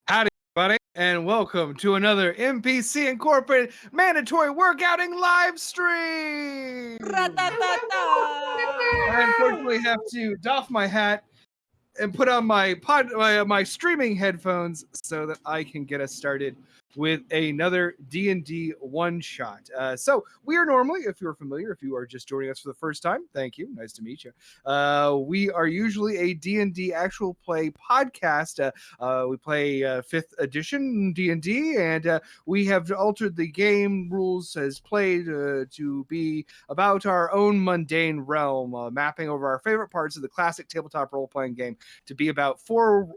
Howdy, buddy, and welcome to another MPC Incorporated mandatory workouting live stream. Ratatata! I unfortunately have to doff my hat and put on my streaming headphones so that I can get us started with another D&D one shot. So we are normally, if you're familiar, if you are just joining us for the first time, thank you, nice to meet you. We are usually a D&D actual play podcast. We play 5th edition D&D, and we have altered the game rules as played to be about our own mundane realm, mapping over our favorite parts of the classic tabletop role-playing game to be about four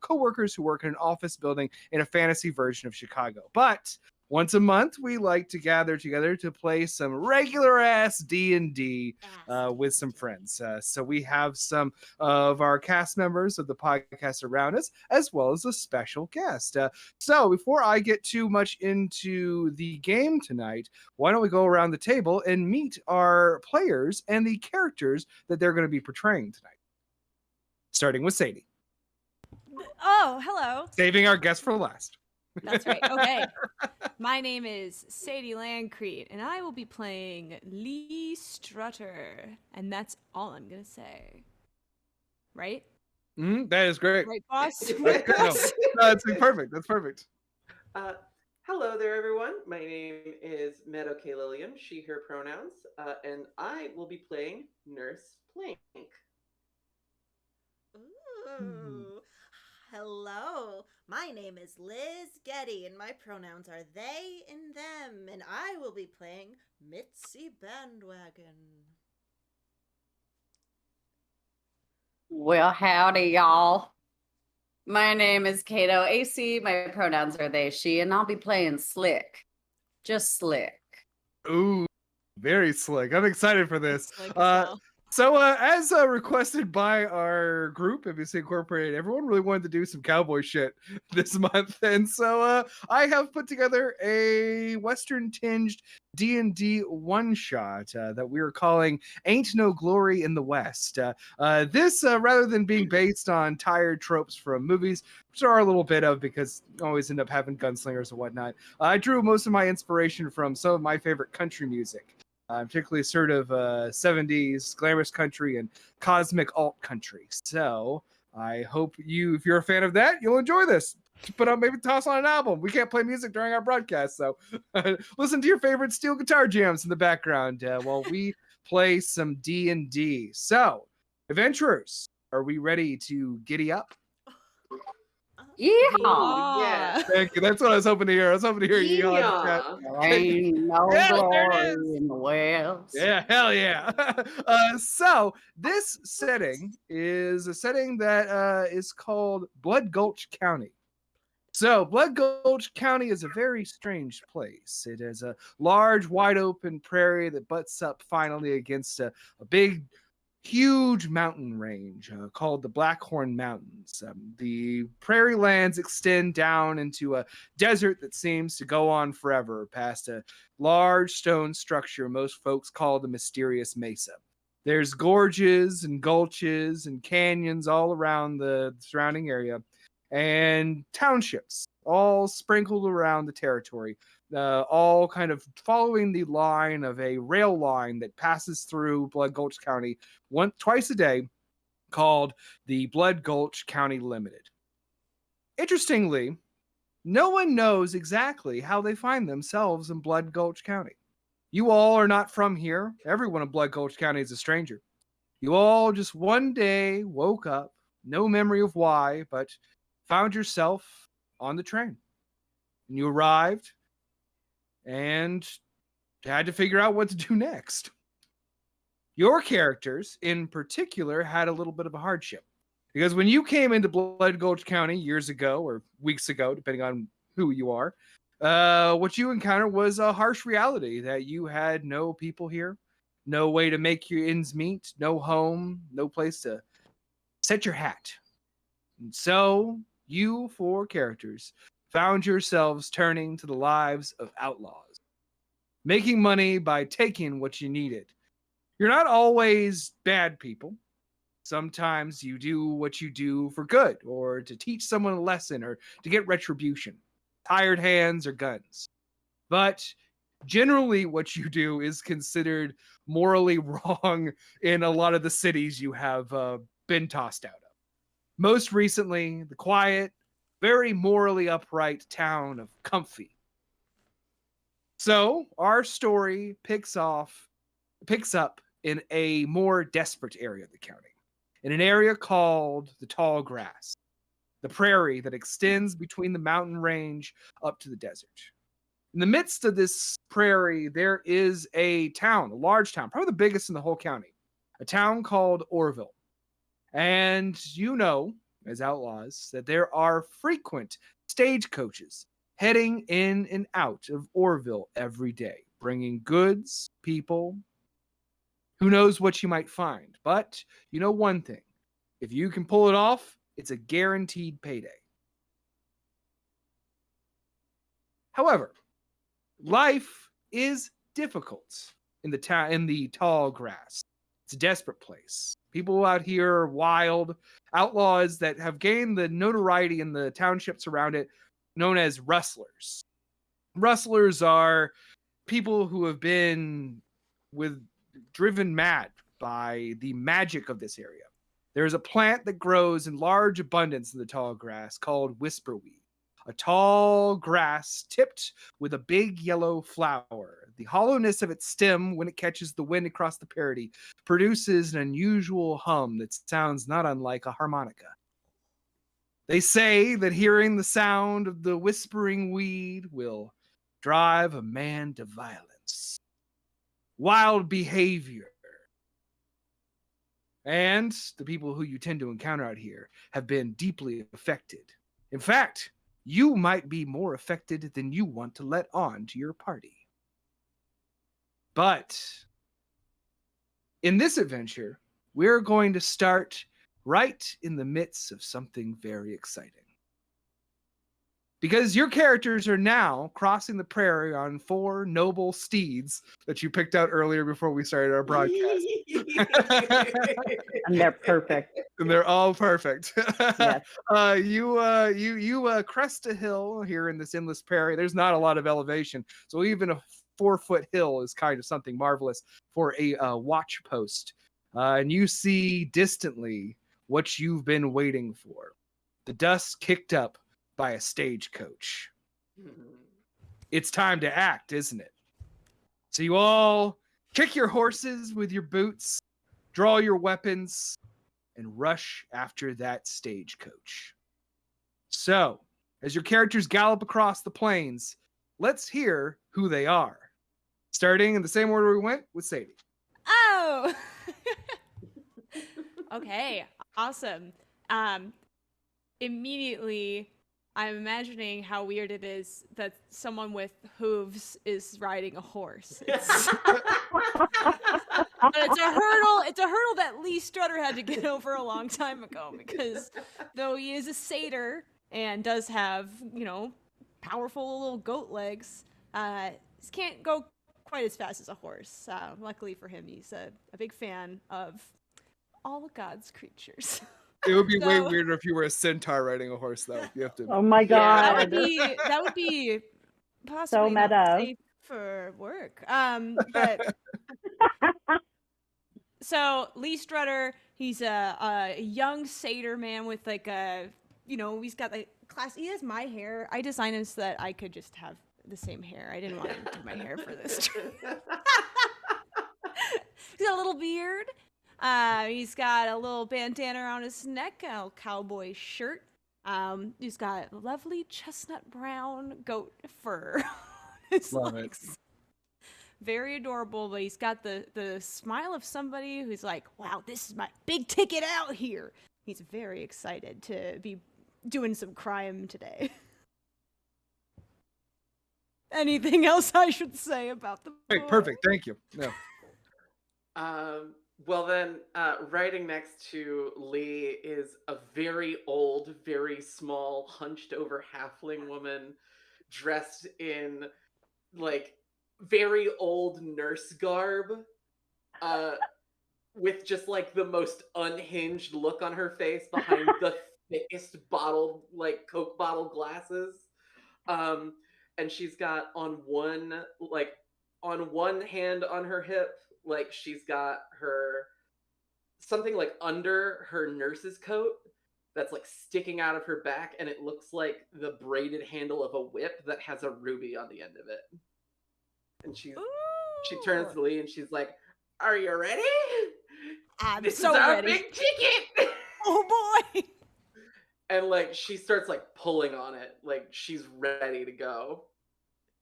co-workers who work in an office building in a fantasy version of Chicago. But once a month, we like to gather together to play some regular ass D&D with some friends. So we have some of our cast members of the podcast around us, as well as a special guest. So before I get too much into the game tonight, why don't we go around the table and meet our players and the characters that they're going to be portraying tonight? Starting with Sadie. Oh, hello. Saving our guest for last. That's right. Okay. My name is Sadie Landcrete, and I will be playing Lee Strutter. And that's all I'm going to say. Right? That is great. Right, boss? No, that's perfect. That's perfect. Hello there, everyone. My name is Meadow K. Lilliam, she, her pronouns, and I will be playing Nurse Plank. Ooh. Hello, my name is Liz Getty, and my pronouns are they and them, and I will be playing Mitzi Bandwagon. Well, howdy, y'all. My name is Kato AC. My pronouns are they, she, and I'll be playing Slick. Just Slick. Ooh, very slick. I'm excited for this. Slick as hell. So, as requested by our group, MPC Incorporated, everyone really wanted to do some cowboy shit this month, and so I have put together a Western-tinged D&D one-shot that we are calling "Ain't No Glory in the West." This, rather than being based on tired tropes from movies, which there are a little bit of because you always end up having gunslingers and whatnot, I drew most of my inspiration from some of my favorite country music. Particularly sort of 70s glamorous country and cosmic alt country. So I hope you, if you're a fan of that, you'll enjoy this. Put up, maybe toss on an album. We can't play music during our broadcast, so listen to your favorite steel guitar jams in the background while we play some D&D. So, adventurers, are we ready to giddy up? Yeehaw! Yeah. Thank you. That's what I was hoping to hear. I was hoping to hear you in the chat. Ain't no Yeah, there it glory is. in the West. Yeah, hell yeah. So this setting is a setting that is called Blood Gulch County. So Blood Gulch County is a very strange place. It is a large, wide open prairie that butts up finally against a big, huge mountain range called the Blackhorn Mountains. The prairie lands extend down into a desert that seems to go on forever past a large stone structure most folks call the Mysterious Mesa. There's gorges and gulches and canyons all around the surrounding area and townships all sprinkled around the territory, all kind of following the line of a rail line that passes through Blood Gulch County twice a day, called the Blood Gulch County Limited. Interestingly, no one knows exactly how they find themselves in Blood Gulch County. You all are not from here. Everyone in Blood Gulch County is a stranger. You all just one day woke up, no memory of why, but found yourself on the train. And you arrived and had to figure out what to do next. Your characters, in particular, had a little bit of a hardship. Because when you came into Blood Gulch County years ago, or weeks ago, depending on who you are, what you encountered was a harsh reality that you had no people here, no way to make your ends meet, no home, no place to set your hat. And so, you four characters found yourselves turning to the lives of outlaws, making money by taking what you needed. You're not always bad people. Sometimes you do what you do for good, or to teach someone a lesson, or to get retribution. Tired hands or guns. But generally, what you do is considered morally wrong in a lot of the cities you have been tossed out of. Most recently, the quiet, very morally upright town of Comfy. So our story picks up in a more desperate area of the county, in an area called the Tall Grass, the prairie that extends between the mountain range up to the desert. In the midst of this prairie, there is a town, a large town, probably the biggest in the whole county, a town called Orville. And you know, as outlaws, that there are frequent stagecoaches heading in and out of Orville every day, bringing goods, people. Who knows what you might find? But you know one thing. If you can pull it off, it's a guaranteed payday. However, life is difficult in the tall grass. It's a desperate place. People out here are wild, outlaws that have gained the notoriety in the townships around it, known as rustlers. Rustlers are people who have been driven mad by the magic of this area. There is a plant that grows in large abundance in the tall grass called whisperweed. A tall grass tipped with a big yellow flower. The hollowness of its stem, when it catches the wind across the prairie, produces an unusual hum that sounds not unlike a harmonica. They say that hearing the sound of the whispering weed will drive a man to violence, wild behavior. And the people who you tend to encounter out here have been deeply affected. In fact, you might be more affected than you want to let on to your party. But in this adventure, we're going to start right in the midst of something very exciting. Because your characters are now crossing the prairie on 4 noble steeds that you picked out earlier before we started our broadcast. And they're perfect. And they're all perfect. Yes. You crest a hill here in this endless prairie. There's not a lot of elevation, so even a 4-foot hill is kind of something marvelous for a watch post. And you see distantly what you've been waiting for: the dust kicked up by a stagecoach. It's time to act, isn't it? So you all kick your horses with your boots, draw your weapons, and rush after that stagecoach. So, as your characters gallop across the plains, let's hear who they are. Starting in the same order we went with Sadie. Oh! Okay, awesome. Immediately, I'm imagining how weird it is that someone with hooves is riding a horse. But it's a hurdle. It's a hurdle that Lee Strutter had to get over a long time ago, because though he is a satyr and does have, powerful little goat legs, he can't go quite as fast as a horse. Luckily for him, he's a big fan of all God's creatures. It would be way So- weirder if you were a centaur riding a horse, though. You have to. Oh my Yeah. god. That would be possibly not meta. safe for work. But so Lee Strutter, he's a young satyr man with like a, he's got like class. He has my hair. I designed him so that I could just have the same hair. I didn't want to do my hair for this. He's got a little beard. He's got a little bandana around his neck, a cowboy shirt. He's got lovely chestnut brown goat fur. His Love it. legs. Very adorable, but he's got the smile of somebody who's like, wow, this is my big ticket out here. He's very excited to be doing some crime today. Anything else I should say about the Hey, boy? perfect. Thank you. No. Well then, riding next to Lee is a very old, very small, hunched over halfling woman dressed in like very old nurse garb. with just like the most unhinged look on her face behind the thickest bottle, like Coke bottle glasses. Um, and she's got on one hand on her hip, like she's got her something like under her nurse's coat that's like sticking out of her back, and it looks like the braided handle of a whip that has a ruby on the end of it. And she turns to Lee and she's like, "Are you ready? I'm This so is our ready. big ticket." Oh boy! And like she starts like pulling on it, like she's ready to go.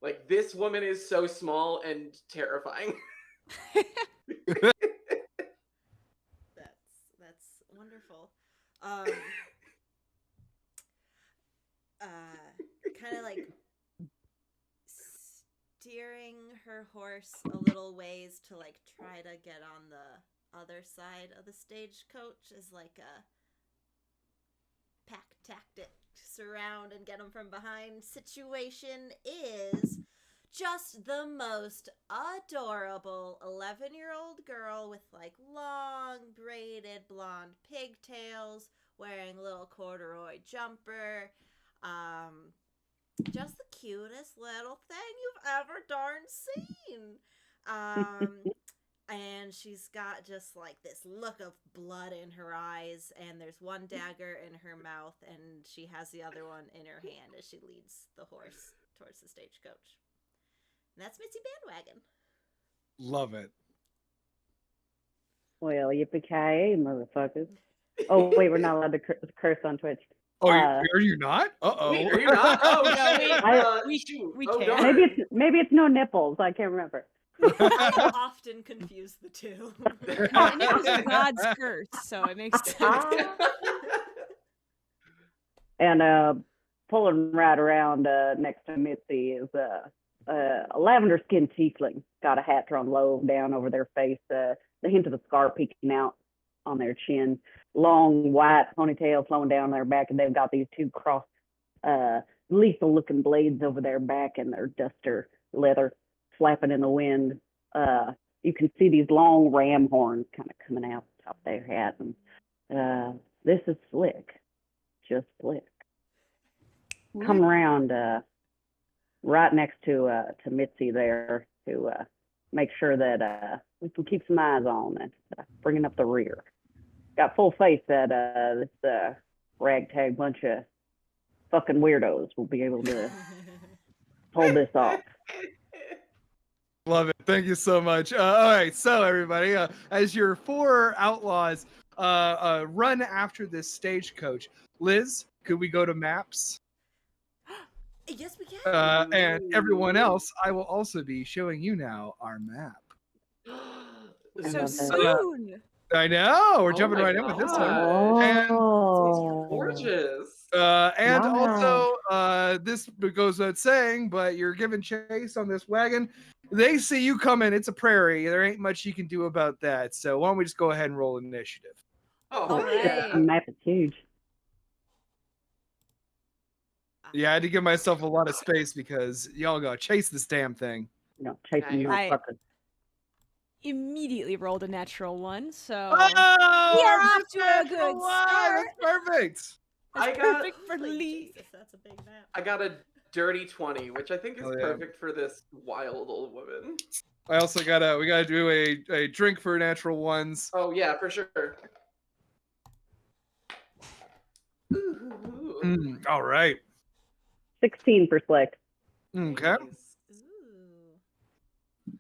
Like this woman is so small and terrifying. That's wonderful. Kind of like steering her horse a little ways to like try to get on the other side of the stagecoach is like a pack tactic, surround and get them from behind situation is just the most adorable 11-year-old girl with like long braided blonde pigtails, wearing a little corduroy jumper. Just the cutest little thing you've ever darn seen. And she's got just like this look of blood in her eyes, and there's one dagger in her mouth, and she has the other one in her hand as she leads the horse towards the stagecoach. And that's Mitzi Bandwagon. Love it. Well, yippee-ki-yay, motherfuckers. Oh, wait, we're not allowed to curse on Twitch. Oh, are you not? Uh-oh. Wait, are you not? Oh, No, shit. we Oh, can. darn. Maybe it's no nipples. I can't remember. I often confuse the two. And it was God's curse, so it makes sense. And pulling right around next to Mitzi is a lavender-skinned tiefling. Got a hat drawn low down over their face, the hint of a scar peeking out on their chin. Long white ponytail flowing down their back, and they've got these two cross lethal-looking blades over their back, and their duster leather flapping in the wind. You can see these long ram horns kind of coming out the top of their hat. And this is Slick, just Slick. Come around right next to Mitzi there to make sure that we can keep some eyes on and bringing up the rear. Got full faith that this ragtag bunch of fucking weirdos will be able to pull this off. Love it. Thank you so much. All right, so everybody, as your four outlaws run after this stagecoach, Liz, could we go to maps? Yes, we can. And everyone else, I will also be showing you now our map. So soon. I know. We're Oh jumping my right in with this one. God. Oh, Gorgeous. And Wow. also, this goes without saying, but you're giving chase on this wagon. They see you coming. It's a prairie. There ain't much you can do about that. So why don't we just go ahead and roll initiative? Oh, All yeah. The map is huge. Yeah, I had to give myself a lot of space because y'all gotta chase this damn thing. You know, chasing Nice. motherfuckers. Immediately rolled a natural one, so Oh, we are our off to a natural good one! start. That's perfect. I That's got- perfect for Like, Lee. Jesus, that's a big map. I got a dirty 20, which I think is Oh, yeah. perfect for this wild old woman. I also we gotta do a drink for natural ones. Oh, yeah, for sure. Ooh. All right. 16 for Slick. Okay. Nice. Ooh.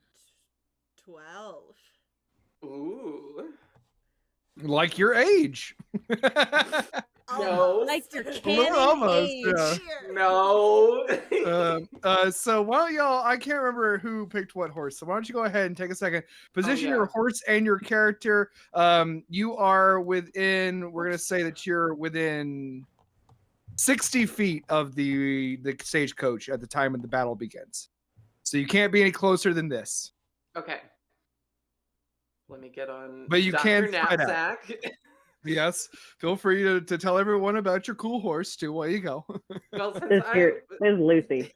12. Ooh. Like your age. No. Like your Almost. canon almost, age. yeah. Cheer. No. So why don't y'all? I can't remember who picked what horse. So why don't you go ahead and take a second, position your yeah. horse and your character. You are within. We're gonna say that you're within 60 feet of the stagecoach at the time when the battle begins. So you can't be any closer than this. Okay. Let me get on. But you Dr. can find out. Knapsack. Yes. Feel free to tell everyone about your cool horse too. While you go. Well, This is Lucy.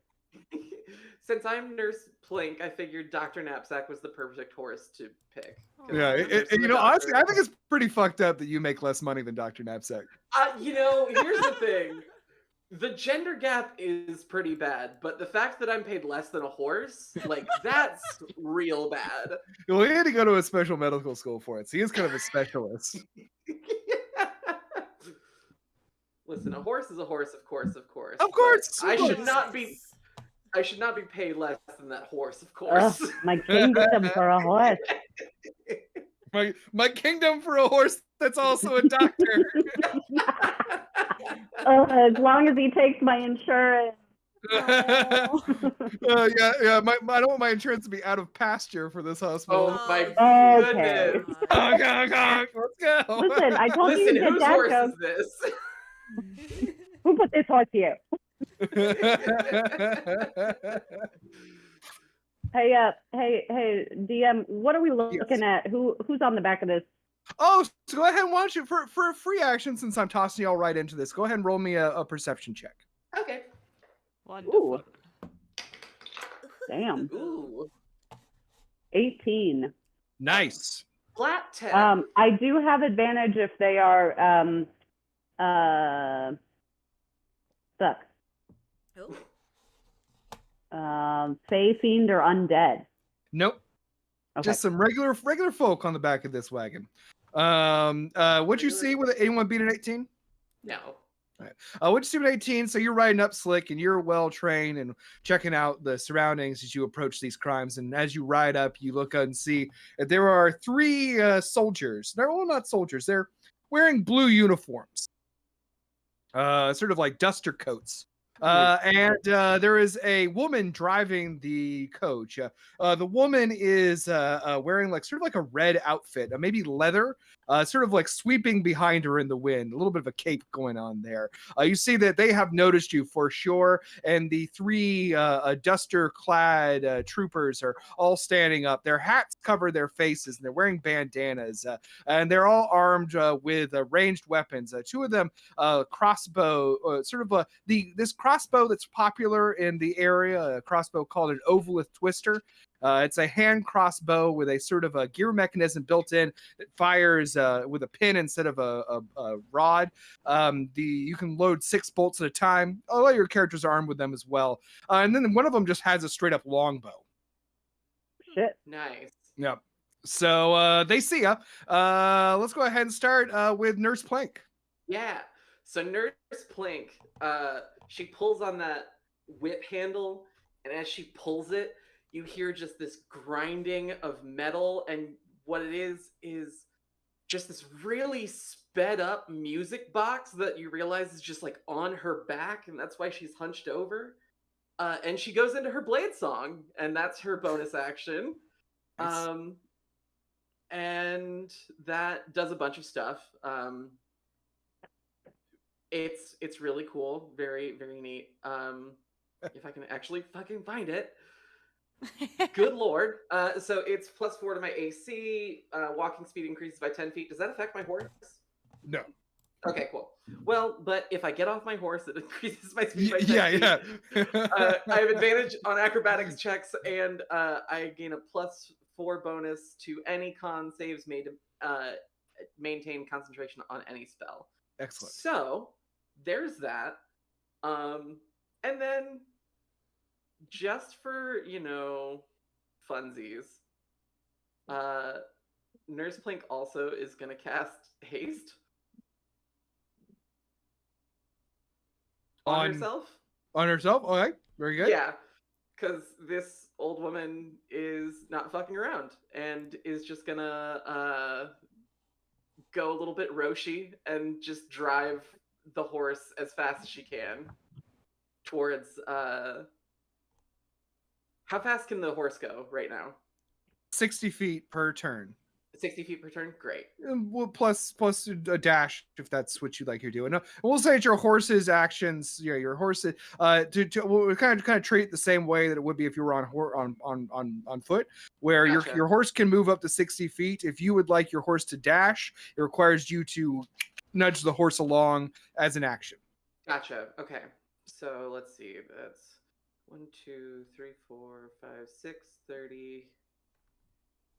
since I'm Nurse Plink, I figured Dr. Knapsack was the perfect horse to pick. Yeah, Aw. The honestly, I doctor. think it's pretty fucked up that you make less money than Dr. Knapsack. Here's the thing. The gender gap is pretty bad, but the fact that I'm paid less than a horse, like, that's real bad. Well, he had to go to a special medical school for it, so he is kind of a specialist. Listen, a horse is a horse, of course, of course. Of but course, of I should course. not be. I should not be paid less than that horse, of Ugh, course. my kingdom for a horse. My kingdom for a horse that's also a doctor. As long as he takes my insurance. Oh. Yeah. I don't want my insurance to be out of pasture for this hospital. Oh my Okay. goodness! Let's go. Listen, I told Listen, you to whose get horse that is joke. this? Who put this horse here? Hey, DM, what are we looking at? Who's on the back of this? Oh, so go ahead and watch it for a free action since I'm tossing y'all right into this. Go ahead and roll me a perception check. Okay. Wonderful. Damn. Ooh. 18. Nice. Flat 10. I do have advantage if they are stuck. Oh. Fey, fiend, or undead. Nope. Okay. Just some regular folk on the back of this wagon. What'd you see with anyone beat an 18? No. What'd you see with 18? So you're riding up slick and you're well trained and checking out the surroundings as you approach these crimes. And as you ride up, you look and see that there are 3 soldiers. They're well, not soldiers. They're wearing blue uniforms, sort of like duster coats. And there is a woman driving the coach. The woman is wearing sort of like a red outfit, maybe leather, sort of like sweeping behind her in the wind, a little bit of a cape going on there. You see that they have noticed you for sure, and the 3 duster-clad troopers are all standing up. Their hats cover their faces, and they're wearing bandanas, and they're all armed with ranged weapons. 2 of them crossbow, this crossbow that's popular in the area, a crossbow called an Ovalith Twister. It's a hand crossbow with a sort of a gear mechanism built in that fires with a pin instead of a rod. You can load 6 bolts at a time. All of your characters are armed with them as well. And then one of them just has a straight up longbow. Shit. Nice. Yep. So they see ya. Let's go ahead and start with Nurse Plank. Yeah. So Nurse Plank, she pulls on that whip handle, and as she pulls it, you hear just this grinding of metal, and what it is just this really sped up music box that you realize is just like on her back, and that's why she's hunched over. And she goes into her blade song, and that's her bonus action. Nice. And that does a bunch of stuff. It's really cool, very very neat. If I can actually fucking find it. Good lord. So it's +4 to my AC. Walking speed increases by 10 feet. Does that affect my horse? No. Okay, cool. Well, but if I get off my horse, it increases my speed by 10 Yeah. feet. I have advantage on acrobatics checks, and I gain a +4 bonus to any con saves made to maintain concentration on any spell. Excellent. So there's that. And then just for, funsies, Nurse Plank also is going to cast haste on herself. On herself? All right. Very good. Yeah, because this old woman is not fucking around and is just going to go a little bit Roshi and just drive the horse as fast as she can towards how fast can the horse go right now? 60 feet per turn. 60 feet per turn? Great. Well, plus a dash if that's what you like you're doing. No, we'll say it's your horse's actions. Yeah, your horse. We'll kind of treat it the same way that it would be if you were on foot, where Gotcha. your horse can move up to 60 feet. If you would like your horse to dash, it requires you to nudge the horse along as an action. Gotcha. Okay. So let's see. That's 1, 2, 3, 4, 5, 6, 30.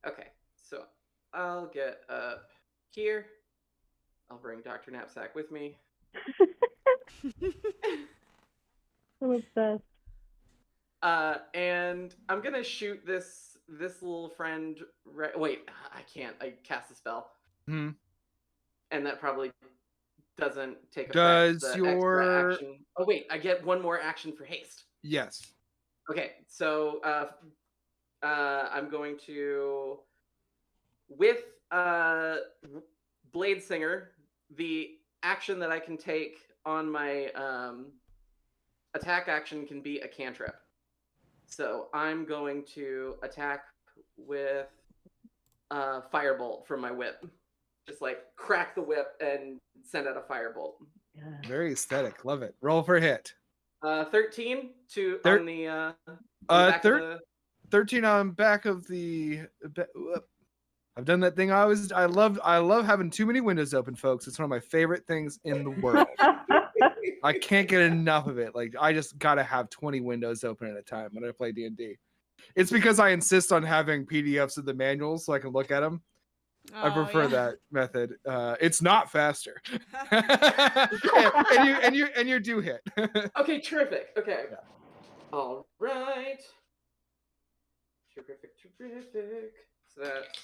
Okay. So I'll get up here. I'll bring Dr. Knapsack with me. So obsessed. And I'm gonna shoot this little friend. Wait, I can't. I cast a spell, Hmm. and that probably doesn't take effect. Does the your- extra action? Oh wait, I get one more action for haste. Yes. Okay, so I'm going to with Blade Singer. The action that I can take on my attack action can be a cantrip. So I'm going to attack with firebolt from my whip. Just like crack the whip and send out a firebolt. Yeah. Very aesthetic. Love it. Roll for hit. 13 to Thir- on the back thir- of the 13 on back of the. I've done that thing. I love having too many windows open, folks. It's one of my favorite things in the world. I can't get enough of it. Like I just gotta have 20 windows open at a time when I play D&D. It's because I insist on having PDFs of the manuals so I can look at them. I Oh, prefer yeah. that method. It's not faster, and you do hit. Okay, terrific. Okay. Yeah. All right. Terrific. So that's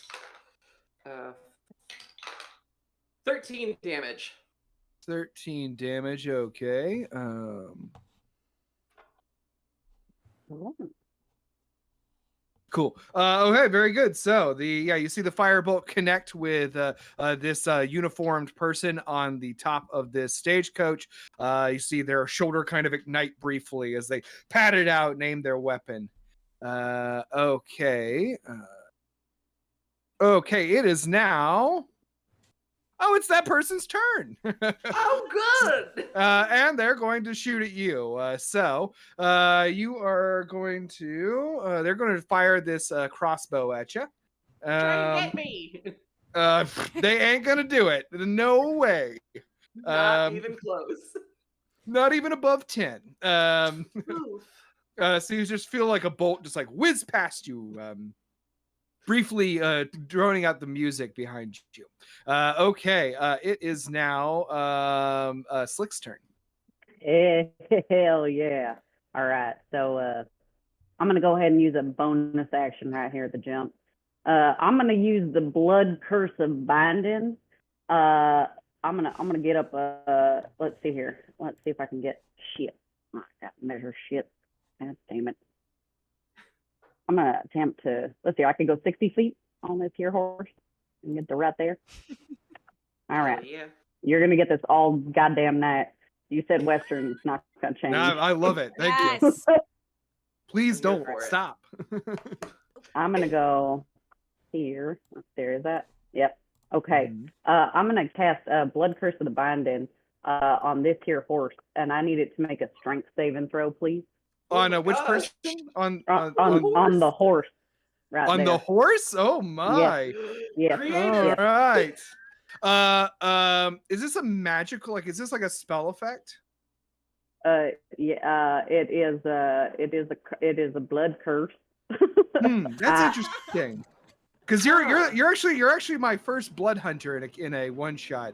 13 damage. 13 damage. Okay. Cool. Okay, very good. So you see the firebolt connect with this uniformed person on the top of this stagecoach. You see their shoulder kind of ignite briefly as they pat it out, name their weapon. Okay. Okay, it is now. Oh, it's that person's turn. Oh, good. And they're going to shoot at you. So you are going to. They're going to fire this crossbow at you. Try and get me. They ain't gonna do it. No way. Not even close. Not even above 10. Oof. So you just feel like a bolt just like whiz past you. Briefly droning out the music behind you. Okay, it is now Slick's turn. Hell yeah. All right. So I'm going to go ahead and use a bonus action right here at the jump. I'm going to use the Blood Curse of Binding. I'm gonna get up. Let's see here. Let's see if I can get shit. I got to measure shit. God damn it. I'm gonna attempt to. Let's see. I can go 60 feet on this here horse and get to right there. All right. Oh, yeah. You're gonna get this all goddamn night. You said Western. It's not gonna change. No, I love it. Thank you. Yes. Please I'm here don't for it. stop. I'm gonna go here. There is that. Yep. Okay. Mhm. I'm gonna cast Blood Curse of the Binding on this here horse, and I need it to make a strength saving throw, please. On my which gosh. person? On On the horse. Right on there. the horse? Oh my! Yeah. Creative. All right. Is this a magical? Like, is this like a spell effect? Yeah. It is a blood curse. That's interesting. Because you're actually my first blood hunter in a one shot.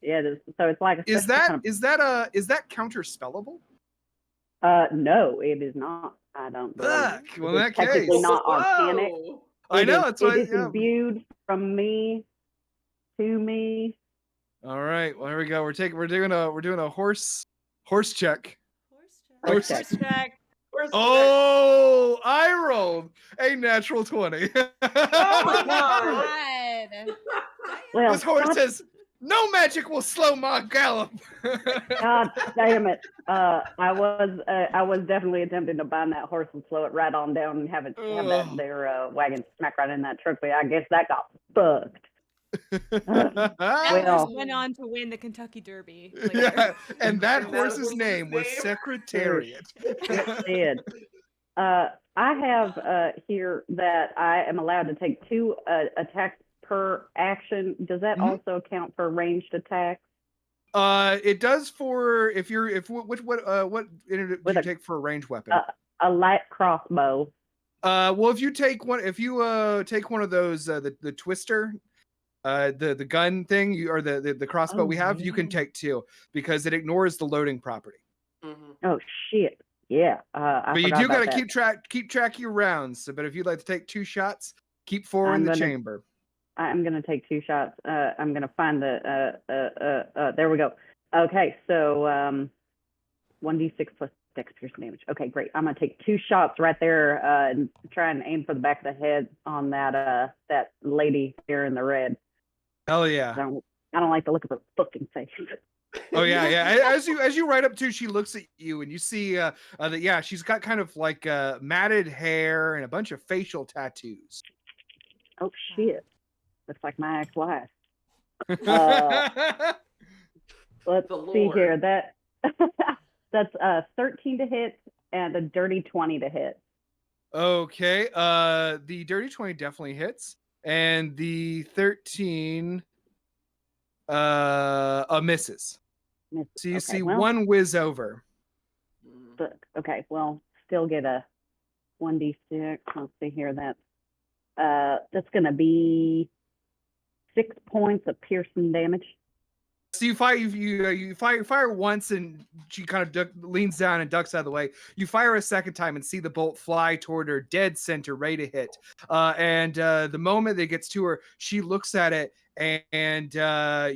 Yeah. So it's like a Is special that counter spellable? no, it is not. I don't believe. Fuck. Well, in It's that technically case, not arcanic. Whoa. I know. It That's why. is Yeah. imbued from me to me. All right. Well, here we go. We're doing a horse check. Horse check. First check. Where's Oh, I rolled a natural 20. Oh my God. God. Well, This horse God, says, "No magic will slow my gallop." God damn it! I was definitely attempting to bind that horse and slow it right on down and have that Ugh. their wagon smack right in that truck. But I guess that got fucked. That Well- horse went on to win the Kentucky Derby later. Yeah, and that And that horse's horse's name was name? Secretariat. It did. I have here that I am allowed to take 2 attacks per action. Does that Mhm. also count for ranged attacks? It does for what did With you a- take for a ranged weapon? A light crossbow. Well, if you take one of those, the twister, the gun thing, or the crossbow Oh, we have, you can yeah. take 2 because it ignores the loading property. Mm-hmm. Oh shit. Yeah. I But you forgot do about got to that. keep track of your rounds. So, but if you'd like to take 2 shots, keep 4 in I'm the gonna- chamber. I'm gonna take 2 shots. I'm gonna find the there we go. Okay, so 1d6 plus dex piercing damage. Okay, great. I'm gonna take 2 shots right there and try and aim for the back of the head on that that lady there in the red. Hell yeah. I don't like the look of her fucking face. Oh yeah, yeah. As you ride up to, she looks at you and you see that yeah, she's got kind of like matted hair and a bunch of facial tattoos. Oh shit. Looks like my ex-wife. Let's The see Lord. here. That's 13 to hit and a dirty 20 to hit. Okay, the dirty 20 definitely hits, and the 13 misses. So you Okay, see well, one whiz over. Mm. but okay, well, still get a 1d6. Let's see here. That's gonna be 6 points of piercing damage. So you fire once, and she kind of leans down and ducks out of the way. You fire a second time and see the bolt fly toward her dead center, ready to hit. And the moment it gets to her, she looks at it, and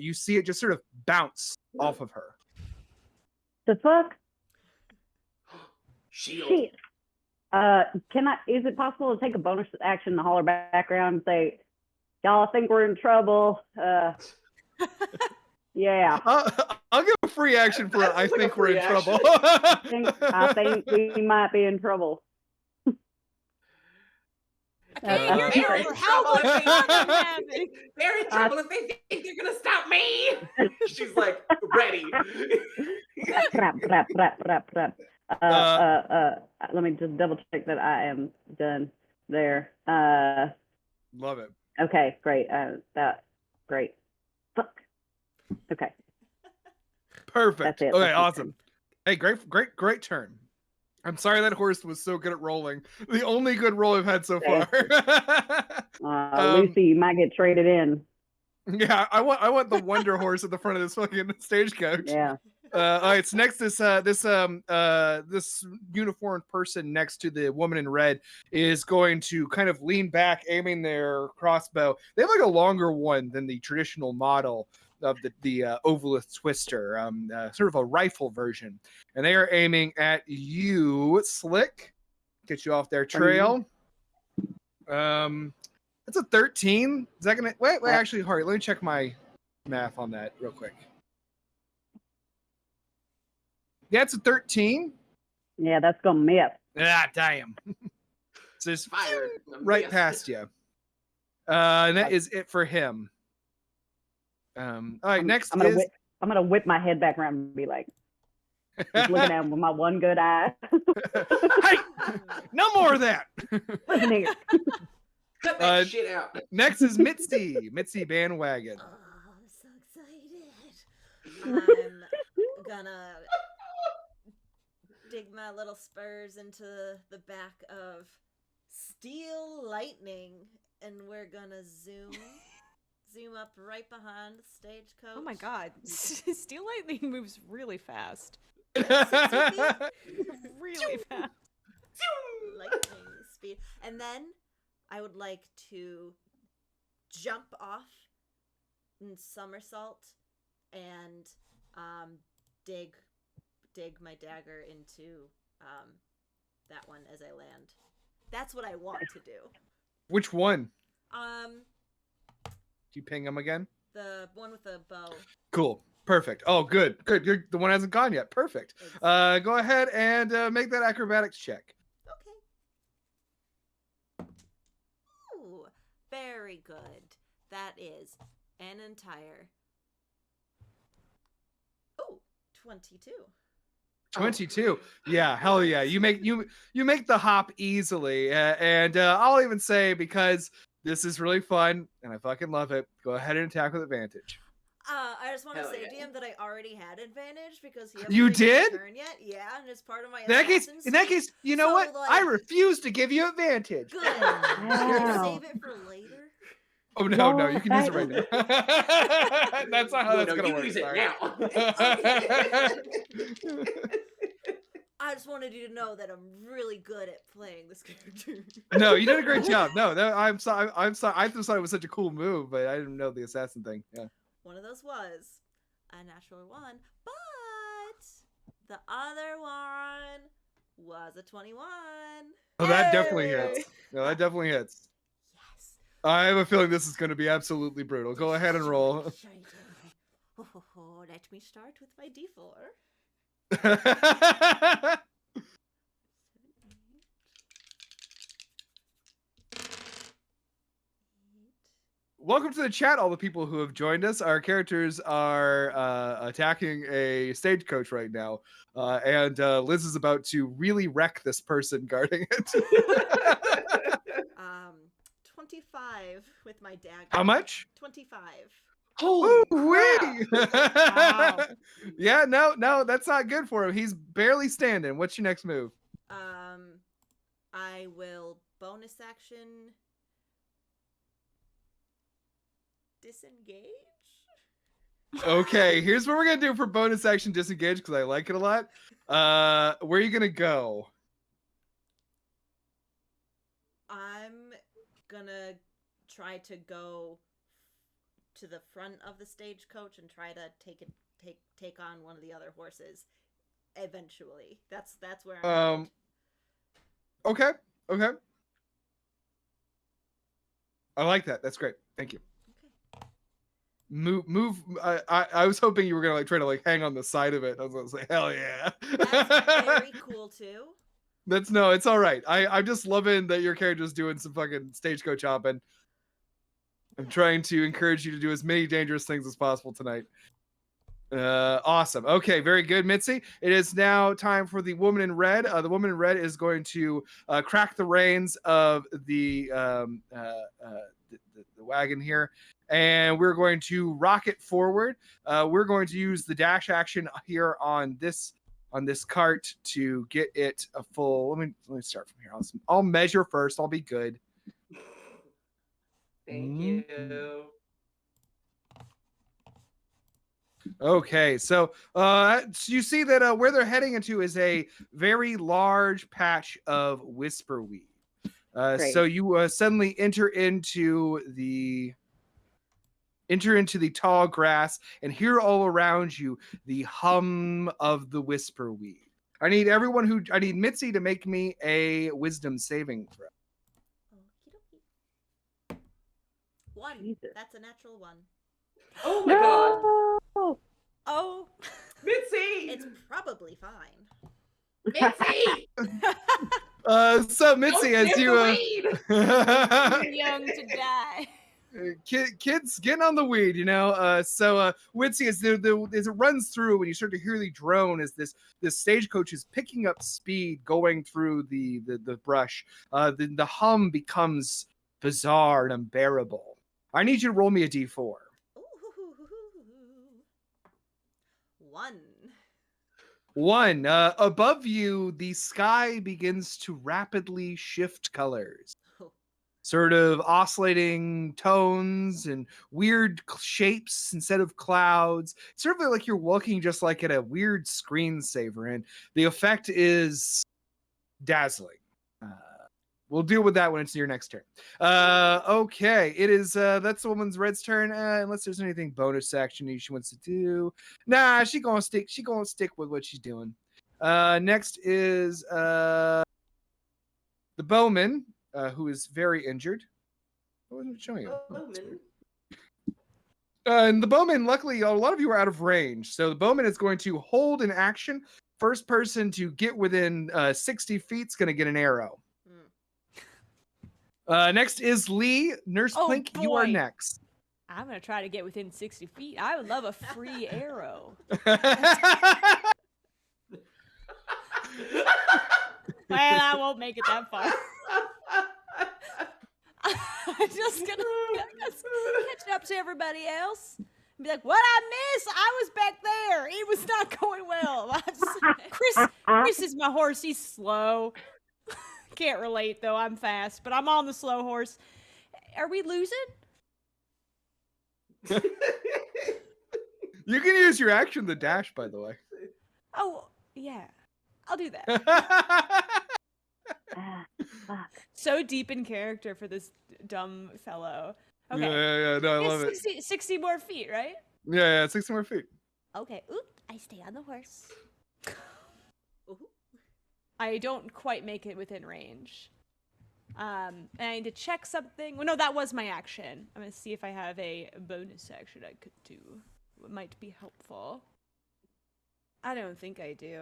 you see it just sort of bounce off of her. The fuck? Shield. Shit. Is it possible to take a bonus action to holler back around and say, y'all, I think we're in trouble. Yeah. I'll give a free action for it. I That's like a think we're in free trouble. I think we might be in trouble. Okay, Uh, you're uh, here They're in for how trouble much if fun they- I'm having. They're in trouble if they think they're gonna stop me. She's like ready. Crap. Let me just double check that I am done there. Love it. Okay, great. Great. Fuck. Okay. Perfect. That's it. Okay, That's my awesome. Hey, great turn. I'm sorry that horse was so good at rolling. The only good roll I've had so far. Lucy, you might get traded in. Yeah, I want the Wonder Horse at the front of this fucking stagecoach. Yeah. All right, so next this uniformed person next to the woman in red is going to kind of lean back, aiming their crossbow. They have like a longer one than the traditional model of the Ovalith Twister, sort of a rifle version, and they are aiming at you, Slick. Get you off their trail. That's a 13. Is that gonna wait? Actually, hurry. Let me check my math on that real quick. Yeah, it's a 13. Yeah, that's gonna miss. Ah, damn. So it's Fired. right Yes. past you. And that is it for him. All right, next I'm gonna whip my head back around and be like, just looking at him with my one good eye. Hey, no more of that. Listen here. Cut that shit out. Next is Mitzi Bandwagon. Oh, I'm so excited. I'm gonna dig my little spurs into the back of Steel Lightning, and we're gonna zoom up right behind the stagecoach. Oh my god. Steel Lightning moves really fast. Really fast. Lightning speed. And then I would like to jump off and somersault and dig my dagger into that one as I land. That's what I want to do. Which one? Do you ping him again? The one with the bow. Cool. Perfect. Oh, good. The one hasn't gone yet. Perfect. Go ahead and make that acrobatics check. Okay. Ooh, very good. That is an entire 22. 22. Yeah, hell yeah. You make the hop easily. And I'll even say, because this is really fun and I fucking love it, go ahead and attack with advantage. I just want to Hell say yeah. to him that I already had advantage because he You hasn't taken a did? turn yet. Yeah, and it's part of my In that case, assassin in that suite. case, you know So, what? I like- refuse to give you advantage. Good. Can Wow. you save it for later? Oh no, Well, you can use it right now. That's not how No, that's gonna you work. use it sorry. now. I just wanted you to know that I'm really good at playing this character. No, you did a great job. No, I'm sorry. I'm sorry. I just thought it was such a cool move, but I didn't know the assassin thing. Yeah. One of those was a natural one, but the other one was a 21. Oh, that definitely Hey! hits. No, that definitely hits. Yes. I have a feeling this is going to be absolutely brutal. Go ahead and roll. Let me start with my d4. 8. Welcome to the chat, all the people who have joined us. Our characters are attacking a stagecoach right now, and Liz is about to really wreck this person guarding it. 25 with my dagger. How much? 25. Holy Ooh-wee! Wow. Yeah, no, that's not good for him. He's barely standing. What's your next move? I will bonus action disengage. Okay, here's what we're gonna do for bonus action disengage because I like it a lot. Where are you gonna go? I'm gonna try to go to the front of the stagecoach and try to take on one of the other horses. Eventually, that's where I'm. At. Okay. I like that. That's great. Thank you. Okay. Move. I was hoping you were gonna like try to like hang on the side of it. I was gonna say hell yeah. That's very cool too. It's all right. I'm just loving that your character's doing some fucking stagecoach hopping. I'm trying to encourage you to do as many dangerous things as possible tonight. Awesome. Okay, very good, Mitzi. It is now time for the woman in red. The woman in red is going to crack the reins of the wagon here, and we're going to rocket forward. We're going to use the dash action here on this cart to get it a full. Let me start from here. I'll measure first. I'll be good. Thank you. Okay, so you see that where they're heading into is a very large patch of whisperweed. So you suddenly enter into the tall grass and hear all around you the hum of the whisperweed. I need Mitzi to make me a wisdom saving throw. Okie dokie. 1. Jesus. That's a natural 1. Oh my god. No! Oh. Mitzi! It's probably fine. Mitzi! So Mitzi, Don't as sniff you the weed! Too young to die. kids getting on the weed, you know. So Mitzi, as it runs through, and you start to hear the drone as this stagecoach is picking up speed, going through the brush. The hum becomes bizarre and unbearable. I need you to roll me a d4. Ooh. 1. Above you, the sky begins to rapidly shift colors. Oh. Sort of oscillating tones and weird shapes instead of clouds. It's sort of like you're walking just like at a weird screensaver, and the effect is dazzling. We'll deal with that when it's your next turn. Okay, it is that's the woman's red's turn. Unless there's anything bonus action she wants to do. Nah, she gonna stick with what she's doing. Next is the bowman, who is very injured. I wasn't showing you. Bowman. And the bowman, luckily, a lot of you are out of range. So the bowman is going to hold an action. First person to get within 60 feet is going to get an arrow. Next is Lee. Nurse Oh, Plink, you are boy. next. I'm gonna try to get within 60 feet. I would love a free arrow. Well, I won't make it that far. I'm just gonna catch up to everybody else. Be like, what I miss? I was back there. It was not going well. Chris is my horse. He's slow. Can't relate though. I'm fast, but I'm on the slow horse. Are we losing? You can use your action to dash, by the way. Oh, yeah. I'll do that. Ah, fuck. So deep in character for this dumb fellow. Okay. Yeah. No, I love it. 60 more feet, right? Yeah, 60 more feet. Okay. Oop. I stay on the horse. Ooh. I don't quite make it within range. I need to check something. Well, no, that was my action. I'm going to see if I have a bonus action I could do. What might be helpful. I don't think I do.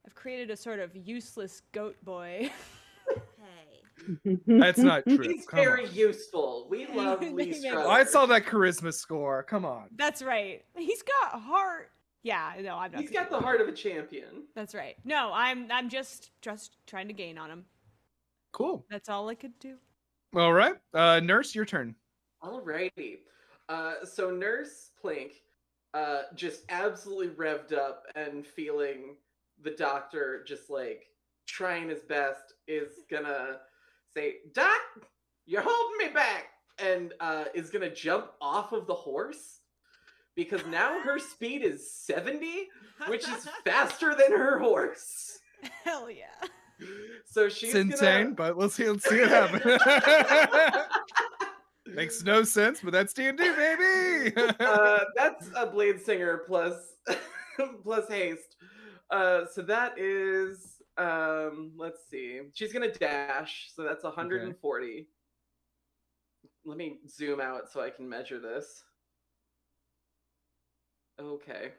I've created a sort of useless goat boy. Hey. That's not true. He's Come very on. useful. We love They Lee make- Strutter. Oh, I saw that charisma score. Come on. That's right. He's got heart. Yeah, no, I'm not. He's gonna got do the that. heart of a champion. That's right. No, I'm just trying to gain on him. Cool. That's all I could do. All right. Nurse, your turn. Alrighty. So Nurse Plink, just absolutely revved up and feeling the doctor just like trying his best, is gonna say, "Doc, you're holding me back," and is gonna jump off of the horse because now her speed is 70, which is faster than her horse. Hell yeah. So she's It's insane, gonna... but let's see it happen. Makes no sense, but that's D&D, baby. That's a Blade Singer plus plus haste. So that is let's see. She's gonna dash, so that's 140. Let me zoom out so I can measure this. Okay.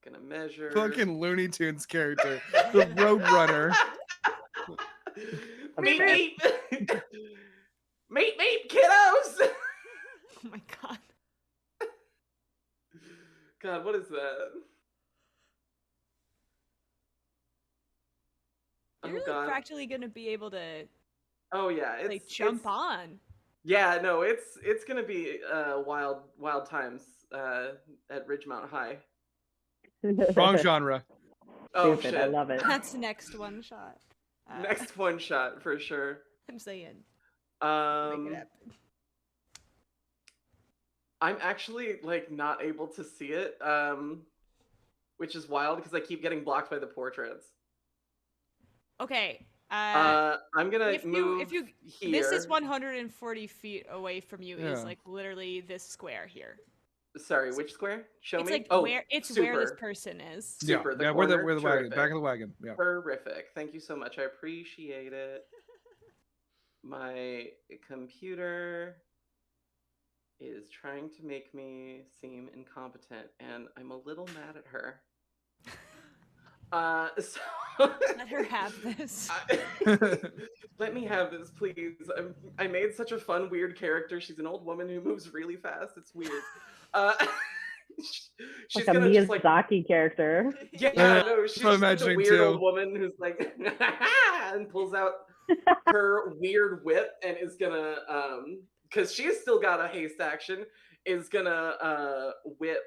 Gonna measure. Fucking Looney Tunes character, the Roadrunner. Meet, meet, kiddos. Oh my god. God, what is that? You're like practically gonna be able to Oh yeah, it's like jump it's, on. Yeah, no, it's gonna be wild times at Ridgemount High. Wrong genre. Oh Stupid. shit! I love it. That's next one shot. Next one shot for sure. I'm saying. Make Um, it happen. I'm actually like not able to see it, which is wild because I keep getting blocked by the portraits. Okay. I'm gonna if move you here. this is 140 feet away from you is Yeah. like literally this square here. Sorry, which square? Show It's me. like Oh, where it's super. where this person is. Super, the yeah, where the corner, wagon, terrific. back of the wagon. Yeah. Terrific. Thank you so much. I appreciate it. My computer is trying to make me seem incompetent, and I'm a little mad at her. So Let her have this. let me have this, please. I made such a fun, weird character. She's an old woman who moves really fast. It's weird. She's Like a gonna just like Miyazaki character. yeah, Yeah, no, she's what I'm just a imagining weird too. old woman who's like and pulls out her weird whip and is gonna because she's still got a haste action, is gonna whip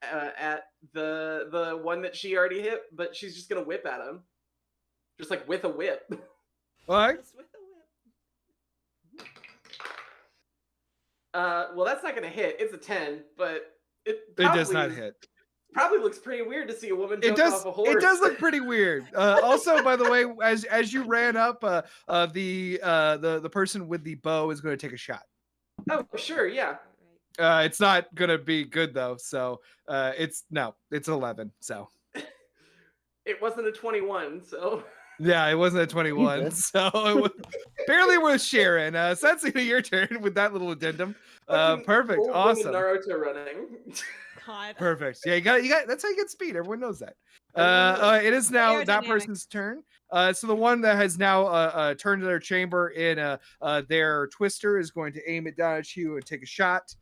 at the one that she already hit, but she's just gonna whip at him, just like with a whip. All right. Just with a whip. Well, that's not gonna hit. It's a 10, but it It does probably not is- hit. Probably looks pretty weird to see a woman It jump does. off a horse. It does look pretty weird. Also, by the way, as you ran up, the person with the bow is going to take a shot. Oh, sure, yeah. Right. It's not going to be good though. So it's 11. So It wasn't a 21, so yeah, it wasn't a 21. Jesus. So it was barely with Sharon. Sensei, your turn with that little addendum. Fucking Perfect. old woman Awesome. Naruto running. God. Perfect. Yeah, you got. That's how you get speed. Everyone knows that. It is now that Aerodynamics. person's turn. So the one that has now turned to their chamber in their twister is going to aim it down at you and take a shot.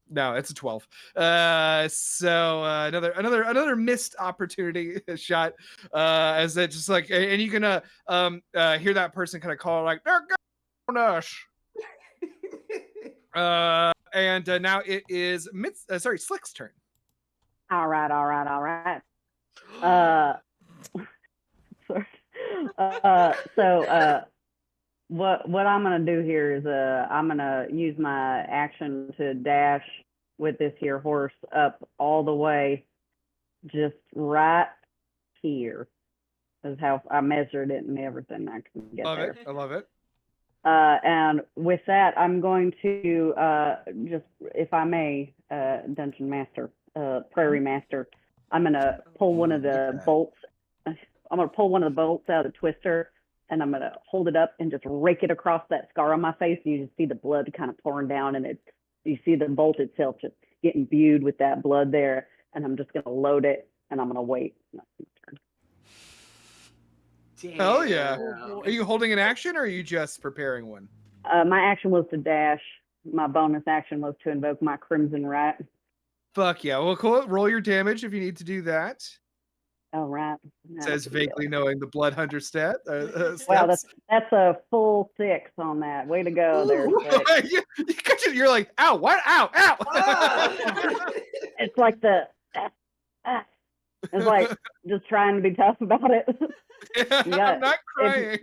No, it's a 12. So another missed opportunity shot. As that just like, and you can hear that person kind of call like, they're going us. And now it is Slick's turn. All right. Sorry. What I'm gonna do here is I'm gonna use my action to dash with this here horse up all the way, just right here. Is how I measured it and everything. I can get Love there. it. I love it. And with that, I'm going to just, if I may, Dungeon Master, Prairie Master, I'm gonna pull one of the bolts. I'm gonna pull one of the bolts out of the twister, and I'm gonna hold it up and just rake it across that scar on my face. You just see the blood kind of pouring down, and you see the bolt itself just getting imbued with that blood there. And I'm just gonna load it, and I'm gonna wait. Hell yeah. Damn. Are you holding an action or are you just preparing one? My action was to dash. My bonus action was to invoke my Crimson Right. Fuck yeah. Well, cool. Roll your damage if you need to do that. All right. Says vaguely knowing the Blood Hunter stat. Wow, stats. that's a full 6 on that. Way to go there. Slick. You're like, ow, what? Ow, ow. Ah! It's like it's like just trying to be tough about it. I'm not crying.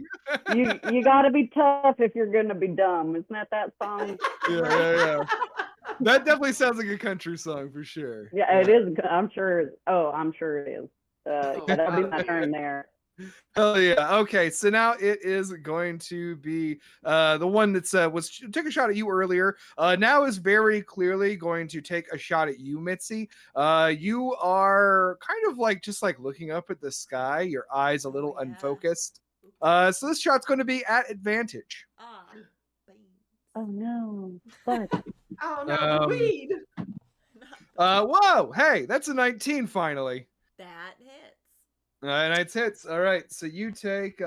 You got to be tough if you're going to be dumb. Isn't that song? Yeah. That definitely sounds like a country song for sure. Yeah, it is. I'm sure. I'm sure it is. That'll be my turn there. Hell yeah. Okay, so now it is going to be the one that's took a shot at you earlier. Now is very clearly going to take a shot at you, Mitzi. You are kind of like just like looking up at the sky, your eyes a little yeah. unfocused. So this shot's going to be at advantage. Ah, Oh no! But Oh no, weed. Whoa, hey, that's a 19 finally. that hits. And it's hits. All right, so you take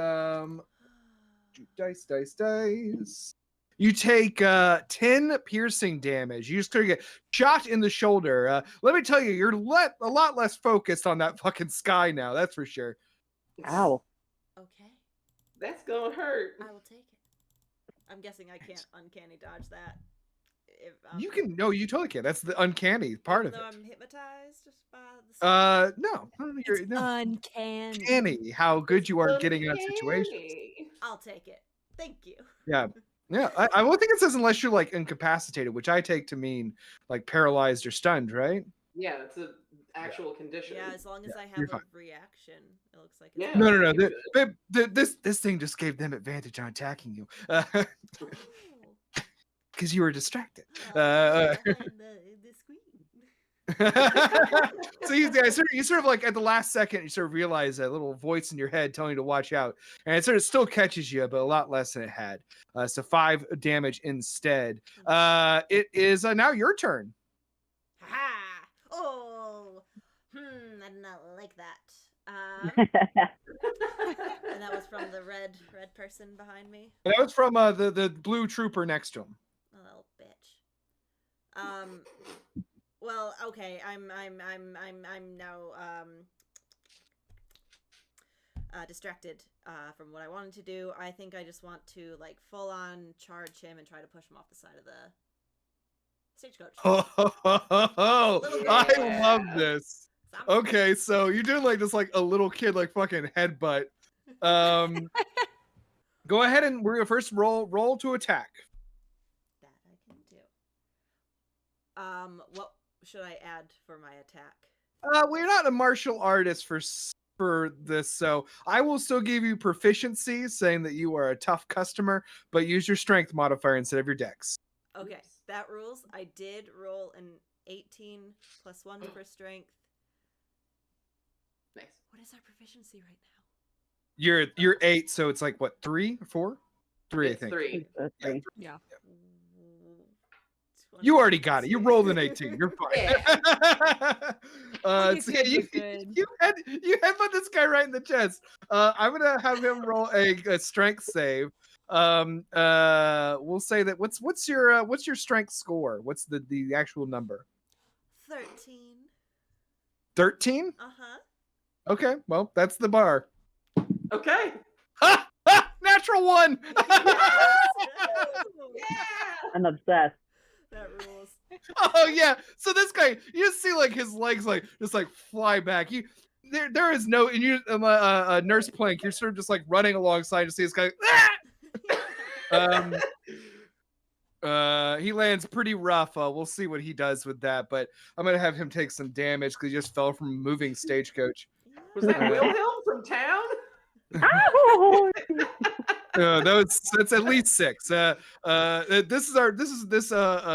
dice. You take 10 piercing damage. You just gonna get shot in the shoulder. Let me tell you, you're a lot less focused on that fucking sky now. That's for sure. ow! Okay, That's gonna hurt. I will take it. I'm guessing I can't uncanny dodge that. If You can you totally can. That's the uncanny part of it. Though I'm hypnotized just by the. No, you're It's no. uncanny. Uncanny how good you are getting out of situations. Uncanny. I'll take it. Thank you. Yeah. Yeah, I don't think it says unless you're like incapacitated, which I take to mean like paralyzed or stunned, right? Yeah, it's an actual condition. Yeah, as long as I have you're a fine. reaction, it looks like. Yeah. No. you're This thing just gave them advantage on attacking you Oh, because you were distracted. behind the screen. So you sort of like at the last second, you sort of realize that little voice in your head telling you to watch out, and it sort of still catches you, but a lot less than it had. So 5 damage instead. It is now your turn. Ha! Oh, I did not like that. And that was from the red person behind me. That was from the blue trooper next to him. A little bitch. Well, okay. I'm now distracted from what I wanted to do. I think I just want to like full on charge him and try to push him off the side of the stagecoach. I love this. So I'm- Okay, so you're doing like this like a little kid like fucking headbutt. Go ahead and we're gonna first roll to attack. That I can do. What should I add for my attack? We're not a martial artist for this, so I will still give you proficiency, saying that you are a tough customer, but use your strength modifier instead of your dex. Okay, Oops. that rules. I did roll an 18 plus 1 for strength. Nice. What is our proficiency right now? You're 8, so it's like what 3 or 4? 3, I It's think. 3. Okay. Yeah. You already got it. You rolled an 18. You're fine. You're so good, you you're headbutt this guy right in the chest. I'm gonna have him roll a strength save. we'll say that what's your strength score? What's the actual number? 13. 13? Uh-huh. Okay, well, that's the bar. Okay. Ha! Ha! Natural 1. I'm obsessed. That rules. Oh yeah. So this guy, you just see like his legs like just like fly back. There is no, and you Nurse Plank, you're sort of just like running alongside to see this guy. He lands pretty rough. We'll see what he does with that, but I'm gonna have him take some damage because he just fell from a moving stagecoach. Was that Wilhelm from town? Ow! That's at least 6. This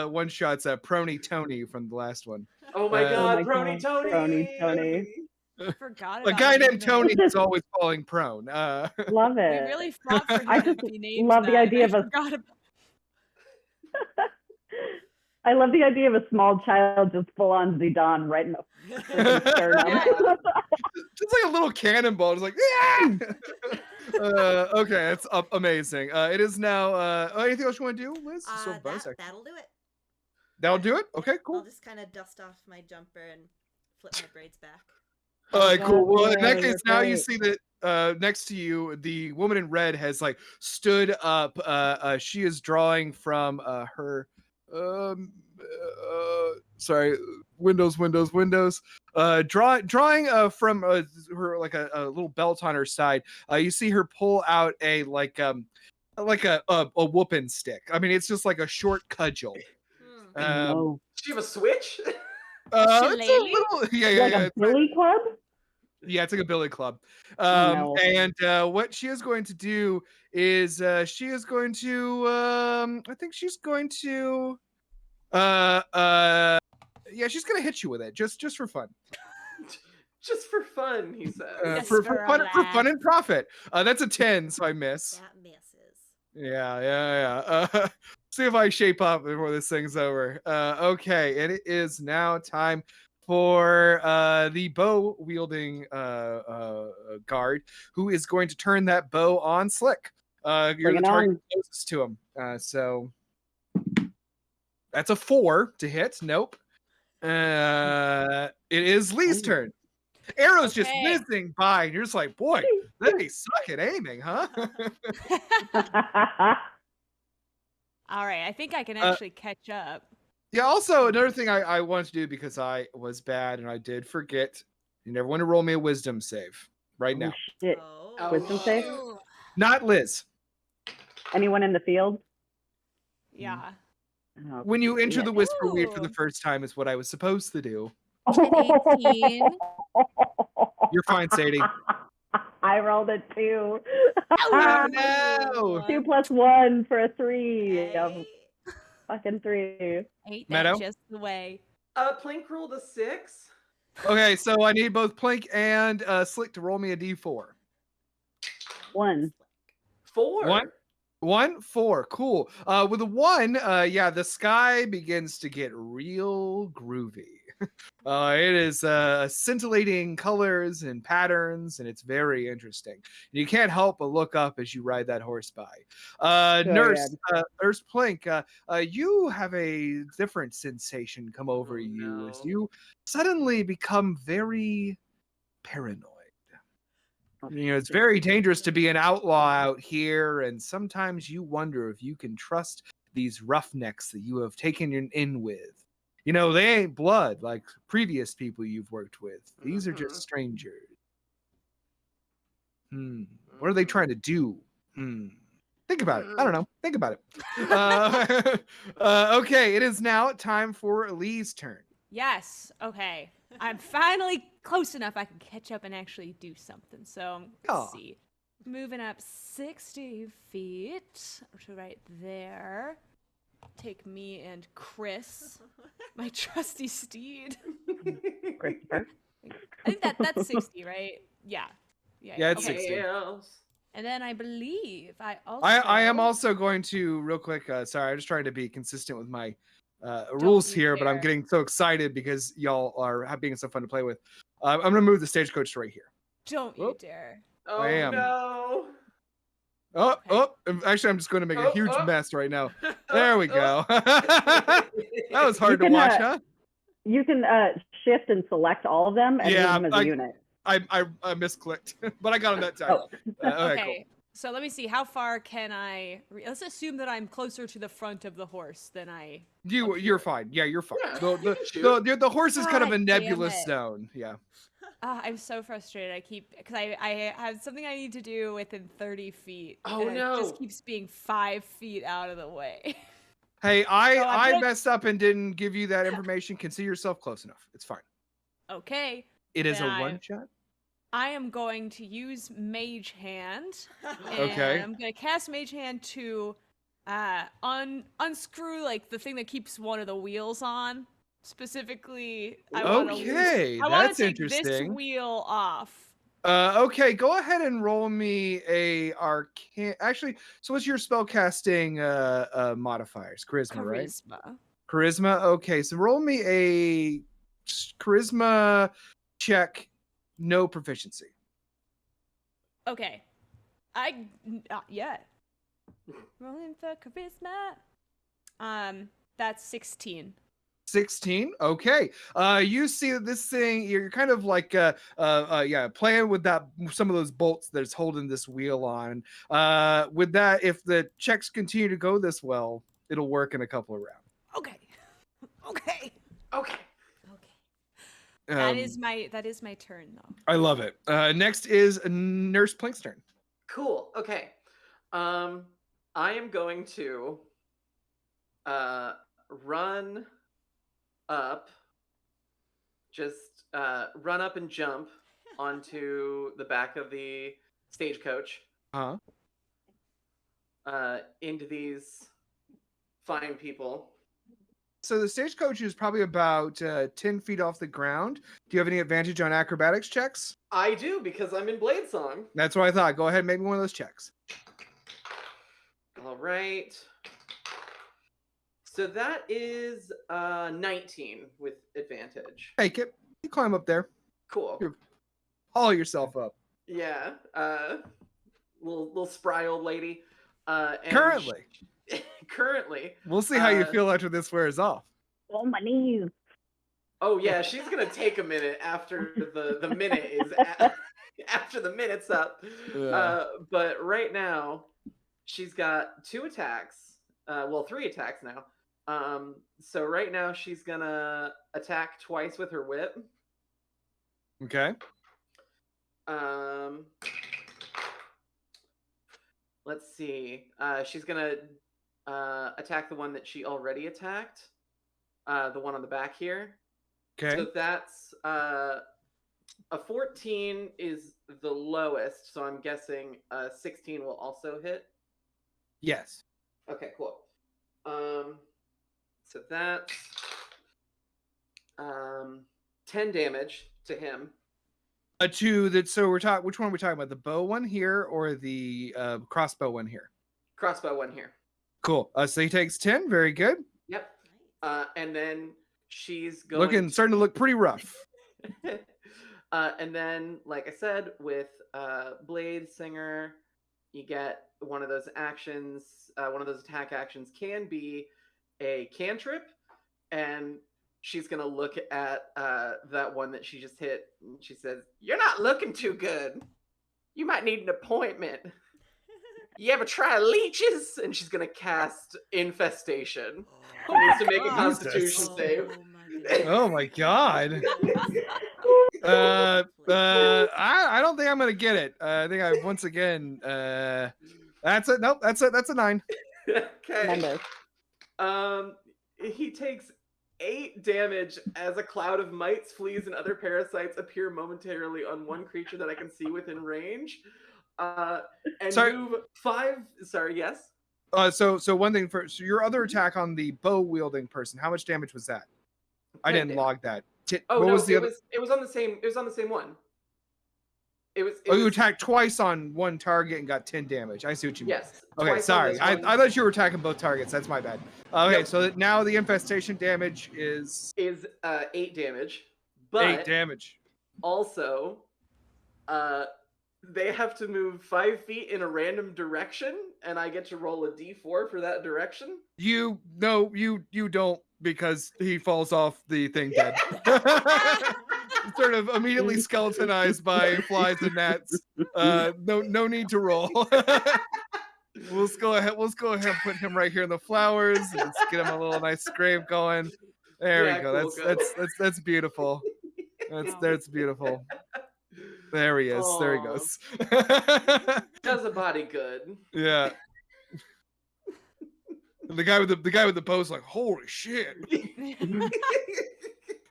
one shot's Prony Tony from the last one. Oh my god, my Brony God, Tony! Brony Tony. Forgot A about guy him, named man. Tony is always falling prone. Love We it. really fought for him I to just be named love the that, idea and I of a- forgot about I love the idea of a small child just full on Zidane right in the freaking sternum. Yeah. Just like a little cannonball. It's like, yeah. Okay, that's amazing. It is now. Anything else you want to do, Liz? So bonus action. That'll do it. That'll do it. Okay, I'll cool. just kind of dust off my jumper and flip my braids back. All right, cool. God, Well, in that yeah, case, you're now you great. see that next to you, the woman in red has like stood up. She is drawing from her. Sorry, Windows. Drawing from her like a little belt on her side. You see her pull out a like a whooping stick. I mean, it's just like a short cudgel. Hmm. No. Does she have a switch? It's a Shillelagh? little, yeah. Like a billy club? Yeah, it's like a billy club. No. And what she is going to do is she is going to I think she's going to yeah, she's gonna hit you with it just for fun. Just for fun, he says. Just For for a fun laugh. and profit. That's a 10, so I miss. That misses. Yeah. See if I shape up before this thing's over. Okay, and it is now time for the bow wielding guard who is going to turn that bow on Slick. You're Bring the it target on. closest to him. So that's a 4 to hit. Nope. It is Lee's turn. Arrows just Okay. whizzing by, and you're just like, boy, they suck at aiming, huh? All right, I think I can actually catch up. Yeah, also another thing I wanted to do because I was bad and I did forget. You never want to roll me a wisdom save right now. Shit. Oh. Wisdom save? Ooh. Not Liz. Anyone in the field? Yeah. Oh, When you enter shit. the Whisper Weird for the Ooh. first time is what I was supposed to do. An 18. You're fine, Sadie. I rolled a 2. Oh no! 2 plus 1 for a 3. Hey. Fucking 3. Ain't Meadow? that just the way? Plink rolled a 6. Okay, so I need both Plink and Slick to roll me a d4. 1. 4. 1, 4, cool. With a 1, yeah, the sky begins to get real groovy. It is scintillating colors and patterns, and it's very interesting. You can't help but look up as you ride that horse by. Nurse Plink, you have a different sensation come over Oh, you as no. you suddenly become very paranoid. You know, it's very dangerous to be an outlaw out here, and sometimes you wonder if you can trust these roughnecks that you have taken in with. You know, they ain't blood like previous people you've worked with. These are just Mhm. strangers. What are they trying to do? Think about it. I don't know. Think about it. Okay, it is now time for Lee's turn. Yes. Okay. I'm finally close enough I can catch up and actually do something. So Aw. let's see. Moving up 60 feet to right there. Take me and Chris, my trusty steed. Christopher. I think that's 60, right? Yeah. Yeah, it's okay. 60. Yes. And then I believe I also. I am also going to real quick. Sorry, I'm just trying to be consistent with my rules you here, but I'm dare. getting so excited because y'all are being so fun to play with. I'm gonna move the stagecoach to right here. Don't you Whoop. dare. Oh am. no. Oh, Okay. oh! Actually, I'm just going to make a Oh, huge oh. mess right now. Oh, There we oh. go. That was hard to can, watch, huh? You can shift and select all of them and Yeah, move them as a unit. I misclicked, but I got him that time. Oh, Okay, Okay. So let me see. How far can I? Let's assume that I'm closer to the front of the horse than I. cool. You're fine. Yeah, you're fine. Yeah, The, you the, can shoot. the horse is kind of a God damn nebulous it. zone. Yeah. I'm so frustrated. I keep because I have something I need to do within 30 feet. Oh, and It no. just keeps being 5 feet out of the way. Hey, So I'm I gonna- messed up and didn't give you that information. Consider yourself close enough. It's fine. Okay. It is Then a one shot. I am going to use Mage Hand. Okay. And I'm gonna cast Mage Hand to unscrew like the thing that keeps one of the wheels on. Specifically, I want to Okay, I want that's to take this interesting. wheel off. Okay, go ahead and roll me a arcane. Actually, so what's your spell casting modifiers? Charisma, right? Charisma. Charisma. Okay, so roll me a charisma check. No proficiency. Okay. Not yet. Rolling for charisma. That's 16. 16. Okay. You see that this thing, you're kind of like yeah, playing with that some of those bolts that's holding this wheel on. With that, if the checks continue to go this well, it'll work in a couple of rounds. Okay. Okay. Okay. That Um, is my turn though. I love it. Next is Nurse Plink's turn. Cool. Okay. I am going to run up, just run up and jump onto the back of the stagecoach Huh? into these fine people. So the stagecoach is probably about 10 feet off the ground. Do you have any advantage on acrobatics checks? I do, because I'm in Blade Song. That's what I thought. Go ahead and make me one of those checks. All right. So that is 19 with advantage. Take it. You climb up there. Cool. You're- Haul yourself up. Yeah. Little spry old lady. And Currently. currently. We'll see how you Uh, feel after this wears off. on my knees. Oh yeah, she's gonna take a minute after the minute is after the minute's up. Yeah. But right now, she's got 2 attacks. Well, 3 attacks now. So right now she's gonna attack twice with her whip. Okay. Let's see. She's gonna attack the one that she already attacked. The one on the back here. Okay. So that's a 14 is the lowest, so I'm guessing 16 will also hit. Yes. Okay, cool. So that's 10 damage to him. So we're talking. Which one are we talking about? The bow one here or the crossbow one here? Crossbow one here. Cool. So he takes 10. Very good. Yep. And then she's going Starting to look pretty rough. and then, like I said, with Blade Singer, you get one of those actions. One of those attack actions can be a cantrip, and she's gonna look at that one that she just hit, and she says, "You're not looking too good. You might need an appointment. You ever try leeches?" And she's gonna cast Infestation. She needs to make a Constitution save. Oh my god. I don't think I'm gonna get it. I think I once again. That's it. Nope. That's it. That's a 9. Okay. He takes 8 damage as a cloud of mites, fleas, and other parasites appear momentarily on one creature that I can see within range. And Sorry. move 5. Sorry. Yes. So one thing first. So your other attack on the bow wielding person. How much damage was that? I 10 didn't damage. log that. Oh what no! was the other? It was on the same. It was on the same one. It was. You attacked twice on one target and got 10 damage. I see what you mean. Yes. Okay, twice on sorry. this I one thought you were attacking both targets. That's my bad. Okay, Yep. so now the infestation damage is is 8 damage, but 8 damage. also they have to move 5 feet in a random direction, and I get to roll a d4 for that direction. You don't, because he falls off the thing dead. Sort of immediately skeletonized by flies and gnats. No need to roll. Let's go ahead and put him right here in the flowers. And let's get him a little nice scrape going. There Yeah, we go. cool, That's beautiful. That's beautiful. There he is. There he Aw. goes. Does a body good. Yeah. The guy with the bows like, holy shit.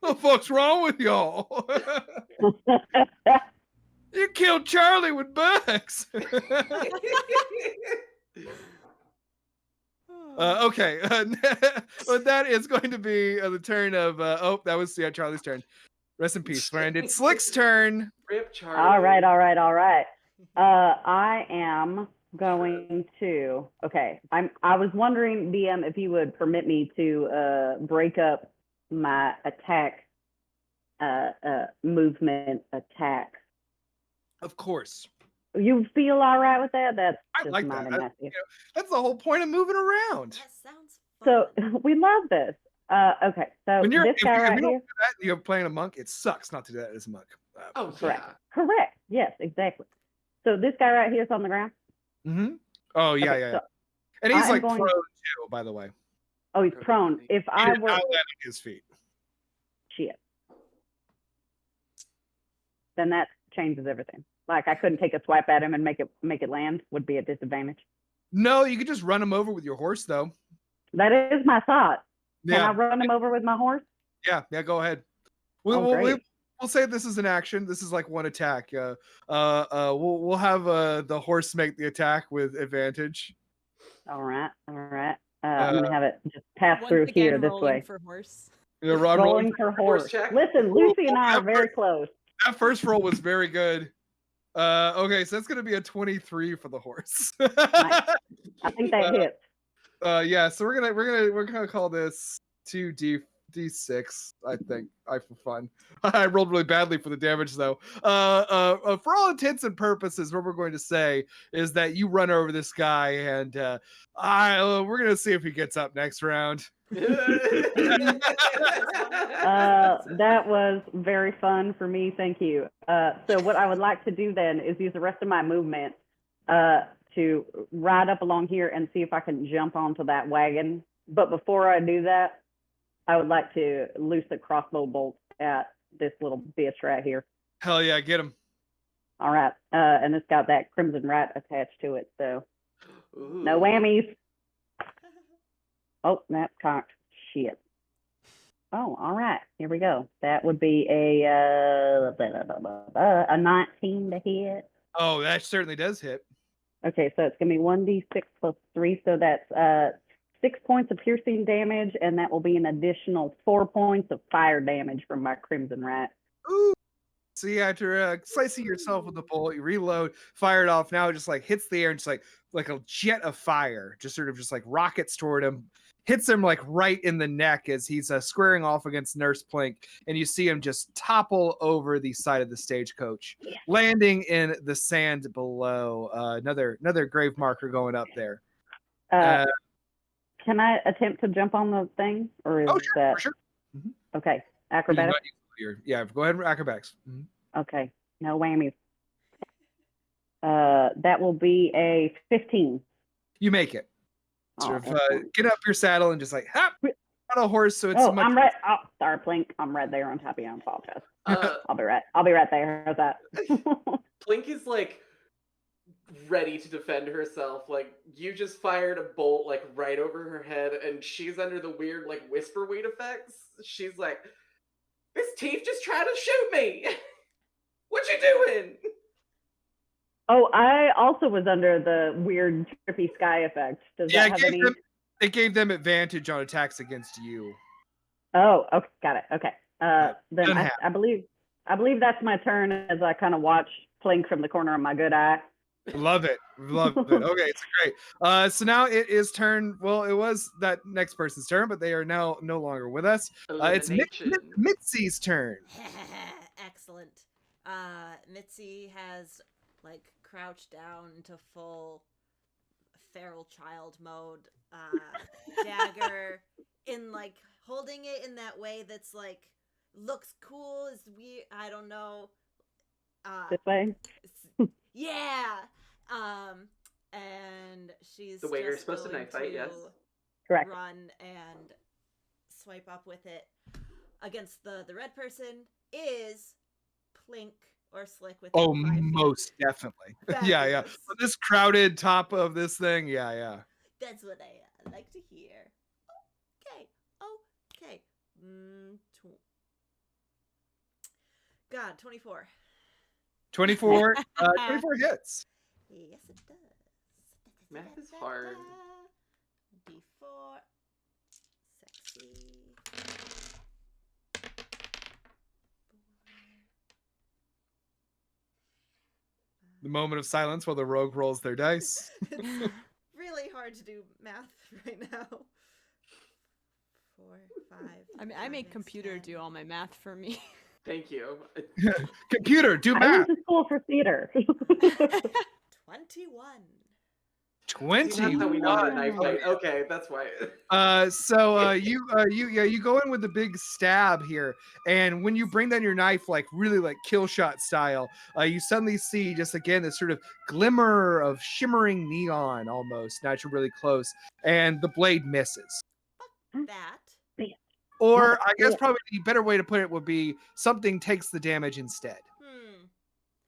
What the fuck's wrong with y'all? You killed Charlie with bugs. Okay. But that is going to be the turn of that was Charlie's turn. Rest in peace, friend. It's Slick's turn. Rip Charlie. All right. I am going to. Okay, I was wondering, DM, if you would permit me to break up my attack, movement attack. Of course. You feel all right with that? That's I just like not that. enough. That's the whole point of moving around. That sounds So fun. we love this. Okay, so When you're this guy if right you don't here. do that, you're playing a monk. It sucks not to do that as a monk. Oh, Correct. yeah. Correct. Yes, exactly. So this guy right here is on the ground. Mm-hmm. Oh yeah, Okay, yeah. so And he's I'm like going- prone too, by the way. Oh, he's prone. If He I did were not land on his feet. shit, then that changes everything. Like I couldn't take a swipe at him and make it land. Would be a disadvantage. No, you could just run him over with your horse, though. That is my thought. Can I Yeah, run him over with my horse? yeah. Go ahead. Oh, great. We'll say this is an action. This is like one attack. We'll have the horse make the attack with advantage. All right. I'm gonna have it just pass Once through again, here this rolling way. for horse. Rolling for horse horse. check. Listen, Lucy and I are very close. That first roll was very good. Okay, so that's gonna be a 23 for the horse. I think that hits. Yeah, so we're gonna call this 2d6. I think for fun. I rolled really badly for the damage though. For all intents and purposes, what we're going to say is that you run over this guy, and we're gonna see if he gets up next round. That was very fun for me. Thank you. So what I would like to do then is use the rest of my movement to ride up along here and see if I can jump onto that wagon. But before I do that, I would like to loose a crossbow bolt at this little bitch right here. Hell yeah, get him. All right. And it's got that crimson rat attached to it. So Ooh. no whammies. Oh, that's cocked. Shit. Oh, all right. Here we go. That would be a 19 to hit. Oh, that certainly does hit. Okay, so it's gonna be 1d6 plus 3, so that's 6 points of piercing damage, and that will be an additional 4 points of fire damage from my crimson rat. Ooh. So you after slicing yourself with the bullet, you reload, fire it off. Now it just like hits the air and just like a jet of fire, just sort of just like rockets toward him, hits him like right in the neck as he's squaring off against Nurse Plink, and you see him just topple over the side of the stagecoach, landing in the sand below. Another grave marker going up there. Can I attempt to jump on the thing, or is Oh, sure, that for sure. okay? You Acrobatics. not use yeah, go ahead and acrobatics. Mhm. Okay, no whammies. That will be a 15. You make it. Oh, Sort of excellent. get up your saddle and just like hop on a horse. So it's Oh, much. I'm right. Oh, sorry, Plink. I'm right there on top of you. I apologize. Uh, I'll be right there. How's that? Plink is like ready to defend herself. Like you just fired a bolt like right over her head, and she's under the weird like whisper weight effects. She's like, "This thief just tried to shoot me. What you doing?" Oh, I also was under the weird trippy sky effect. Does Yeah, that have any? it gave them advantage on attacks against you. Oh, okay, got it. Okay. Then doesn't I believe that's my turn as I kind of watch Plink from the corner of my good eye. Love it. Love it. Okay, it's great. So now it is turn. Well, it was that next person's turn, but they are now no longer with us. It's Elimination. Mitzi's turn. Excellent. Mitzi has like crouch down into full feral child mode, dagger, in like holding it in that way that's like looks cool, is weird. I don't know. This way. Yeah. And she's The way you're just supposed to going knife fight, yes. Correct. run and swipe up with it against the red person is Plink or Slick with Oh, 5 feet. most definitely. Yeah, yeah. Fabulous. On this crowded top of this thing, yeah, yeah. That's what I like to hear. Okay. God, 24. 24, 24 hits. Yes, it does. Math is hard. D4. Sexy. The moment of silence while the rogue rolls their dice. It's really hard to do math right now. 4, 5. I mean, I make 9, computer 10. do all my math for me. Thank you. Computer, do I math. went to school for theater. 21. See, that's how we know how to knife 21. fight. Okay, that's why. You go in with the big stab here, and when you bring down your knife, like really like kill shot style, you suddenly see just again this sort of glimmer of shimmering neon almost, not really close, and the blade misses. That. Or I guess probably the better way to put it would be something takes the damage instead.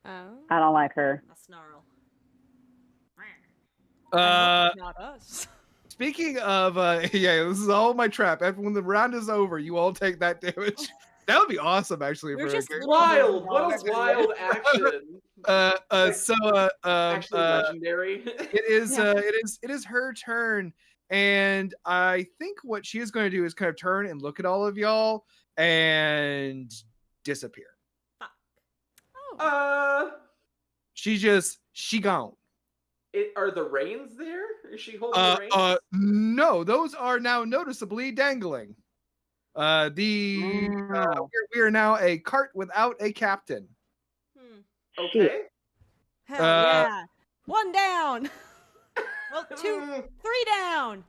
Oh. I don't like her. A snarl. I hope it's not us. Speaking of, yeah, this is all my trap. After when the round is over, you all take that damage. That would be awesome, actually. We're for a just game. little Wild! What dogs. a wild action! Actually legendary. It is her turn, and I think what she is going to do is kind of turn and look at all of y'all and disappear. Oh. She gone. Are the reins there? Is she holding the reins? No, those are now noticeably dangling. Wow. We are now a cart without a captain. Okay. Hell Uh, yeah. 1 down. Well, 2, 3 down.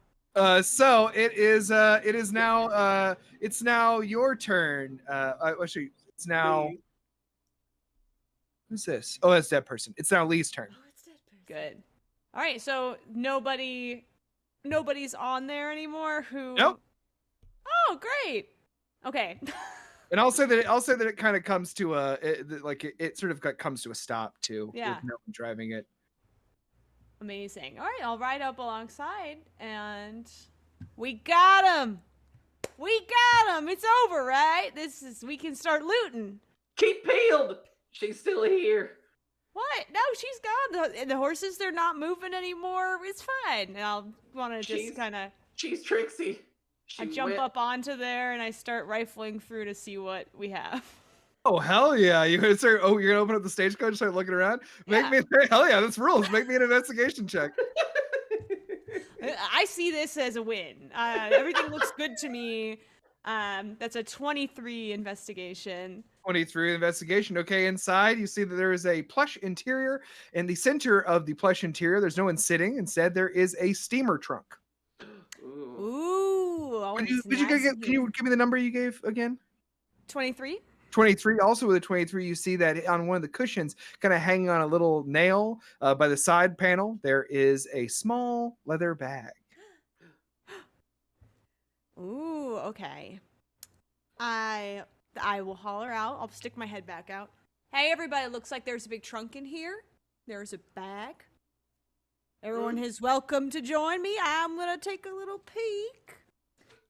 So it is now it's now your turn. Actually, it's now Lee. who's this? Oh, it's that person. It's now Lee's turn. Oh, it's that person. Good. All right, so nobody's on there anymore. Who? Nope. Oh, great. Okay. And I'll say that it kind of comes to it sort of comes to a stop too. Yeah. With no one driving it. Amazing. All right, I'll ride up alongside, and we got him. We got him. It's over, right? We can start looting. Keep peeled! She's still here. What? No, she's gone. The horses, they're not moving anymore. It's fine. And I'll want to just She's- kind of. She's Trixie. I jump up onto there and I start rifling through to see what we have. Oh hell yeah! You're gonna open up the stagecoach and start looking around. Yeah. Hell yeah! That's rules. Make me an investigation check. I see this as a win. Everything looks good to me. That's a 23 investigation. 23 investigation. Okay, inside you see that there is a plush interior. In the center of the plush interior, there's no one sitting. Instead, there is a steamer trunk. Ooh. Ooh. Oh, Can you it's give me the number you gave again? 23? 23. Also with a 23, you see that on one of the cushions, kind of hanging on a little nail by the side panel, there is a small leather bag. Ooh, okay. I will holler out. I'll stick my head back out. Hey, everybody, looks like there's a big trunk in here. There's a bag. Everyone is welcome to join me. I'm going to take a little peek.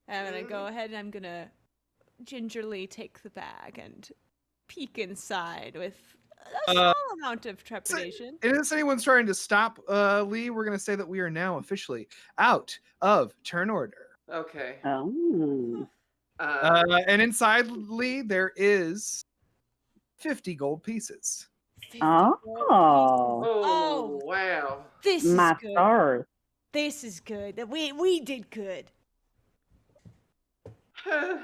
I'm going to go ahead and I'm going to gingerly take the bag and peek inside with a small amount of trepidation. And unless anyone's trying to stop Lee, we're going to say that we are now officially out of turn order. Okay. Oh. And inside Lee, there is 50 gold pieces. 50 Oh. gold Oh, Oh. wow. pieces. This My is good. stars. This is good. We did good. Are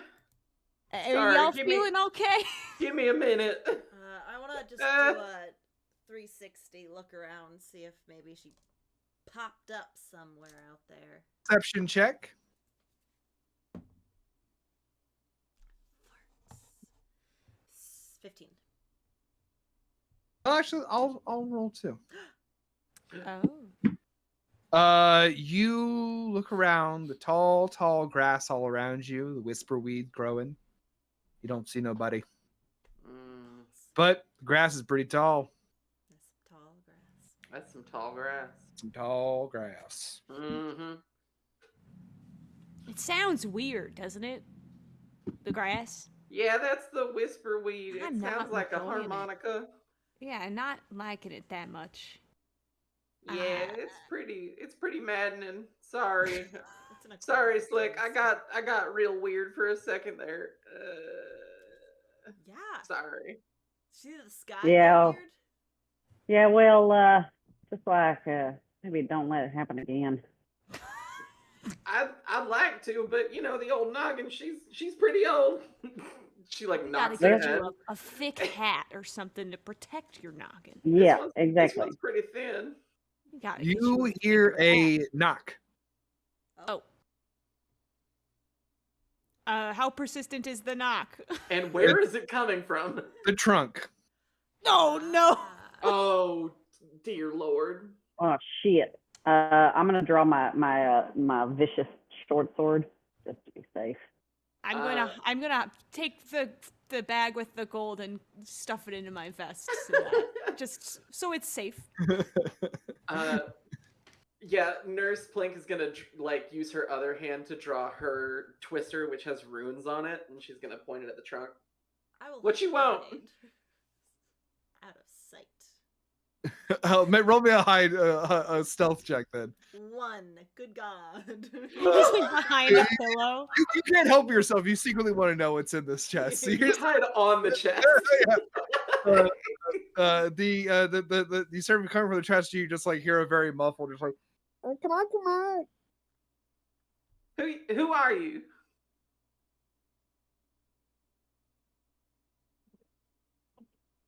Sorry, y'all give me- feeling okay? Give me a minute. I want to just do Uh. a 360, look around, see if maybe she popped up somewhere out there. Perception check. 15. Oh, actually, I'll roll too. Oh. You look around, the tall grass all around you, the whisper weed growing. You don't see nobody, Mm, but the grass is pretty tall. That's tall grass. that's some tall grass. Some tall grass. Mm-hmm. It sounds weird, doesn't it? The grass. Yeah, that's the whisper weed. It I'm not sounds like a enjoying it. harmonica. Yeah, I'm not liking it that much. Yeah, Ah. it's pretty maddening. Sorry. It's an Sorry, acquired Slick. taste. I got real weird for a second there. Yeah. Sorry. See the sky Yeah. get weird? Yeah, well, just like maybe don't let it happen again. I'd like to, but you know the old noggin. She's pretty old. She like You gotta knocks her get head. you a thick hat or something to protect your noggin. Yeah, This exactly. one's pretty thin. You gotta get You a hear thicker hat. a knock. Oh. How persistent is the knock? And where is it coming from? The trunk. Oh no! Ah. Oh dear Lord. Oh shit! I'm gonna draw my vicious short sword just to be safe. I'm gonna take the bag with the gold and stuff it into my vest, just so it's safe. Yeah, Nurse Plink is gonna like use her other hand to draw her twister, which has runes on it, and she's gonna point it at the trunk. I will What you want? hide out of sight. Roll me a stealth check then. 1. Good God. Just like behind a pillow. You can't help yourself. You secretly want to know what's in this chest. So You you're hide on the chest. you start coming from the chest. You just like hear a very muffled, just like, "Can I come out?" Who are you?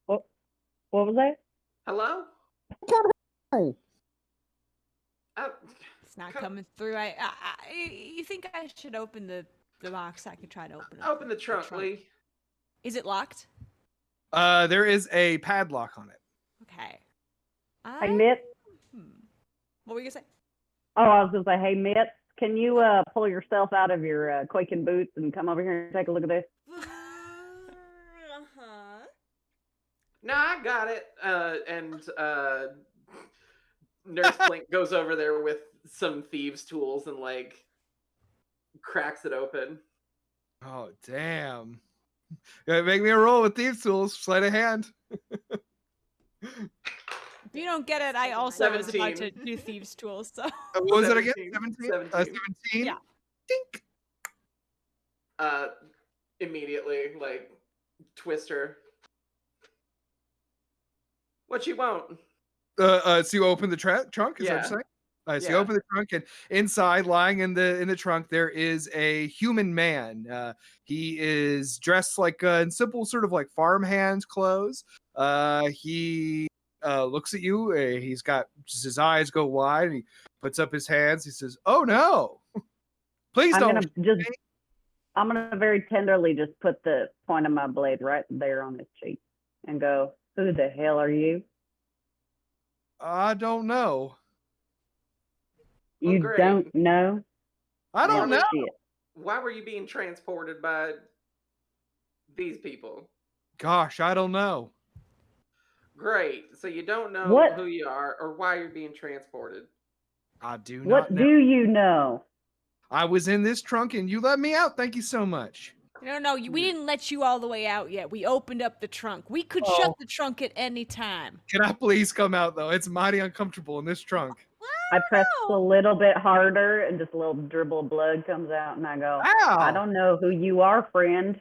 What was that? Hello? Hi. It's not Come- coming through. You think I should open the box? I could try to open it. Open the trunk, trunk. Lee. Is it locked? There is a padlock on it. Okay. Hey, Mitts. What were you gonna say? Oh, I was gonna say, hey, Mitts, can you pull yourself out of your quaking boots and come over here and take a look at this? Uh-huh. No, I got it. And Nurse Blink goes over there with some thieves' tools and like cracks it open. Oh damn! Make me a roll with thieves' tools. Sleight of hand. If you don't get it, I also was about to 17. do thieves' tools. So What was it again? 17. 17. 17. Yeah. Dink. Immediately, like Twister. What you want? So you open the trunk. Is that what Yeah. you're saying? So you Yeah. open the trunk, and inside, lying in the trunk, there is a human man. He is dressed like in simple, sort of like farmhand clothes. He looks at you. He's got just his eyes go wide. And he puts up his hands. He says, "Oh no, please I'm don't." I'm gonna very tenderly just put the point of my blade right there on his cheek and go, "Who the hell are you? I don't know. Oh, You great. don't know? I don't Well, know. shit. Why were you being transported by these people? Gosh, I don't know. Great. So you don't know What? who you are or why you're being transported. I do not What know. do you know? I was in this trunk, and you let me out. Thank you so much. no, we didn't let you all the way out yet. We opened up the trunk. We could Oh. shut the trunk at any time. Can I please come out though? It's mighty uncomfortable in this trunk. I press a little bit harder and just a little dribble of blood comes out and I go, Ow! I don't know who you are, friend.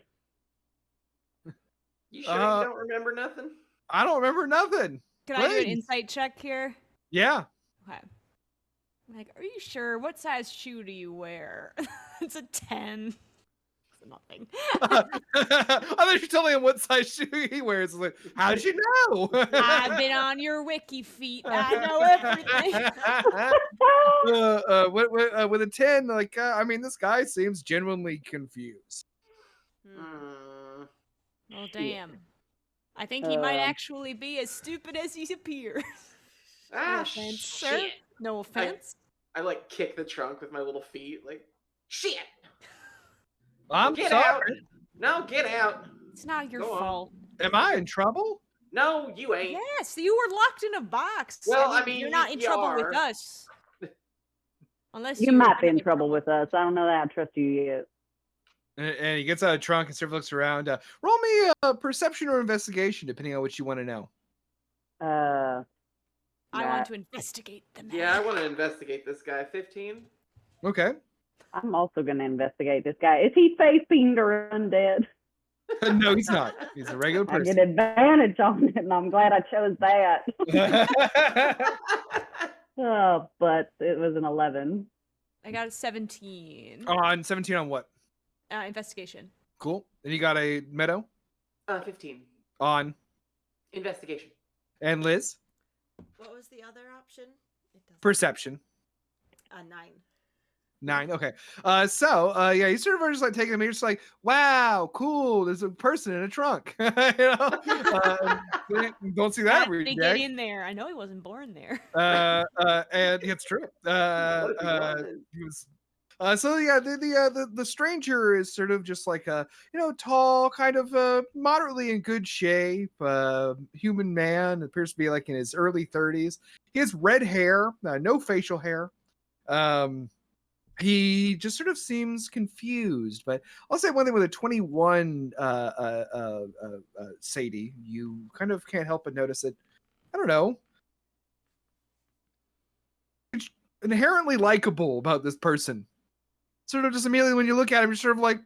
You sure Uh, you don't remember nothing? I don't remember nothing. Can I do an Please. insight check here? Yeah. Okay. I'm like, are you sure? What size shoe do you wear? It's a 10. nothing. I thought you were telling him what size shoe he wears. Like, how'd you know? I've been on your wiki feet. I know everything. With a 10, like, I mean, this guy seems genuinely confused. Hmm. Well, damn. I think he might Um, actually be as stupid as he appears. Ah, No offense, sir. shit. No offense. I like kick the trunk with my little feet. Like, shit. I'm Get sorry. out. No, get out. It's not your Go on. fault. Am I in trouble? No, you ain't. Yes, you were locked in a box. Well, I mean, you're not in you trouble with are. us. Unless You were might be gonna in trouble with us. I don't know that I trust you yet. And he gets out of the trunk and sort of looks around. Roll me a perception or investigation, depending on what you want to know. I Right. want to investigate the man. Yeah, I want to investigate this guy. 15. Okay. I'm also going to investigate this guy. Is he face fiend or undead? No, he's not. He's a regular I get person. advantage on it, and I'm glad I chose that. But it was an 11. I got a 17. On 17 on what? Investigation. Cool. Then you got a Meadow 15. on. Investigation. And Liz, What was the other option? It doesn't. perception. 9. 9. Okay. Yeah, you sort of are just like taking them. You're just like, wow, cool. There's a person in a trunk. You know, you don't see that How every did he get day. in there? I know he wasn't born there. And it's true. What if he was? He was. So yeah, the stranger is sort of just like a tall, kind of moderately in good shape, human man. Appears to be like in his early 30s. He has red hair, no facial hair. He just sort of seems confused. But I'll say one thing: with a 21, Sadie, you kind of can't help but notice that I don't know. It's inherently likable about this person. Sort of just immediately when you look at him, you're sort of like,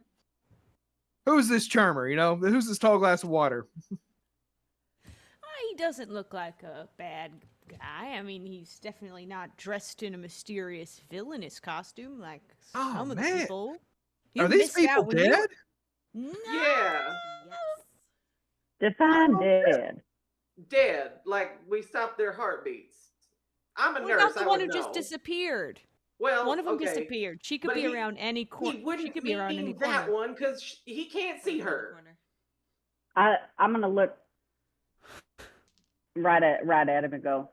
who's this charmer? Who's this tall glass of water? He doesn't look like a bad guy. I mean, he's definitely not dressed in a mysterious villainous costume like Oh, some of the man. people. Are these people dead? No. Yeah. Yes. Define dead. Dead. Like, we stopped their heartbeats. I'm a Well, nurse. not the I one would who just know. disappeared. Well, One of them okay. disappeared. She could But be he- around any He corner. wouldn't She could be around any mean that corner. one because he can't see Over in the her. corner. I'm gonna look right at him and go,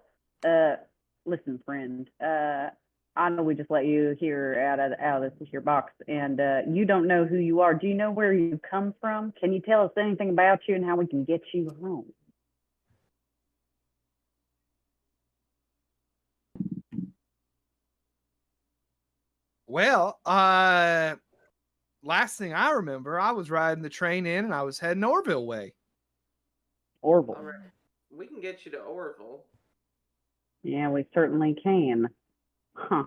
listen, friend. I know we just let you here out of this secure box, and you don't know who you are. Do you know where you come from? Can you tell us anything about you and how we can get you home? Well, last thing I remember, I was riding the train in and I was heading Orville way. Orville. All right. We can get you to Orville. Yeah, we certainly can. Huh.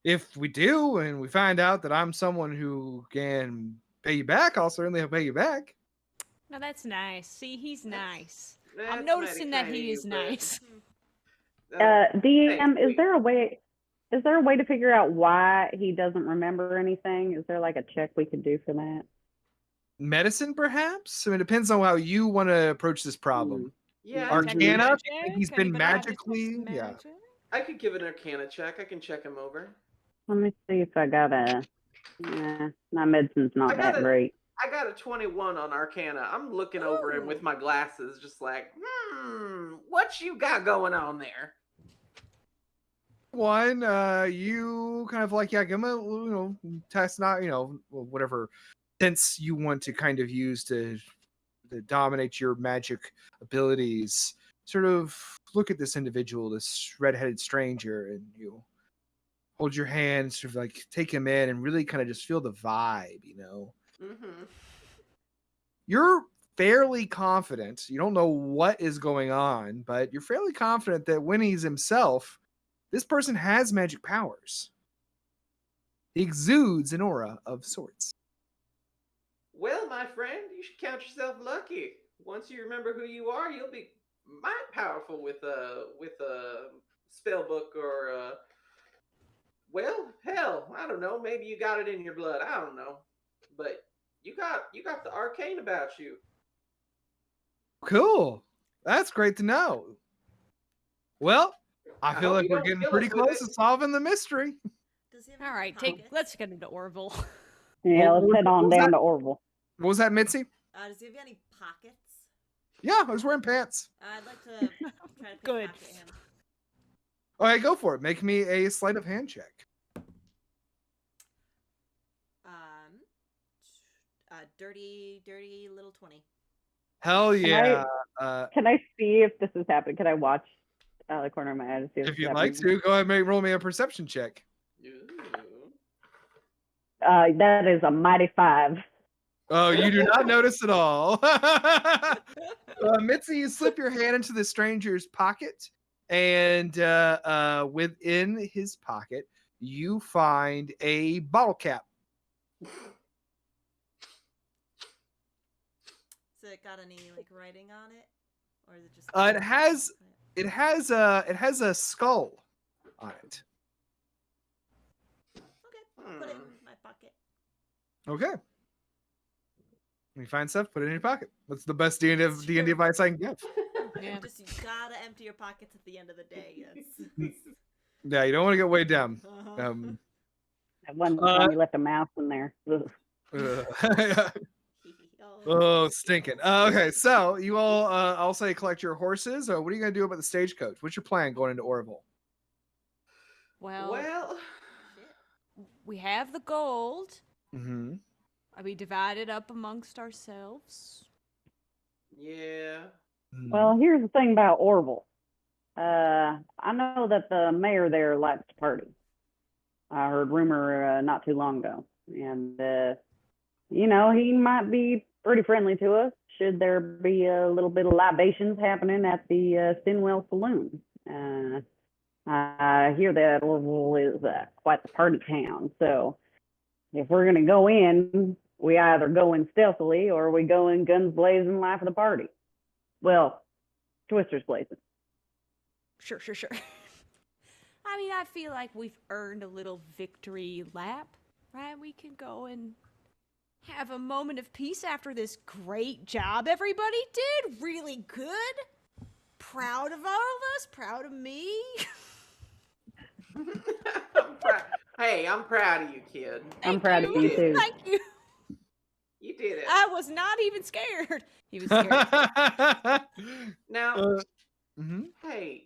If we do, and we find out that I'm someone who can pay you back, I'll certainly pay you back. No, that's nice. See, he's nice. That's I'm noticing that mighty he is kind of you, nice. but, DM, hey, is there a way to figure out why he doesn't remember anything? Is there like a check we could do for that? Medicine, perhaps? I mean, it depends on how you want to approach this problem. Yeah, Arcana, Check if he's been Anybody have magically, detect yeah. magic? I could give an Arcana check. I can check him over. Let me see if I got a. My medicine's I not got that a- great. I got a 21 on Arcana. I'm looking over him with my glasses, just like, what you got going on there? One, you kind of like, yeah, give him a test, not whatever sense you want to kind of use to dominate your magic abilities. Sort of look at this individual, this red-headed stranger, and you hold your hand, sort of like take him in, and really kind of just feel the vibe. Mm-hmm. You're fairly confident. You don't know what is going on, but you're fairly confident that when he's himself, this person has magic powers. He exudes an aura of sorts. Well, my friend, you should count yourself lucky. Once you remember who you are, you'll be mighty powerful with a spell book or Well, hell, I don't know. Maybe you got it in your blood. I don't know, but you got the arcane about you. Cool. That's great to know. Well, I feel hope like you we're don't getting kill pretty us with close it. to solving the mystery. Does he have All any right, pockets? let's get into Orville. Yeah, What let's head on was down that? to Orville. What was that, Mitzi? Does he have any pockets? Yeah, I was wearing pants. I'd like to try to Good. pickpocket him. All right, go for it. Make me a sleight of hand check. Dirty little 20. Hell Can yeah. Can I see if this is happening? Can I watch out of the corner of my eye to see If it's you'd like happening? to, go ahead and roll me a perception check. Ooh. That is a mighty 5. Oh, you do not notice at all. Mitzi, you slip your hand into the stranger's pocket, and within his pocket, you find a bottle cap. So it got any like writing on it, or is it just? It has a skull on it. Okay, put it in my pocket. Okay. When you find stuff, put it in your pocket. That's the best D&D Sure. advice I can give. Yeah. Just you gotta empty your pockets at the end of the day. That's, Yeah, you don't want to get weighed down. uh-huh. That one time you left a mouse in there. Ugh. Oh, stinking. Okay, so you all, I'll say collect your horses. Or what are you going to do about the stagecoach? What's your plan going into Orville? Well, We have the gold. Mm-hmm. Are we divided up amongst ourselves? yeah. Well, here's the thing about Orville. I know that the mayor there likes to party. I heard rumor not too long ago. And, you know, he might be pretty friendly to us should there be a little bit of libations happening at the Stinwell Saloon. I hear that Orville is quite the party town. So if we're going to go in, we either go in stealthily or we go in guns blazing, life of the party. Well, Twister's blazing. Sure. I mean, I feel like we've earned a little victory lap, right? We can go and have a moment of peace after this great job everybody did. Really good. Proud of all of us. Proud of me. Hey, I'm proud of you, kid. I'm proud of you too. Thank you. You did it. I was not even scared. He was scared. Now, Mm-hmm. hey,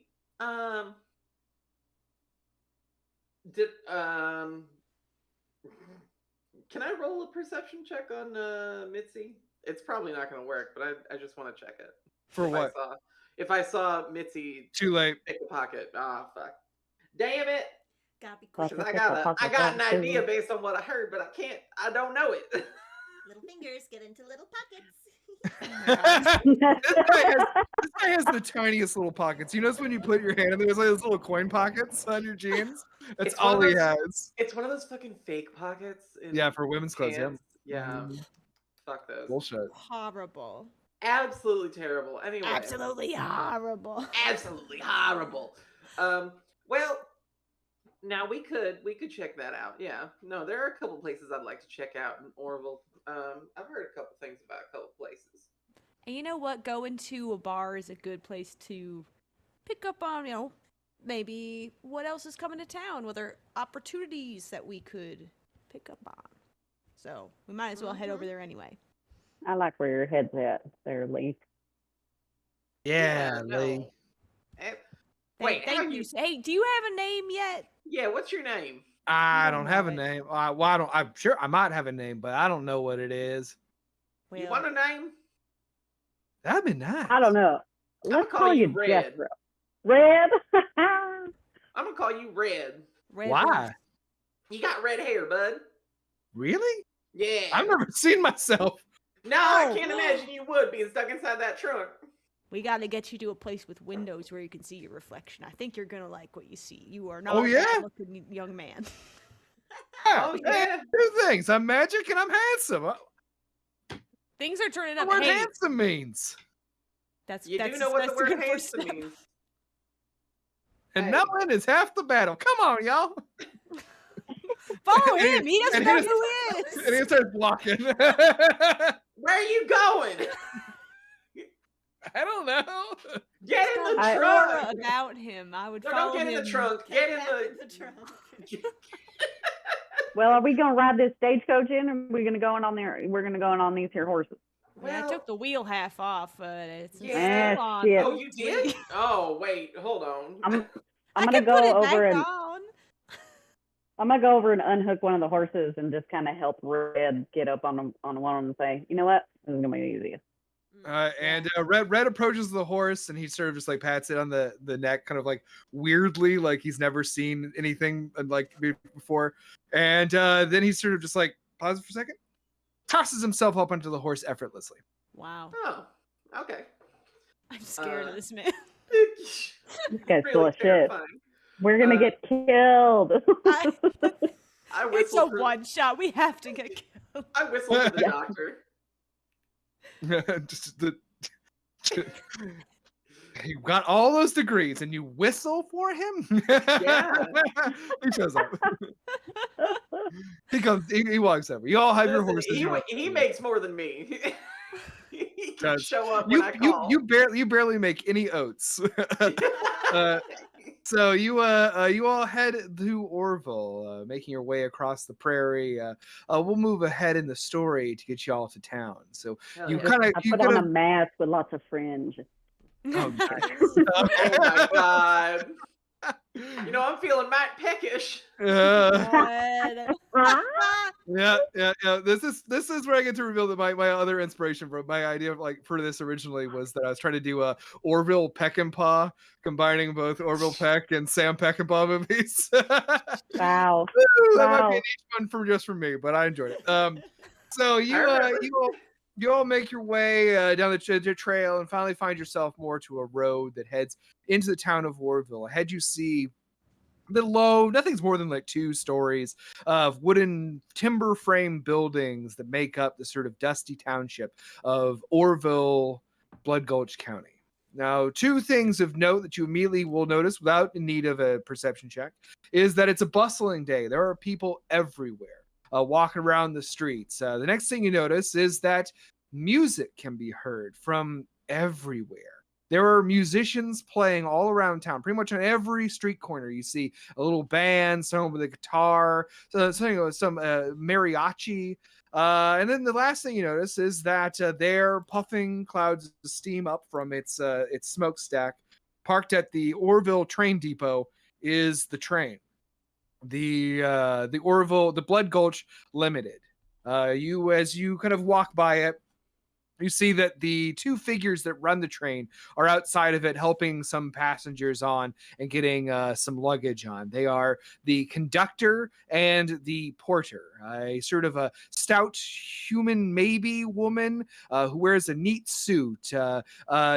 can I roll a perception check on Mitzi? It's probably not going to work, but I just want to check it. For what? If I saw Mitzi Too late. pick a pocket. Ah, fuck. Damn it. Gotta be quick. 'Cause I got an idea based on what I heard, but I don't know it. Little fingers get into little pockets. This guy has the tiniest little pockets. You notice when you put your hand in there, there's like those little coin pockets on your jeans? That's It's one all of he those- has. It's one of those fucking fake pockets. In Yeah, for women's clothes. Yeah. pants. Yeah. Mhm. Fuck those. Bullshit. Horrible. Absolutely terrible. Anyway. Absolutely horrible. Absolutely horrible. Well, now we could check that out. Yeah. No, there are a couple places I'd like to check out in Orville. I've heard a couple things about a couple places. And you know what? Going to a bar is a good place to pick up on, maybe what else is coming to town, what are opportunities that we could pick up on. So we might as well head over there anyway. I like where your head's at there, Lee. Yeah, no. Lee. Wait, Thank you. Hey, do you have a name yet? Yeah, what's your name? I don't don't have a know name. I'm sure I might have a name, but I don't know what it is. You want a name? That'd be nice. I don't know. I'ma Let's call call you you Red. Jethro. Red? I'm gonna call you Red. Red Why? Rose. You got red hair, bud. Really? Yeah. I've never seen myself. No, I Oh. can't imagine you would being stuck inside that trunk. We got to get you to a place with windows where you can see your reflection. I think you're going to like what you see. You are not Oh, a yeah? bad-looking young man. Oh, Hey, yeah. two things. I'm magic and I'm handsome. Things are turning The up. word Hey, handsome means. that's You that's do know what the that's a word good first handsome step. means. And Hey. knowing is half the battle. Come on, y'all. Follow And him. He doesn't and know he who he And he is. starts blocking. Where are you going? I don't know. Get He's in got the an trunk. aura about him. I would No, follow don't get him. in the trunk. Get in back the. in the trunk. Well, are we gonna ride this stagecoach in, or are we gonna go in on there? We're gonna go in on these here horses. Yeah, I took the wheel half off, but it's Yeah. still on. shit. Oh, you did? Oh, wait, hold on. I'm I gonna can put it go back over and on. I'm gonna go over and unhook one of the horses and just kind of help Red get up on one of them and say, you know what, this is gonna be easy. And Red approaches the horse, and he sort of just like pats it on the neck, kind of like weirdly, like he's never seen anything like before. And then he sort of just like pauses for a second, tosses himself up onto the horse effortlessly. Wow. Oh, okay. I'm scared of this man. This guy's full Really of shit. terrifying. We're gonna get killed. I It's a whistle for, one shot. We have to get killed. I whistle for the doctor. Just you got all those degrees, and you whistle for him. Yeah. He shows up. He comes. He walks over. You all have your Listen, horses. he makes more than me. He can Does. show up You when I call. you barely make any oats. So you all head to Orville, making your way across the prairie. We'll move ahead in the story to get you all to town. So Hell you yeah. kind of I put on a mask with lots of fringe. oh, Oh my god. You know, I'm feeling might peckish. God. Yeah. This is where I get to reveal that my other inspiration for my idea of like for this originally was that I was trying to do a Orville Peckinpah, combining both Orville Peck and Sam Peckinpah movies. Wow. That might be Wow. an each one from just for me, but I enjoyed it. So remember. you all make your way down the trail and finally find yourself more to a road that heads into the town of Orville. Ahead you see below, nothing's more than like 2 stories of wooden timber frame buildings that make up the sort of dusty township of Orville, Blood Gulch County. Now, 2 things of note that you immediately will notice without the need of a perception check is that it's a bustling day. There are people everywhere walking around the streets. The next thing you notice is that music can be heard from everywhere. There are musicians playing all around town. Pretty much on every street corner, you see a little band, someone with a guitar, some mariachi. And then the last thing you notice is that they're puffing clouds of steam up from its smokestack. Parked at the Orville train depot is the train, the Orville, the Blood Gulch Limited. As you kind of walk by it, you see that the 2 figures that run the train are outside of it helping some passengers on and getting some luggage on. They are the conductor and the porter, a sort of a stout human maybe woman who wears a neat suit.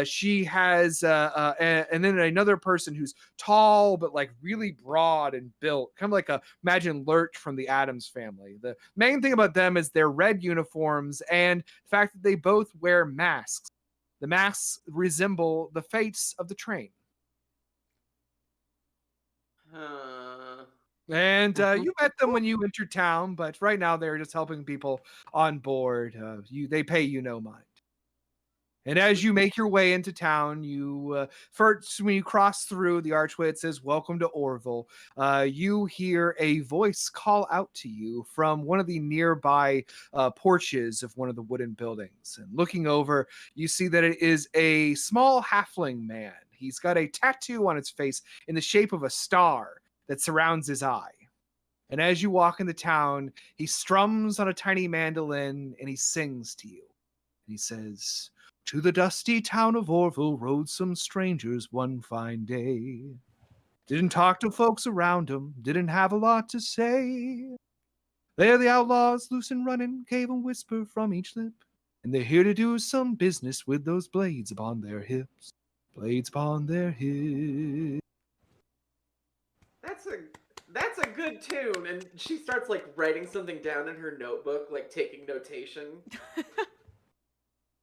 She has, and then another person who's tall but like really broad and built, kind of like imagine Lurch from the Addams Family. The main thing about them is their red uniforms and the fact that they both wear masks. The masks resemble the fates of the train. And you met them when you entered town, but right now they're just helping people on board. They pay you no mind. And as you make your way into town, you first when you cross through the archway, it says "Welcome to Orville." You hear a voice call out to you from one of the nearby porches of one of the wooden buildings. And looking over, you see that it is a small halfling man. He's got a tattoo on his face in the shape of a star that surrounds his eye. And as you walk into town, he strums on a tiny mandolin and he sings to you. And he says, "To the dusty town of Orville rode some strangers one fine day. Didn't talk to folks around them, didn't have a lot to say. They're the outlaws, loose and running, cave and whisper from each lip. And they're here to do some business with those blades upon their hips. Blades upon their hips." That's a good tune. And she starts like writing something down in her notebook, like taking notation.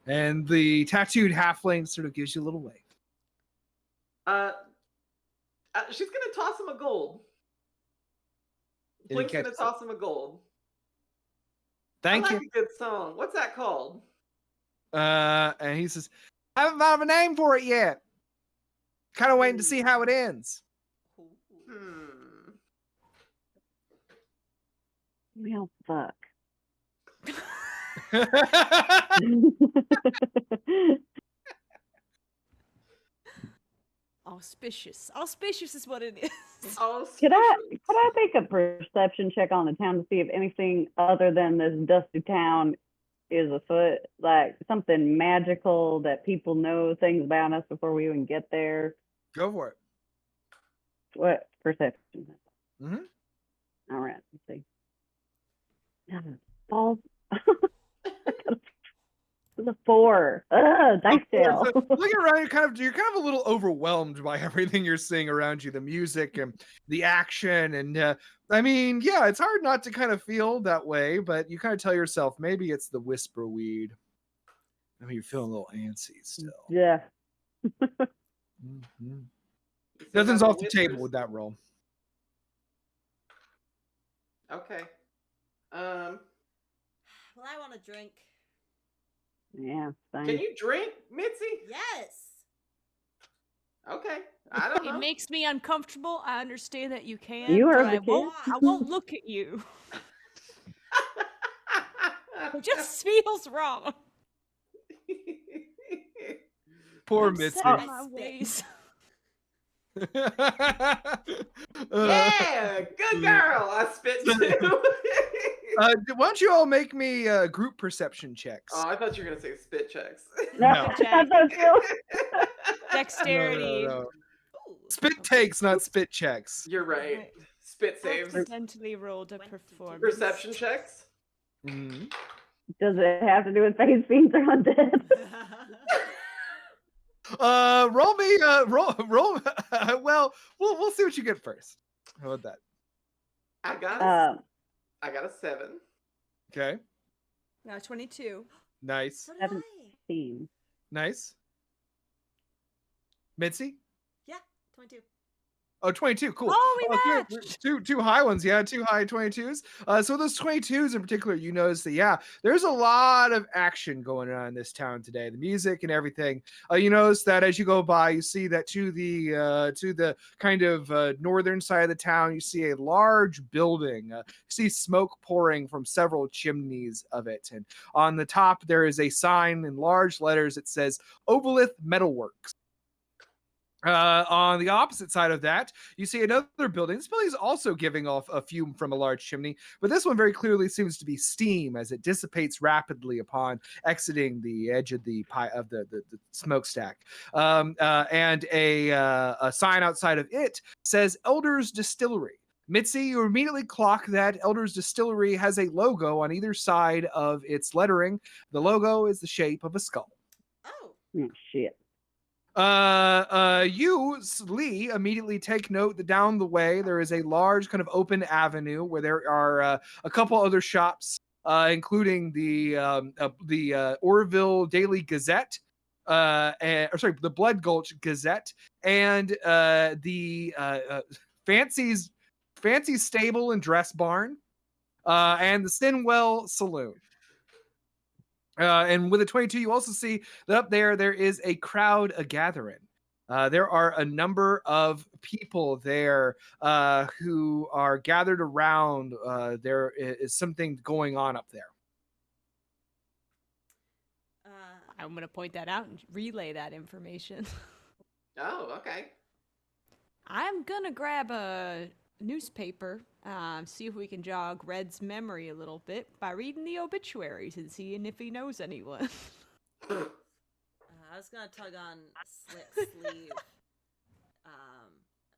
And the tattooed halfling sort of gives you a little wave. She's gonna toss him a gold. he Blink's gonna catches it. toss him a gold. Thank I you. like a good song. What's that called? And he says, I haven't found a name for it yet. Kind of waiting to see how it ends. Hmm. Well, fuck. Auspicious. Auspicious is what it is. Oh, Could I take a perception check on the town to see if anything other than this dusty town is afoot? Like something magical that people know things about us before we even get there? Go for it. What perception? Mhm. All right, let's see. False. The 4. Dice jail. So, looking around, you're kind of a little overwhelmed by everything you're seeing around you, the music and the action, and I mean, yeah, it's hard not to kind of feel that way, but you kind of tell yourself maybe it's the whisper weed. I mean, you're feeling a little antsy still. Yeah. Mhm. You said Nothing's about off the whispers? table with that roll. Okay. Well, I want to drink. Yeah. Same. Can you drink, Mitzi? Yes. Okay. I don't It know. makes me uncomfortable. I understand that you can. You but heard I the won't. kid. I won't look at you. It just feels wrong. Poor I'm Mitzi. set in I my spit. ways. Yeah, good girl. I spit too. Why don't you all make me group perception checks? Oh, I thought you were gonna say spit checks. No, No. I thought so. Dexterity. No. Ooh. Spit takes, not spit checks. You're right. Spit saves. Accidentally rolled a 22. performance. Perception checks. Mhm. Does it have to do with face fiends or undead? Roll me. Roll. Well, we'll see what you get first. How about that? I got a 7. Okay. Now 22. Nice. So did I. 17. Nice. Mitzi. Yeah, 22. Oh, 22. Cool. Oh, we good. matched. Two high ones. Yeah, 2 high 22s. So those 22s in particular, you notice that, yeah, there's a lot of action going on in this town today. The music and everything. You notice that as you go by, you see that to the kind of northern side of the town, you see a large building. You see smoke pouring from several chimneys of it. And on the top, there is a sign in large letters that says Ovalith Metalworks. On the opposite side of that, you see another building. This building is also giving off a fume from a large chimney, but this one very clearly seems to be steam as it dissipates rapidly upon exiting the edge of the smokestack. And a sign outside of it says Elder's Distillery. Mitzi, you immediately clock that Elder's Distillery has a logo on either side of its lettering. The logo is the shape of a skull. Oh. Oh, shit. You, Lee, immediately take note that down the way there is a large kind of open avenue where there are a couple other shops, including the Orville Daily Gazette, the Blood Gulch Gazette, and the Fancy Stable and Dress Barn, and the Sinwell Saloon. And with a 22, you also see that up there is a crowd gathering. There are a number of people there who are gathered around. There is something going on up there. I'm going to point that out and relay that information. Oh, okay. I'm going to grab a newspaper, see if we can jog Red's memory a little bit by reading the obituaries and seeing if he knows anyone. I was gonna tug on Slit's sleeve,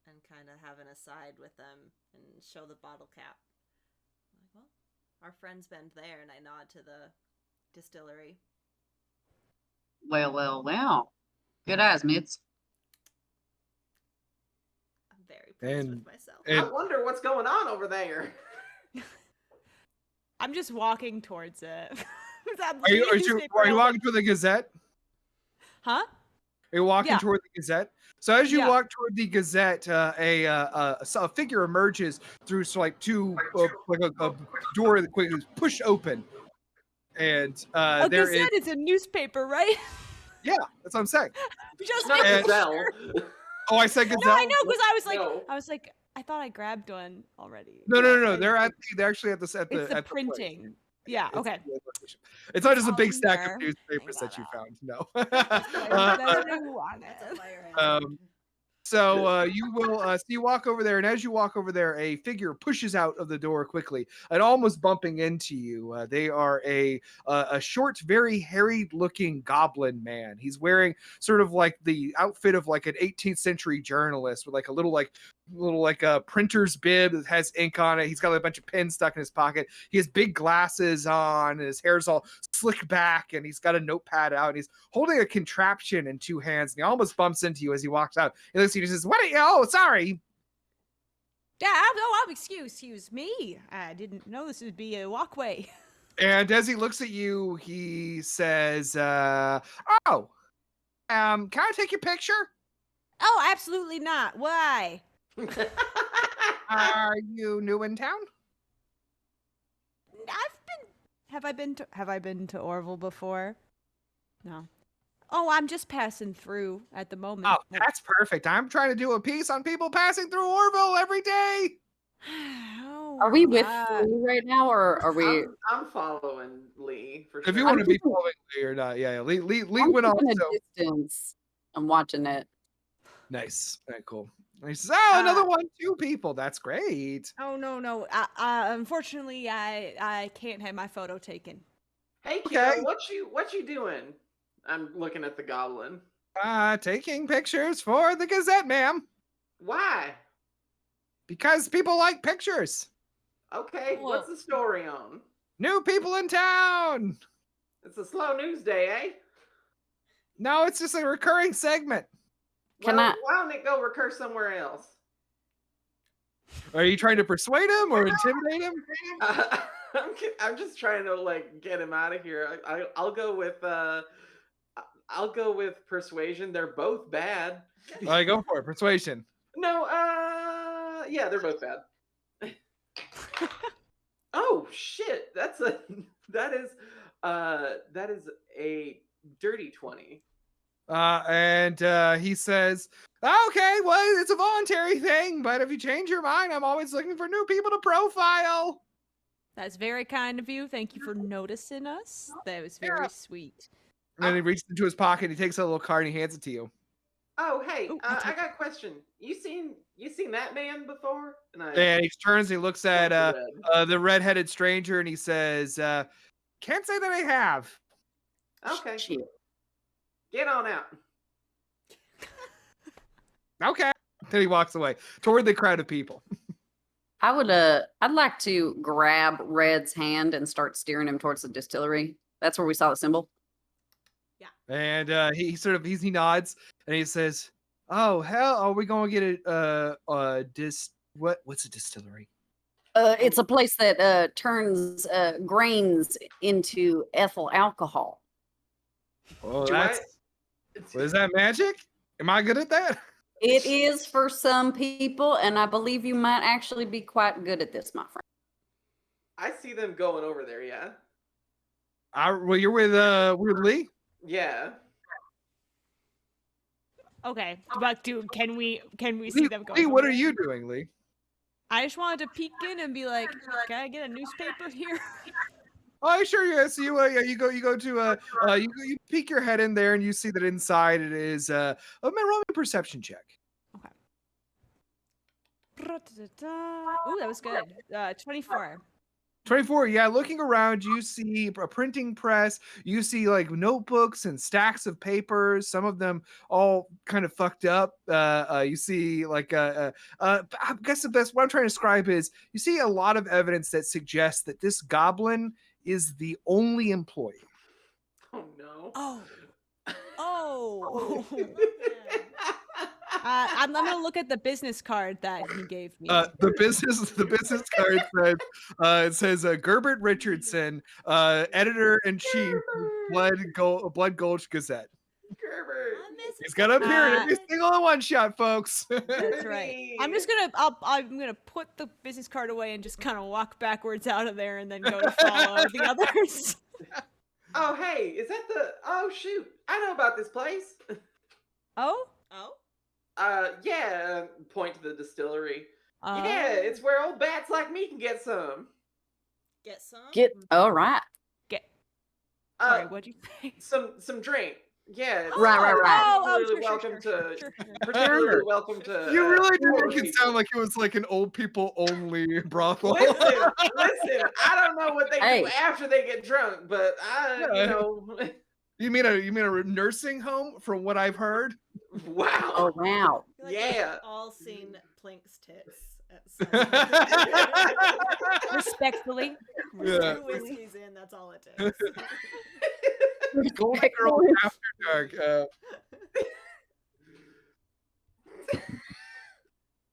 and kind of have an aside with them and show the bottle cap. I'm like, well, our friend's been there, and I nod to the distillery. Well. Good eyes, Mitz. I'm very pleased with myself. I wonder what's going on over there. I'm just walking towards it. Are you walking toward the Gazette? Huh? Are you walking Yeah. toward the Gazette? So as you Yeah. walk toward the Gazette, a figure emerges through like two like a door that quickly push open, and A there is Gazette is a newspaper, right? yeah, that's what I'm saying. Just Not a making gazelle. sure. Oh, I said Gazelle. No, I know because No. I was like, I thought I grabbed one already. No. I- They're actually at the It's the at the place. printing. Yeah. It's Okay. the location. It's not just a all big in stack there. of newspapers Hang that you that found. No. That's what I wanted. That's a fire hazard. So you will so you walk over there, and as you walk over there, a figure pushes out of the door quickly and almost bumping into you. They are a short, very harried-looking goblin man. He's wearing sort of like the outfit of like an 18th century journalist with like a little a printer's bib that has ink on it. He's got a bunch of pens stuck in his pocket. He has big glasses on, and his hair's all slicked back, and he's got a notepad out, and he's holding a contraption in two hands, and he almost bumps into you as he walks out. He looks at you and says, "What are you? Oh, sorry." Yeah. Excuse me. I didn't know this would be a walkway. And as he looks at you, he says, "Oh, can I take your picture? Oh, absolutely not. Why? Are you new in town?" Have I been to Orville before? No. Oh, I'm just passing through at the moment. Oh, that's perfect. I'm trying to do a piece on people passing through Orville every day. Oh, Are we with God. Lee right now, or are we? I'm following Lee for sure. If you want to I'm be keeping- following Lee or not, yeah. Lee I'm went on. keeping a So distance. I'm watching it. nice, very cool. And he says, "Oh, another one, 2 people. That's great." Oh no. Unfortunately, I can't have my photo taken. Hey Okay. kiddo, what you doing? I'm looking at the goblin. Taking pictures for the Gazette, ma'am, Why? because people like pictures. Okay, what's the story on? New people in town. It's a slow news day, eh? No, it's just a recurring segment. Can Well, I- why don't it go recur somewhere else? Are you trying to persuade him or intimidate him? I'm just trying to like get him out of here. I'll go with persuasion. They're both bad. All right, go for it. Persuasion. No, yeah, they're both bad. Oh shit, that is a dirty 20. And he says, "Okay, well, it's a voluntary thing, but if you change your mind, I'm always looking for new people to profile." That's very kind of you. Thank you for noticing us. That was Yeah. very sweet. And then he reaches into his pocket, he takes a little card, and he hands it to you. Oh hey, Ooh, I I take got a question. You seen that man before? And I And he turns, and he looks at red. the redheaded stranger, and he says, "Can't say that I have." Okay, Shit. get on out. Okay. Then he walks away toward the crowd of people. I'd like to grab Red's hand and start steering him towards the distillery. That's where we saw the symbol. And he nods, and he says, "Oh hell, are we gonna get what's a distillery?" It's a place that turns grains into ethyl alcohol. Oh, Do that's is that magic? Am I good at that? It is for some people, and I believe you might actually be quite good at this, my friend. I see them going over there. Yeah, Well, you're with Lee. yeah. Okay, but dude, can we Lee, see them going? Lee, what over are there? you doing, Lee? I just wanted to peek in and be like, can I get a newspaper here? Oh, sure. Yes, you go to you peek your head in there, and you see that inside it is a roll me a perception check. Ooh, that was good. 24. 24. Yeah, looking around, you see a printing press. You see like notebooks and stacks of papers. Some of them all kind of fucked up. You see like I guess the best what I'm trying to describe is you see a lot of evidence that suggests that this goblin is the only employee. Oh no. Oh. Oh. I'm gonna look at the business card that he gave me. The business card says it says Gerbert Richardson, editor in chief, Blood Gulch Gazette. Gerbert. I miss He's gonna appear in every Gerbert. single one shot, folks. That's right. I'm gonna put the business card away and just kind of walk backwards out of there and then go to follow the others. Oh, hey, is that the? Oh, shoot, I know about this place. Oh? Oh, Yeah. Point to the distillery. Oh. Yeah, it's where old bats like me can get some. get some. Oh, right. Sorry, what'd you say? Some drink. Yeah. it's Right. particularly welcome to. sure. Particularly welcome to. You really did older make it people. sound like it was like an old people only brothel. Listen, I don't know what they Hey. do after they get drunk, but You mean a nursing home? From what I've heard. wow. Oh, wow. I feel like Yeah. we've all seen Plink's tits at some Respectfully. Yeah. Two whiskeys in, that's all it takes. Golden Girl After Dark.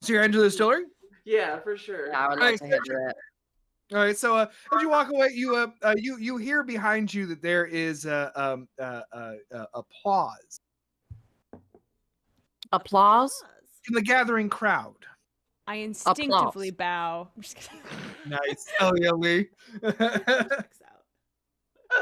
So you're into the distillery? Yeah, for sure. Yeah, I would like to hear that. All right. So as you walk away, you hear behind you that there is applause Applause? from the gathering crowd. I instinctively Applause. bow. I'm just kidding. Nice. Hell yeah, Lee. Checks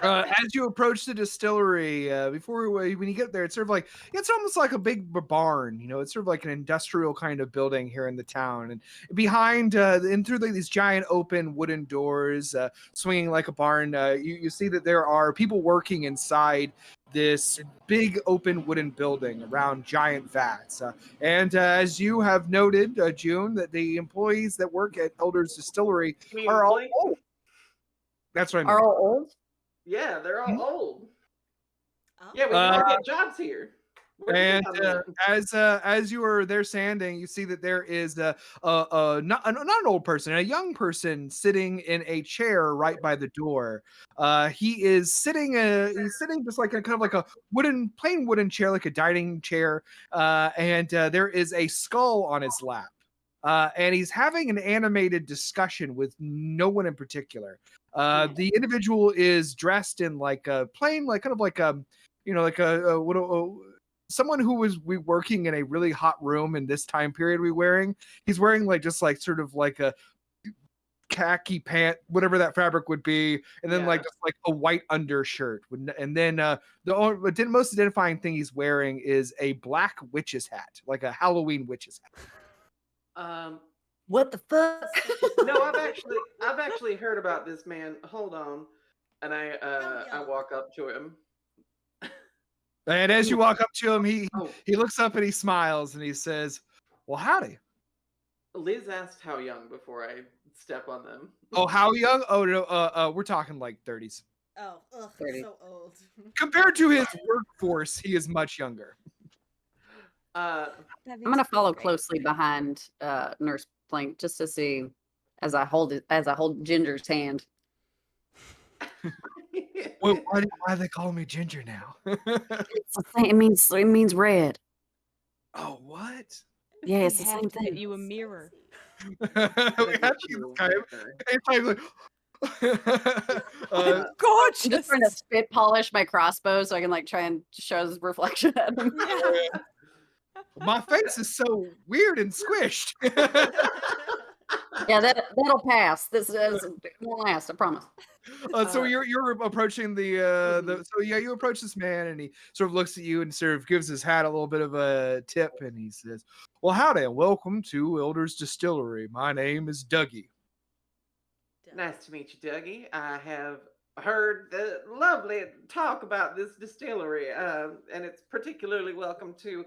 out. As you approach the distillery, when you get there, it's sort of like it's almost like a big barn. You know, it's sort of like an industrial kind of building here in the town. And behind, and through these giant open wooden doors, swinging like a barn, you see that there are people working inside this big open wooden building around giant vats. And as you have noted, June, that the employees that work at Elder's Distillery I mean, are all Blake- old. That's what I mean. Are all old? Yeah, they're all Hmm? old. Oh. Yeah, we can all get jobs here. What do you And think on that? as you are there standing, you see that there is not an old person, a young person sitting in a chair right by the door. He is sitting he's sitting just like a kind of like a plain wooden chair, like a dining chair, and there is a skull on his lap. And he's having an animated discussion with no one in particular. The individual is dressed in like a plain, like kind of like someone who was working in a really hot room in this time period he's wearing like just like sort of like a khaki pant, whatever that fabric would be, and then like Yeah. just like a white undershirt. And then the most identifying thing he's wearing is a black witch's hat, like a Halloween witch's hat. What the fuck? No, I've actually heard about this man. Hold on, and I young? walk up to him. And as you walk up to him, he Oh, looks up and he smiles and he says, "Well, howdy." Liz asked how young before I step on them. Oh, how young? Oh no, we're talking like 30s. Oh, ugh, 30. so old. Compared to his workforce, he is much younger. Uh, I'm gonna follow closely behind Nurse Plink just to see as I hold Ginger's hand. Well, why they call me Ginger now? It's the same. It means red. Oh, what? Yeah, it's the We same have to get thing. you a mirror. We have to use this guy. Anytime, like, Oh, I'm gorgeous. just trying to spit polish my crossbow so I can like try and show his reflection at him. my face is so weird and squished. Yeah, that'll pass. This won't last. I promise. So you're approaching you approach this man and he sort of looks at you and sort of gives his hat a little bit of a tip and he says, "Well, howdy and welcome to Elder's Distillery. My name is Dougie." Nice to meet you, Dougie. I have heard the lovely talk about this distillery, and it's particularly welcome to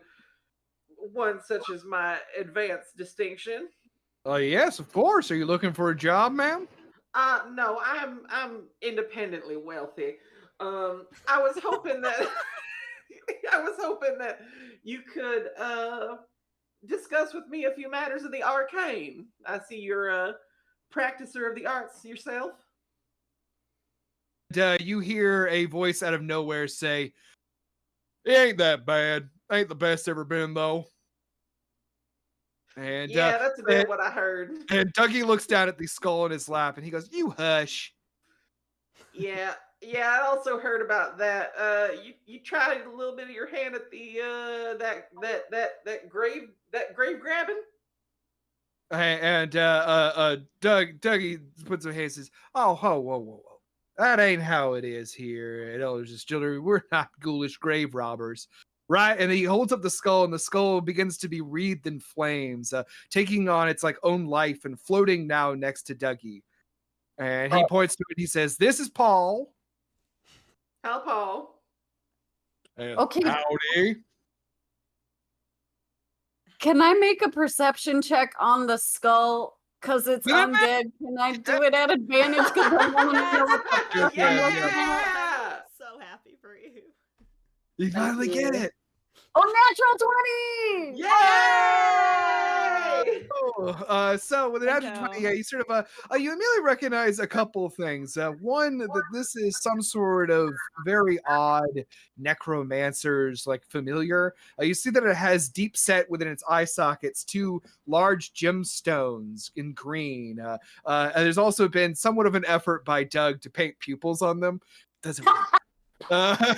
one such as my advanced distinction. Yes, of course. Are you looking for a job, ma'am? No, I'm independently wealthy. I was hoping that you could discuss with me a few matters of the arcane. I see you're a practicer of the arts yourself. You hear a voice out of nowhere say, "It ain't that bad. Ain't the best ever been though." And Yeah, that's about what I heard. and Dougie looks down at the skull in his lap and he goes, "You hush." Yeah, Yeah, I also heard about that. You tried a little bit of your hand at the that grave grabbing. And Dougie puts her hand and says, "Oh, whoa. That ain't how it is here at Elders Distillery. We're not ghoulish grave robbers." Right, and he holds up the skull, and the skull begins to be wreathed in flames, taking on its like own life and floating now next to Dougie. And he points to it. He says, "This is Paul." How, Paul? And, Okay. howdy. Can I make a perception check on the skull? Because it's undead. Can I do it at advantage? Because I want to know what the Yeah! So happy for you. You finally get it. Oh, natural 20! Yay! So with an natural Bingo. 20, yeah, you sort of you immediately recognize a couple of things. One, that this is some sort of very odd necromancer's like familiar. You see that it has deep set within its eye sockets 2 large gemstones in green. And there's also been somewhat of an effort by Doug to paint pupils on them. Doesn't really and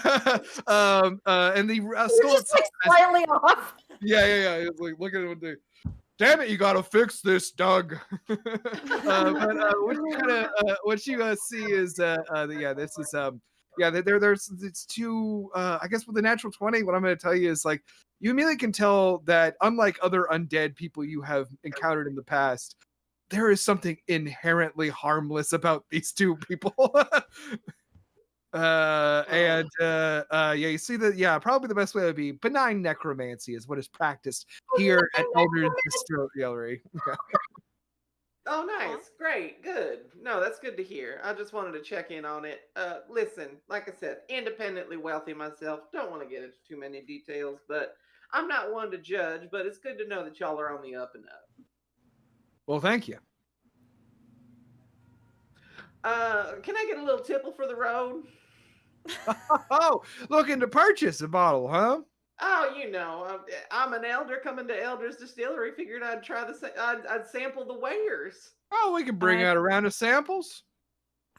the skull You're just like itself has- slightly off. yeah. It's like, look at it with the. Damn it! You gotta fix this, Doug. But what you see is this is there's it's 2 I guess with the natural 20. What I'm gonna tell you is like you immediately can tell that unlike other undead people you have encountered in the past, there is something inherently harmless about these 2 people. You see that, probably the best way would be benign necromancy is what is practiced here at Elders Distillery. Oh, nice. Great. Good. No, that's good to hear. I just wanted to check in on it. Listen, like I said, independently wealthy myself. Don't want to get into too many details, but I'm not one to judge, but it's good to know that y'all are on the up and up. Well, thank you. Can I get a little tipple for the road? Oh, looking to purchase a bottle, huh? Oh, I'm an elder coming to Elders Distillery. Figured I'd try I'd sample the wares. Oh, we can bring out a round of samples.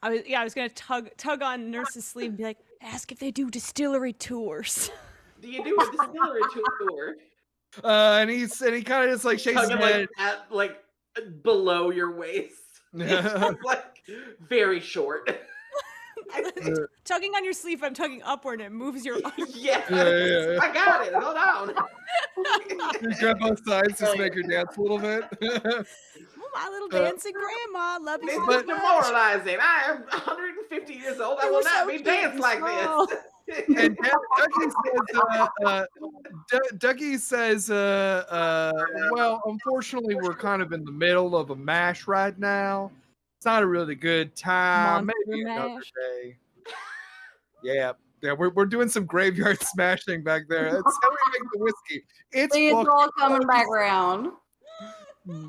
I was gonna tug on Nurse's sleeve and be like, ask if they do distillery tours. Do you do a distillery tour? And he kind of just like shakes his Tugging head. like below your waist. Like very short. Tugging on your sleeve, I'm tugging upward and it moves your arm. Yeah. Yeah. I got it. Hold on. You grab both sides, just make her dance a little bit. Oh, my little dancing grandma, love you This so is much. demoralizing. I am 150 years old. I You will were not so be cute danced and like small. this. And Dougie says, well, unfortunately, we're kind of in the middle of a mash right now. It's not a really good time. Monster Maybe another mash. day. Yeah, we're doing some graveyard smashing back there. That's how we make the whiskey. It's See, it's fucking all coming back around.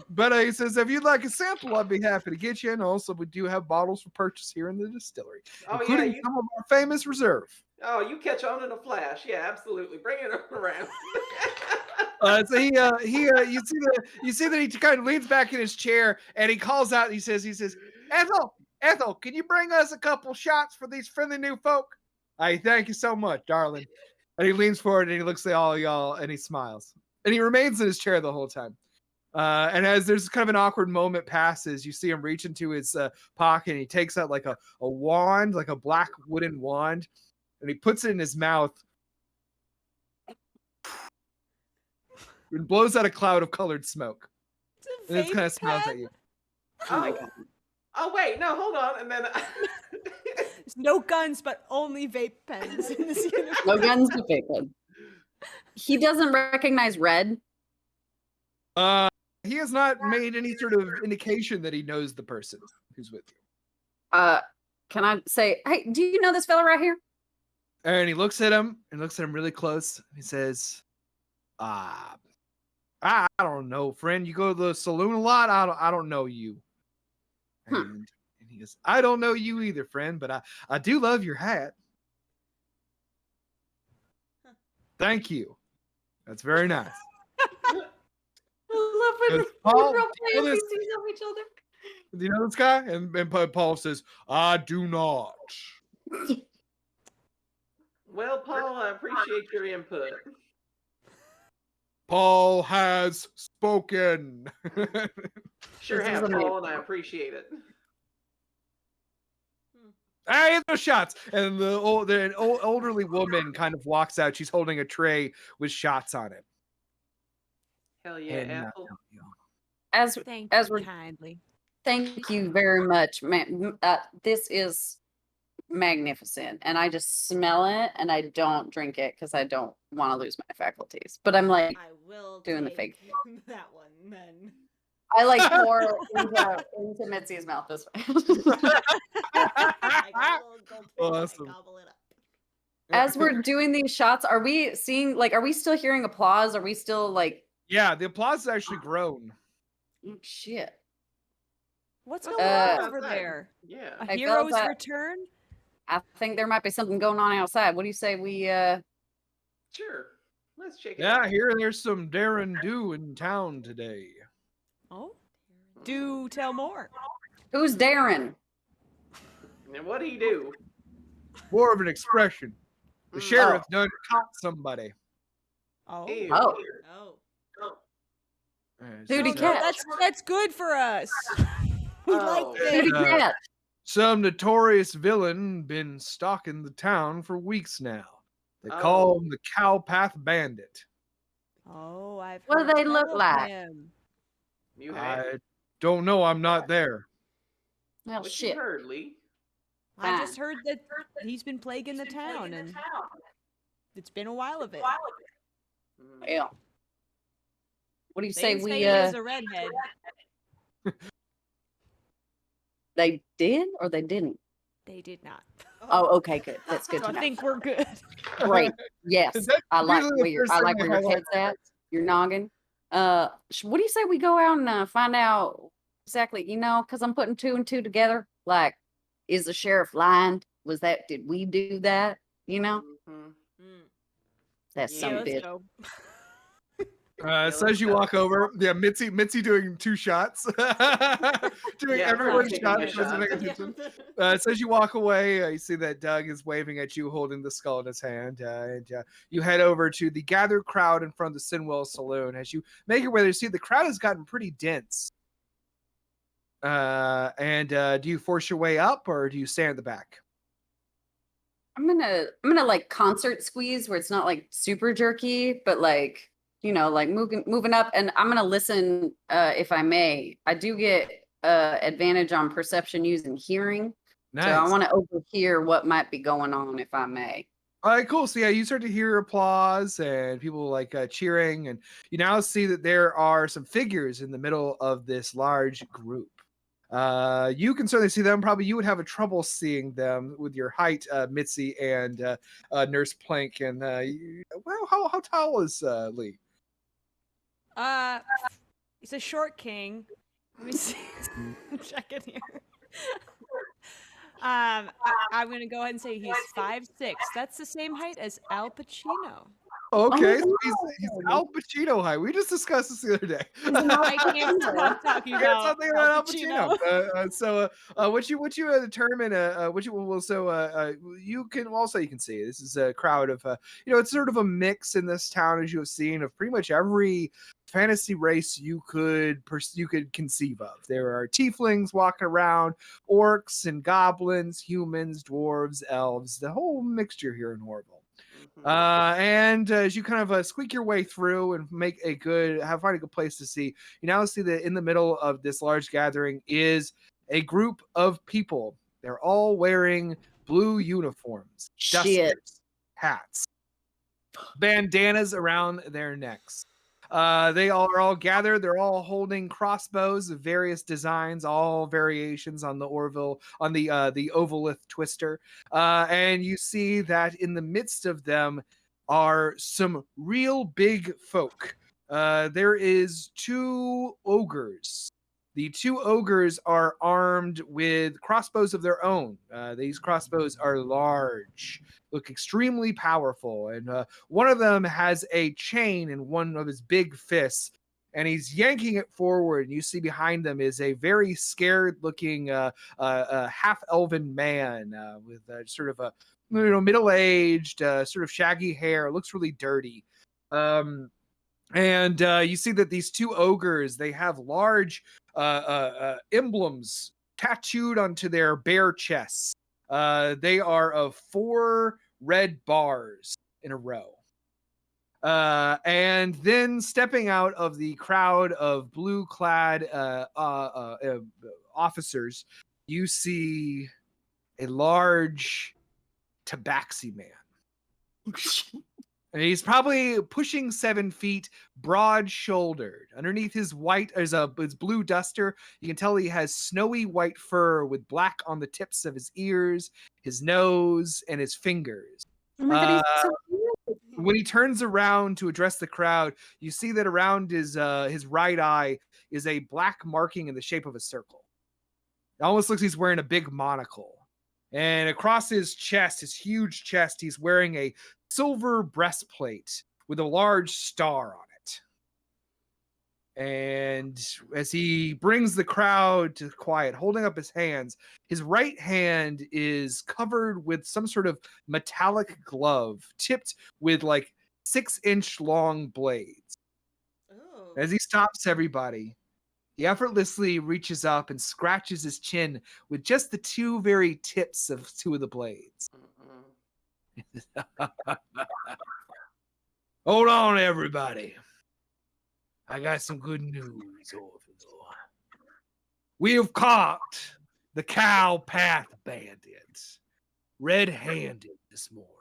But he says, if you'd like a sample, I'd be happy to get you. And also, we do have bottles for purchase here in the distillery, Oh, including yeah. some of our famous reserve. Oh, you catch on in a flash. Yeah, absolutely. Bring it around. So you see that he kind of leans back in his chair and he calls out. And he says, Ethel, can you bring us a couple shots for these friendly new folk? I thank you so much, darling. And he leans forward and he looks at all y'all and he smiles and he remains in his chair the whole time. And as there's kind of an awkward moment passes, you see him reach into his pocket and he takes out like a wand, like a black wooden wand, and he puts it in his mouth and blows out a cloud of colored smoke. And it kind of smiles at you. Oh my god. Oh, wait. No, hold on. And then... There's no guns, but only vape pens in this universe. No guns to pick with. He doesn't recognize red. He has not made any sort of indication that he knows the person who's with you. Can I say, hey, do you know this fella right here? And he looks at him and looks at him really close. He says, I don't know, friend. You go to the saloon a lot. I don't know you. And he goes, I don't know you either, friend, but I do love your hat. Thank you. That's very nice. I love when Paul, we're all do you playing know this- PCs of each other. Do you know this guy? And Paul says, I do not. Well, Paul, I appreciate your input. Paul has spoken. Sure This is have, amazing. Paul, and I appreciate it. Hey, those shots! And the elderly woman kind of walks out. She's holding a tray with shots on it. Hell yeah, And, Ethel. As Thank as you we're kindly. thank you very much, man. This is magnificent, and I just smell it, and I don't drink it because I don't want to lose my faculties. But I'm like, I will Doing the take fake. that one then. I like pour into Mitzi's mouth this way. I got a little goldfish and Awesome. I gobble it up. As we're doing these shots, are we seeing like? Are we still hearing applause? Are we still like? Yeah, the applause has actually grown. Oh, shit. What's Let's going go on outside. over there? Yeah. A I felt hero's that- return? I think there might be something going on outside. What do you say we? Sure. Let's check it Yeah, out. I hear there's some Darren Do in town today. Oh, do tell more. Who's Darren? And what do you do? More of an expression. The Mm. sheriff done caught somebody. Oh, Ew. Oh. Oh. Who'd he So, catch? that's good for us. We Oh. like Who'd this. he catch? Some notorious villain been stalking the town for weeks now. They call Oh. him the Cowpath Bandit. Oh, I've What do heard they tell look of like? him. You have. I don't know. I'm not there. Well, What you shit. heard, Lee? I just Fine. heard that he's been plaguing the town, and it's been a while of it. Mm. Well, what do you They say didn't we? say he was a redhead. They did or they didn't? They did not. Oh, okay, good. That's good So to I know. think we're good. Great. Yes, That's I like usually the where your first I thing like they where your highlight. head's at. Your noggin. What do you say we go out and find out exactly? You know, because I'm putting two and two together. Like, is the sheriff lying? Was that? Did we do that? You know, Mhm. Mm. that's Yeah, some let's bitch. go. So as you walk over, yeah, Mitzi doing two shots, doing Yeah, everyone's taking shots. my Doesn't shot. make a difference. So as you walk away, you see that Doug is waving at you, holding the skull in his hand, and you head over to the gathered crowd in front of the Sinwell Saloon. As you make your way there, you see the crowd has gotten pretty dense. And do you force your way up, or do you stand at the back? I'm gonna like concert squeeze where it's not like super jerky, but like, you know, like moving up, and I'm gonna listen if I may. I do get advantage on perception using hearing. Nice. So I want to overhear what might be going on if I may. All right, cool. So yeah, you start to hear applause and people like cheering, and you now see that there are some figures in the middle of this large group. You can certainly see them. Probably you would have a trouble seeing them with your height, Mitzi and Nurse Plank. And well, how tall is Lee? He's a short king. Let me see. Check it here. I'm gonna go ahead and say he's 5'6". That's the same height as Al Pacino. Okay, so he's Oh. Al Pacino height. We just discussed this the other day. I can't stop talking Yeah, about something about Al Pacino. Pacino. So, what you determine, what you will you can see this is a crowd of it's sort of a mix in this town, as you have seen, of pretty much every fantasy race you could conceive of. There are tieflings walking around, orcs and goblins, humans, dwarves, elves, the whole mixture here in Orville. And as you kind of squeak your way through and find a good place to see, you now see that in the middle of this large gathering is a group of people. They're all wearing blue uniforms, Shit. dusters, hats, bandanas around their necks. They are all gathered. They're all holding crossbows of various designs, all variations on the Orville, on the Ovalith Twister. And you see that in the midst of them are some real big folk. There is two ogres. The two ogres are armed with crossbows of their own. These crossbows are large, look extremely powerful, and one of them has a chain in one of his big fists, and he's yanking it forward. And you see behind them is a very scared-looking half-elven man with sort of a middle-aged, sort of shaggy hair. Looks really dirty. And you see that these two ogres, they have large emblems tattooed onto their bare chests. They are of 4 red bars in a row. And then stepping out of the crowd of blue-clad officers, you see a large tabaxi man. And he's probably pushing 7 feet, broad-shouldered. Underneath his his blue duster, you can tell he has snowy white fur with black on the tips of his ears, his nose, and his fingers. Oh my God, he's so cute. When he turns around to address the crowd, you see that around his right eye is a black marking in the shape of a circle. It almost looks he's wearing a big monocle. And across his chest, his huge chest, he's wearing a silver breastplate with a large star on it. And as he brings the crowd to quiet, holding up his hands, his right hand is covered with some sort of metallic glove tipped with like 6-inch long blades. Oh. As he stops everybody, he effortlessly reaches up and scratches his chin with just the 2 very tips of 2 of the blades. Hold on, everybody. I got some good news, Orville. We have caught the Cow Path Bandit, red-handed this morning.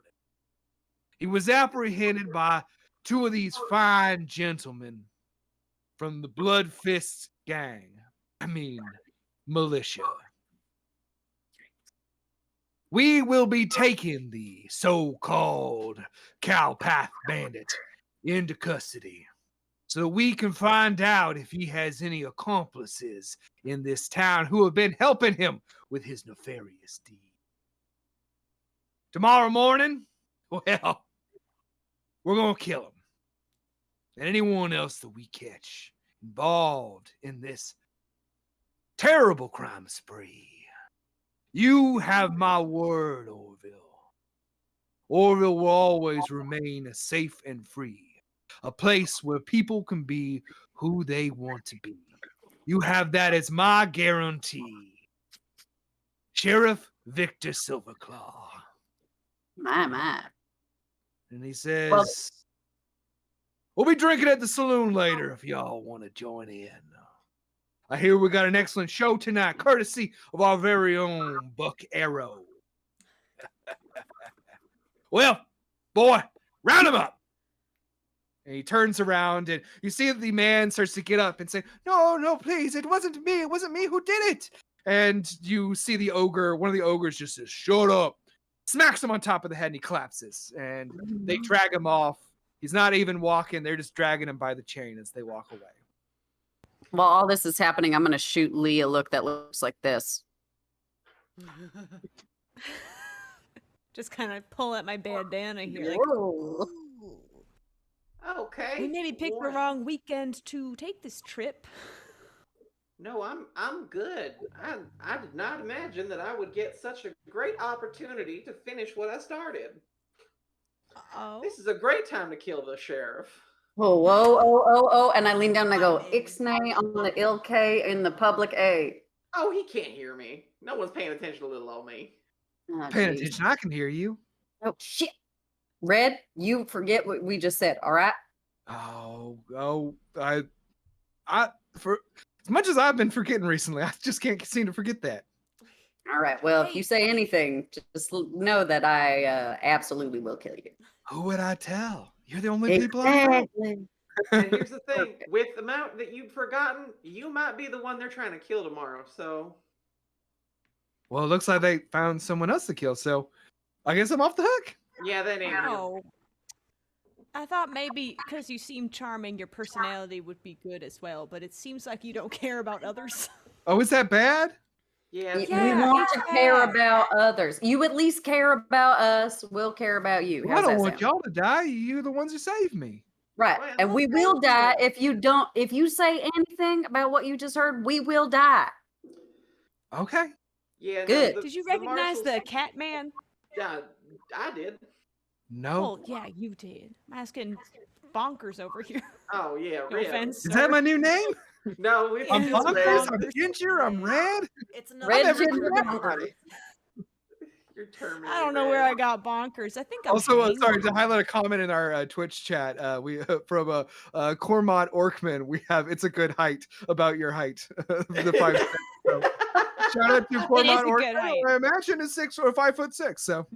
He was apprehended by 2 of these fine gentlemen from the Blood Fist gang. Militia. We will be taking the so-called Cow Path Bandit into custody so that we can find out if he has any accomplices in this town who have been helping him with his nefarious deed. Tomorrow morning, well, we're going to kill him. And anyone else that we catch involved in this terrible crime spree. You have my word, Orville. Orville will always remain safe and free, a place where people can be who they want to be. You have that as my guarantee. Sheriff Victor Silverclaw. My. And he says, we'll be drinking at the saloon later if y'all want to join in. I hear we got an excellent show tonight, courtesy of our very own Buck Arrow. Well, boy, round him up. And he turns around, and you see that the man starts to get up and say, no, please, it wasn't me. It wasn't me who did it. And you see the ogre, one of the ogres just says, shut up. Smacks him on top of the head, and he collapses. And they drag him off. He's not even walking. They're just dragging him by the chain as they walk away. While all this is happening, I'm going to shoot Lee a look that looks like this. Just kind of pull at my bandana here. Like, Whoa. Okay. we maybe picked the wrong weekend to take this trip. No, I'm good. I did not imagine that I would get such a great opportunity to finish what I started. Oh. This is a great time to kill the sheriff. Oh. And I lean down and I go, Ixnay on the ill K in the public A. Oh, he can't hear me. No one's paying attention to little old me. Oh, Paying geez. attention, I can hear you. Oh, shit. Red, you forget what we just said, all right? I for as much as I've been forgetting recently, I just can't seem to forget that. All right. Well, if you say anything, just know that I absolutely will kill you. Who would I tell? You're the only people I know. Exactly. And here's the thing, with the amount that you've forgotten, you might be the one they're trying to kill tomorrow, so... Well, it looks like they found someone else to kill, so I guess I'm off the hook. Yeah, that ain't real. Oh. I thought maybe because you seem charming, your personality would be good as well, but it seems like you don't care about others. Oh, is that bad? Yeah, We Yeah, want to it's care bad. about others. You at least care about us. We'll care about you. Well, I How's don't that want sound? y'all to die. You're the ones who saved me. Right. Well, And we will thank die you. if you say anything about what you just heard, we will die. Okay. Yeah, no, Good. Did you the recognize marshals. the cat man? Yeah, I did. No. Well, yeah, you did. I'm asking bonkers over here. Oh yeah, No Red. offense, Is sir. that my new name? No, it's I'm It's still bonkers. Red. I'm ginger. I'm red. It's I'm another Red every ginger color. bonkers. You're terminated. I don't know where I got bonkers. I think I'm Also, sorry to hangry. highlight a comment in our Twitch chat. We from Cormont Orkman. We have it's a good height about your height. The 5'6". So, shout out to It is Cormont a good Orkman. height. I imagine is 6 or 5'6". So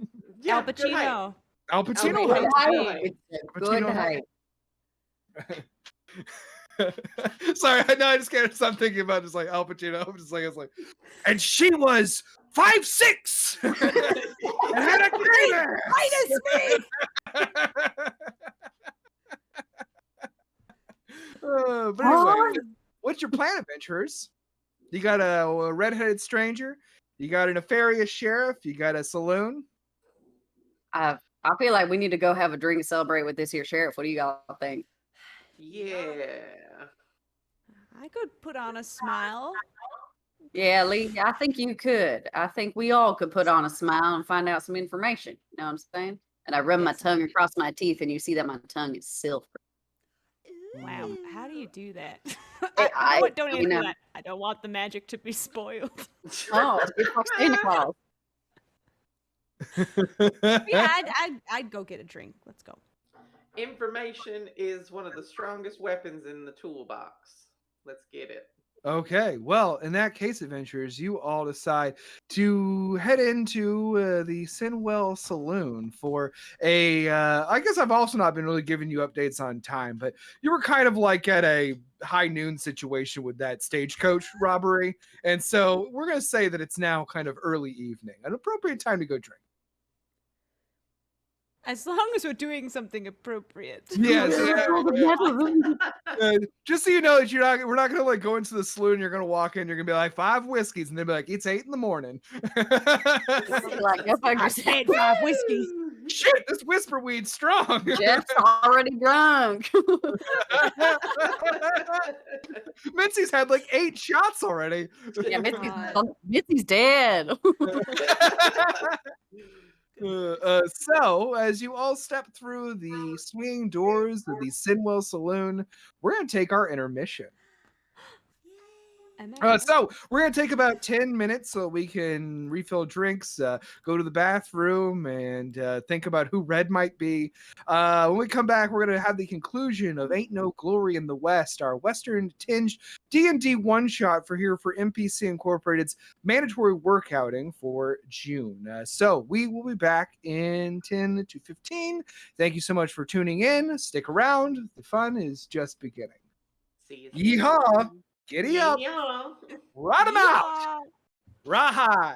Yeah, Al good height. Pacino. Al Great Pacino. height Good to height. be. It's a Pacino good height. height. Sorry, I just can't stop thinking about just like Al Pacino. I'm just like, it's like, and she was 5'6" and had a great Minus me! but anyway, what's your plan, adventurers? You got a redheaded stranger. You got a nefarious sheriff. You got a saloon. I feel like we need to go have a drink and celebrate with this here sheriff. What do you all think? Yeah. I could put on a smile. Yeah, Lee, I think you could. I think we all could put on a smile and find out some information. You know what I'm saying? And I run my tongue across my teeth, and you see that my tongue is silver. Wow, how do you do that? I- You know what? Don't you answer know. that. I don't want the magic to be spoiled. Oh, it's like Santa Claus. Yeah, I'd go get a drink. Let's go. Information is one of the strongest weapons in the toolbox. Let's get it. Okay, well, in that case, adventurers, you all decide to head into the Sinwell Saloon for a. I guess I've also not been really giving you updates on time, but you were kind of like at a high noon situation with that stagecoach robbery, and so we're gonna say that it's now kind of early evening, an appropriate time to go drink. As long as we're doing something appropriate. Yes, just so you know that we're not gonna like go into the saloon. You're gonna walk in. You're gonna be like 5 whiskeys, and they'll be like, it's 8 in the morning. Like, go fuck I yourself. said 5 whiskeys. Shit, this whisper weed's strong. Jeff's already drunk. Mitzi's had like 8 shots already. Yeah, God. Mitzi's dead. So, as you all step through the swinging doors of the Sinwell Saloon, we're going to take our intermission. And then So we're going to take about 10 minutes so we can refill drinks, go to the bathroom, and think about who Red might be. When we come back, we're going to have the conclusion of Ain't No Glory in the West, our Western-tinged D&D one-shot here for NPC Incorporated's mandatory work outing for June. So we will be back in 10 to 15. Thank you so much for tuning in. Stick around. The fun is just beginning. See you soon. Yeehaw! Giddy up! Yeah. Ride 'em out! yeah. Rawhide!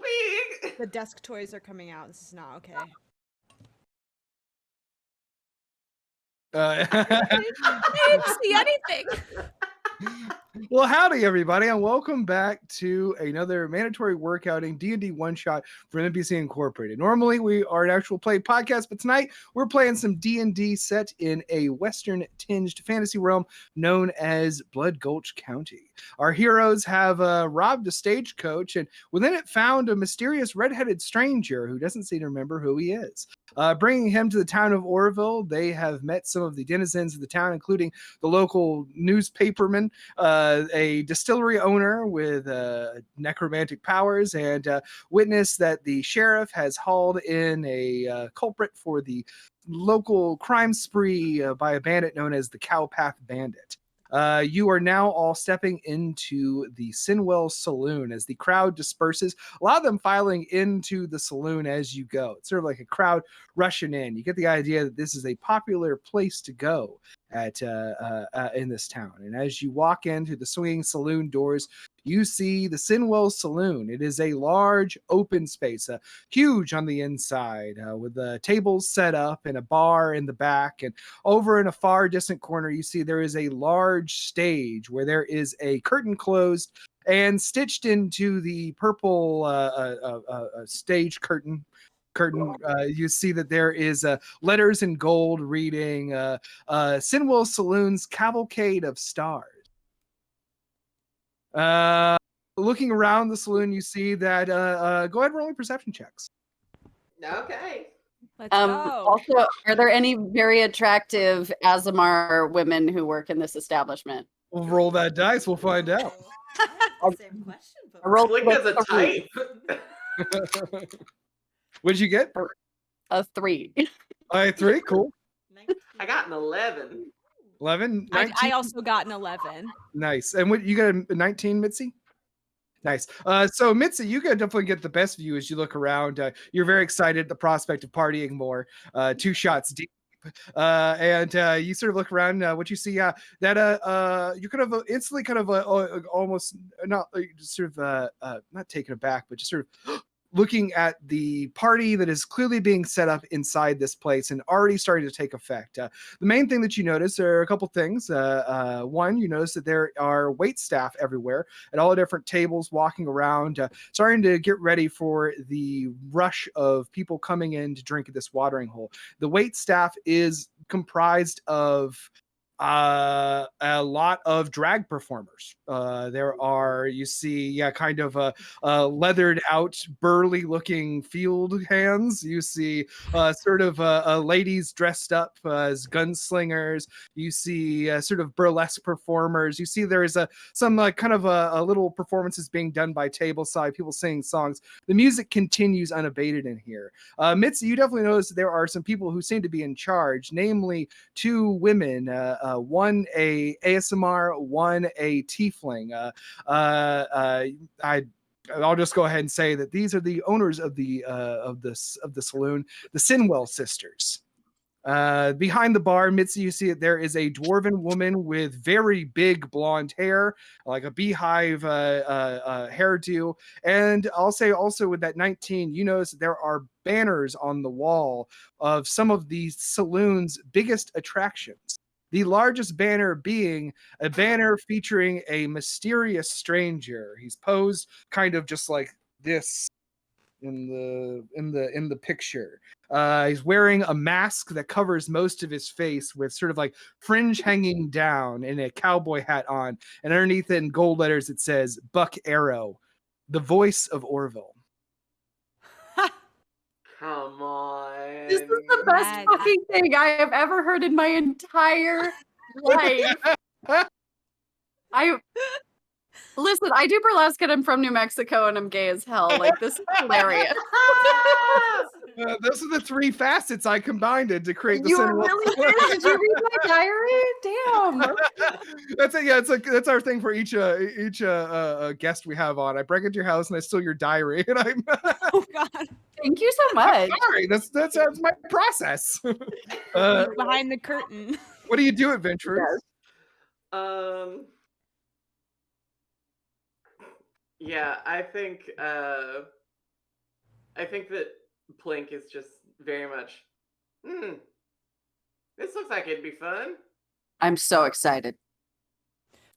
helping. The desk toys are coming out. This is not okay. I didn't see anything. Well, howdy everybody, and welcome back to another mandatory workouting D&D one shot from NPC Incorporated. Normally we are an actual play podcast, but tonight we're playing some D&D set in a western tinged fantasy realm known as Blood Gulch County. Our heroes have robbed a stagecoach and within it found a mysterious redheaded stranger who doesn't seem to remember who he is. Bringing him to the town of Orville, they have met some of the denizens of the town, including the local newspaperman, a distillery owner with necromantic powers, and witness that the sheriff has hauled in a culprit for the local crime spree by a bandit known as the Cowpath Bandit. You are now all stepping into the Sinwell Saloon as the crowd disperses. A lot of them filing into the saloon as you go. It's sort of like a crowd rushing in. You get the idea that this is a popular place to go at in this town. And as you walk into the swinging saloon doors, you see the Sinwell Saloon. It is a large open space, huge on the inside, with tables set up and a bar in the back. And over in a far distant corner, you see there is a large stage where there is a curtain closed and stitched into the purple stage curtain. You see that there is letters in gold reading Sinwell Saloon's Cavalcade of Stars. Looking around the saloon, you see that go ahead and roll me perception checks. Okay. Let's go. Also, are there any very attractive Azamar women who work in this establishment? We'll roll that dice, we'll find out. I had the same question, but I rolled Click as a three. type. What did you get? A 3. All right, 3, cool. 19. I got an 11. 11, 19. I also got an 11. Nice. And what you got a 19, Mitzi? Nice. So Mitzi, you can definitely get the best view as you look around. You're very excited at the prospect of partying more. 2 shots deep. And you sort of look around. What you see, that you kind of instantly kind of almost not sort of not taken aback, but just sort of looking at the party that is clearly being set up inside this place and already starting to take effect. The main thing that you notice are a couple things. One, you notice that there are wait staff everywhere at all the different tables walking around, starting to get ready for the rush of people coming in to drink at this watering hole. The wait staff is comprised of a lot of drag performers. There are, you see, kind of leathered out, burly looking field hands. You see sort of ladies dressed up as gunslingers. You see sort of burlesque performers. You see there is some kind of a little performances being done by tableside, people singing songs. The music continues unabated in here. Mitzi, you definitely notice that there are some people who seem to be in charge, namely 2 women, one a ASMR, one a tiefling. I'll just go ahead and say that these are the owners of the saloon, the Sinwell sisters. Behind the bar, Mitzi, you see that there is a dwarven woman with very big blonde hair, like a beehive hairdo. And I'll say also with that 19, you notice that there are banners on the wall of some of the saloon's biggest attractions. The largest banner being a banner featuring a mysterious stranger. He's posed kind of just like this in the picture. He's wearing a mask that covers most of his face with sort of like fringe hanging down and a cowboy hat on. And underneath it in gold letters, it says Buck Arrow, the voice of Orville. Come on. This is the best Yes. fucking thing I have ever heard in my entire life. Listen, I do burlesque and I'm from New Mexico and I'm gay as hell. Like, this is hilarious. Those are the 3 facets I combined to create the You Sinwell. really did? Did you read my diary? Damn. That's it. Yeah, that's our thing for each guest we have on. I break into your house and I steal your diary, and I'm Oh God! Thank you so much. sorry. That's my process. Behind the curtain. What do you do, adventurers? Yeah, I think I think that Plink is just very much. This looks like it'd be fun. I'm so excited.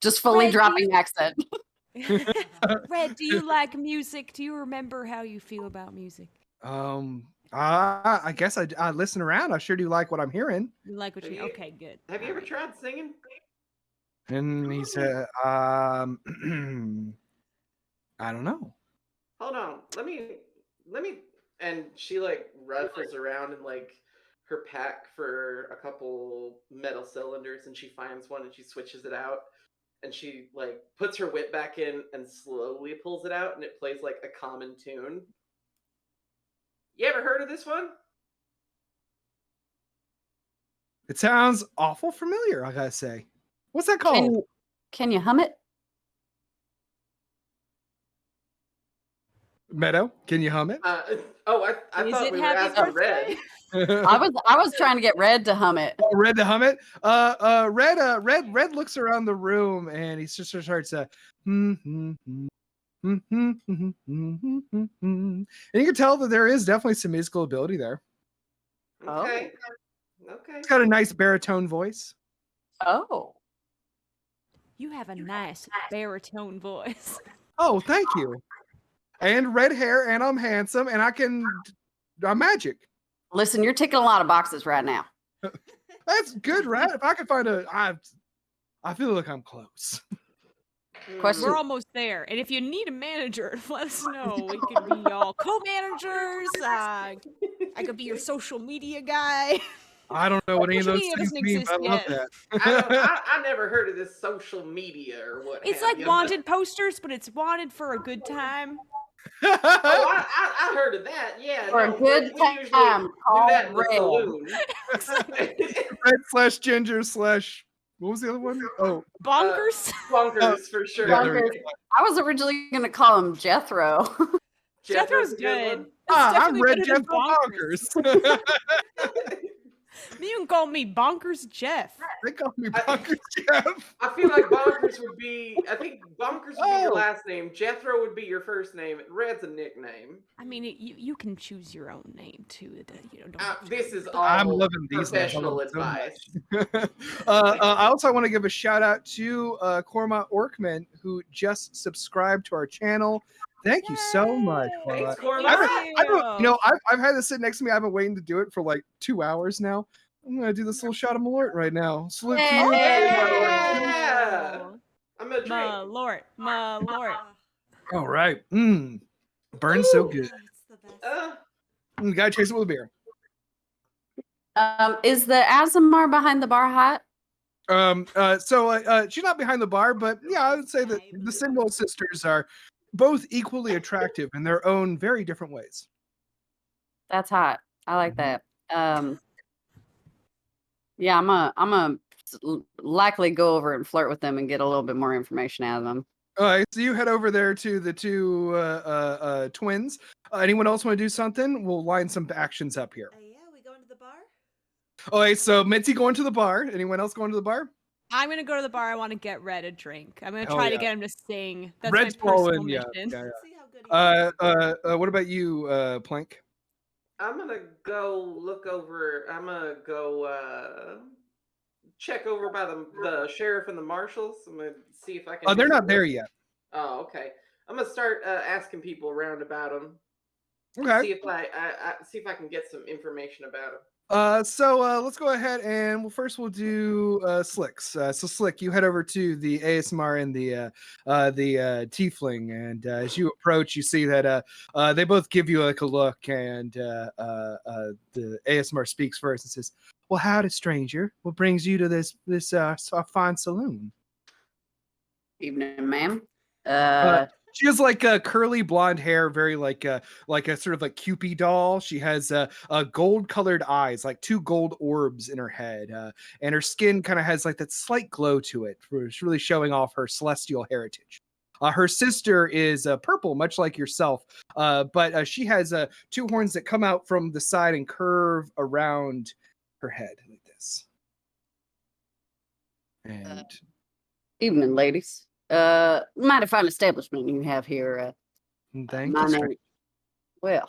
Just fully Red, do dropping accent. Red, do you like music? Do you remember how you feel about music? I guess I listen around. I sure do like what I'm hearing. You like what Have you? you- Okay, good. Have you ever Alright. tried singing? And he said, I don't know. Hold on. Let me. And she like rifles around in like her pack for a couple metal cylinders, and she finds one and she switches it out. And she like puts her whip back in and slowly pulls it out, and it plays like a common tune. You ever heard of this one? It sounds awful familiar, I gotta say. What's that called? Can you hum it? Meadow, can you hum it? I Is thought it we were Happy asking Birthday? Red. I was trying to get Red to hum it. Red to hum it. Red looks around the room and he just starts and you can tell that there is definitely some musical ability there. Okay. Okay. It's got a nice baritone voice. Oh. You have a nice baritone voice. Oh, thank you. And red hair, and I'm handsome, and I'm magic. Listen, you're ticking a lot of boxes right now. That's good, right? If I could find I feel like I'm close. Question. We're almost there. And if you need a manager, let us know. We could be all co-managers. I could be your social media guy. I don't know what any of Social those media things doesn't mean, exist but I love yet. that. I never heard of this social media or what. It's have like you. wanted posters, but it's wanted for a good time. Oh, I heard of that. Yeah, For a no, good we usually time, do call that in the Red. saloon. Red/ginger/ what was the other one? Oh, Bonkers. Bonkers for sure. yeah, there Bonkers. I was originally going to call him Jethro. Jethro's a good. one. That's I'm definitely Red better than Jethro Bonkers. You can call me Bonkers Jeff. They call me Bonkers Jeff. I feel like Bonkers would be. I think Bonkers would be your Oh. last name. Jethro would be your first name. Red's a nickname. I mean, you can choose your own name too. Don't have to This is choose. all I'm loving these names. I professional love it so much. advice. I also want to give a shout out to Corma Orkman, who just subscribed to our channel. Thank you so much. Yay! Corma. Thanks, Corma. I've had this sit next to me. I've been waiting to do it for like 2 hours now. I'm gonna do this little shot of Malort right now. Salute to you. Yeah. I'm gonna drink. Malort. All right. Burns so good. It's the best. You gotta chase it with a beer. Is the Azamar behind the bar hot? So she's not behind the bar, but yeah, I would say that the Sinwell sisters are both equally attractive in their own very different ways. That's hot. I like that. Yeah, I'm a likely go over and flirt with them and get a little bit more information out of them. All right, so you head over there to the two twins. Anyone else want to do something? We'll line some actions up here. Yeah, we going to the bar? All right, so Mitzi going to the bar. Anyone else going to the bar? I'm gonna go to the bar. I want to get Red a drink. I'm gonna Oh, try to yeah. get him to sing. That's Red's my personal following, yeah, mission. yeah, See how good he is. What about you, Plank? I'm gonna go look over. I'm gonna go check over by the sheriff and the marshals. I'm gonna see if I can. Oh, they're do not some there work. yet. Oh, okay. I'm gonna start asking people around about them. Okay. See if I see if I can get some information about them. So let's go ahead and we'll do Slicks. So Slick, you head over to the ASMR and the Tiefling, and as you approach, you see that they both give you like a look, and the ASMR speaks first and says, "Well, howdy, stranger. What brings you to this fine saloon?" Evening, ma'am. She has like curly blonde hair, very like a sort of like Cupid doll. She has gold colored eyes, like two gold orbs in her head, and her skin kind of has like that slight glow to it. It's really showing off her celestial heritage. Her sister is purple, much like yourself, but she has two horns that come out from the side and curve around her head like this. And Evening, ladies. Mighty fine establishment you have here. thank My you. name. Well,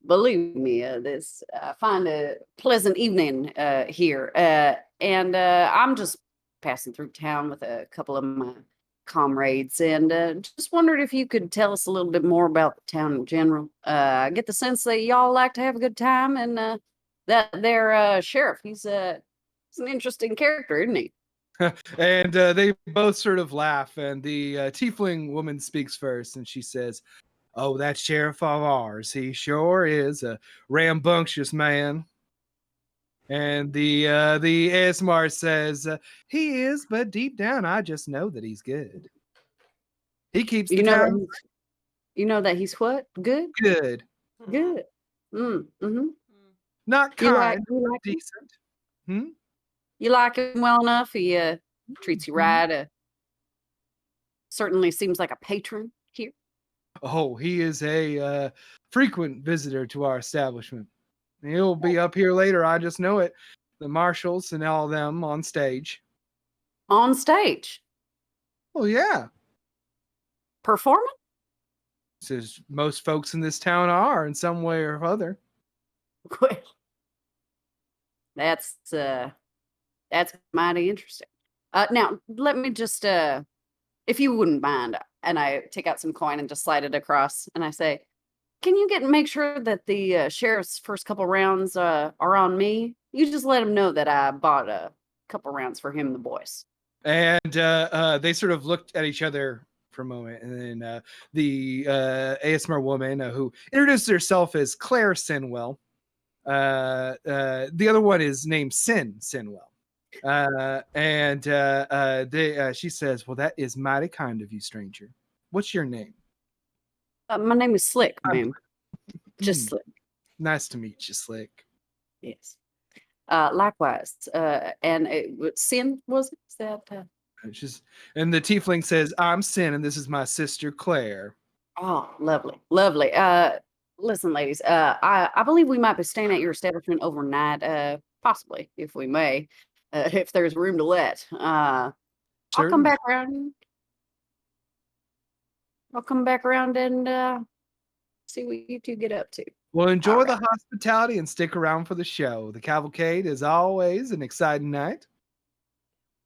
believe me, this I find a pleasant evening here, and I'm just passing through town with a couple of my comrades, and just wondered if you could tell us a little bit more about the town in general. I get the sense that y'all like to have a good time, and that their sheriff, he's an interesting character, isn't he? And they both sort of laugh, and the tiefling woman speaks first, and she says, "Oh, that sheriff of ours, he sure is a rambunctious man." And the ASMR says, "He is, but deep down, I just know that he's good. He keeps the You know that town he's, you know that he's what? Good, good, good. Mm-hmm. not You like kind, you like him? decent." Hmm? You like him well enough. He treats you right. Certainly seems like a patron here. Oh, he is a frequent visitor to our establishment. He'll be up here later. I just know it. The marshals and all them on stage. On stage, Oh yeah, performing. says most folks in this town are in some way or other. Well, that's mighty interesting. Now let me just if you wouldn't mind, and I take out some coin and just slide it across, and I say, "Can you make sure that the sheriff's first couple rounds are on me? You just let him know that I bought a couple rounds for him and the boys." And they sort of looked at each other for a moment, and then the ASMR woman who introduced herself as Claire Sinwell. The other one is named Sinwell. And she says, "Well, that is mighty kind of you, stranger. What's your name?" My name is Slick, ma'am. Just "Hmm, Slick. nice to meet you, Slick." Yes. Likewise. And Sin was it? Is that? And the tiefling says, "I'm Sin, and this is my sister Claire." Oh, lovely, lovely. Listen, ladies. I believe we might be staying at your establishment overnight. Possibly, if we may, if there's room to let. I'll come Certainly. back around. I'll come back around and see what you two get up to. Well, enjoy All the right. hospitality and stick around for the show. The cavalcade is always an exciting night,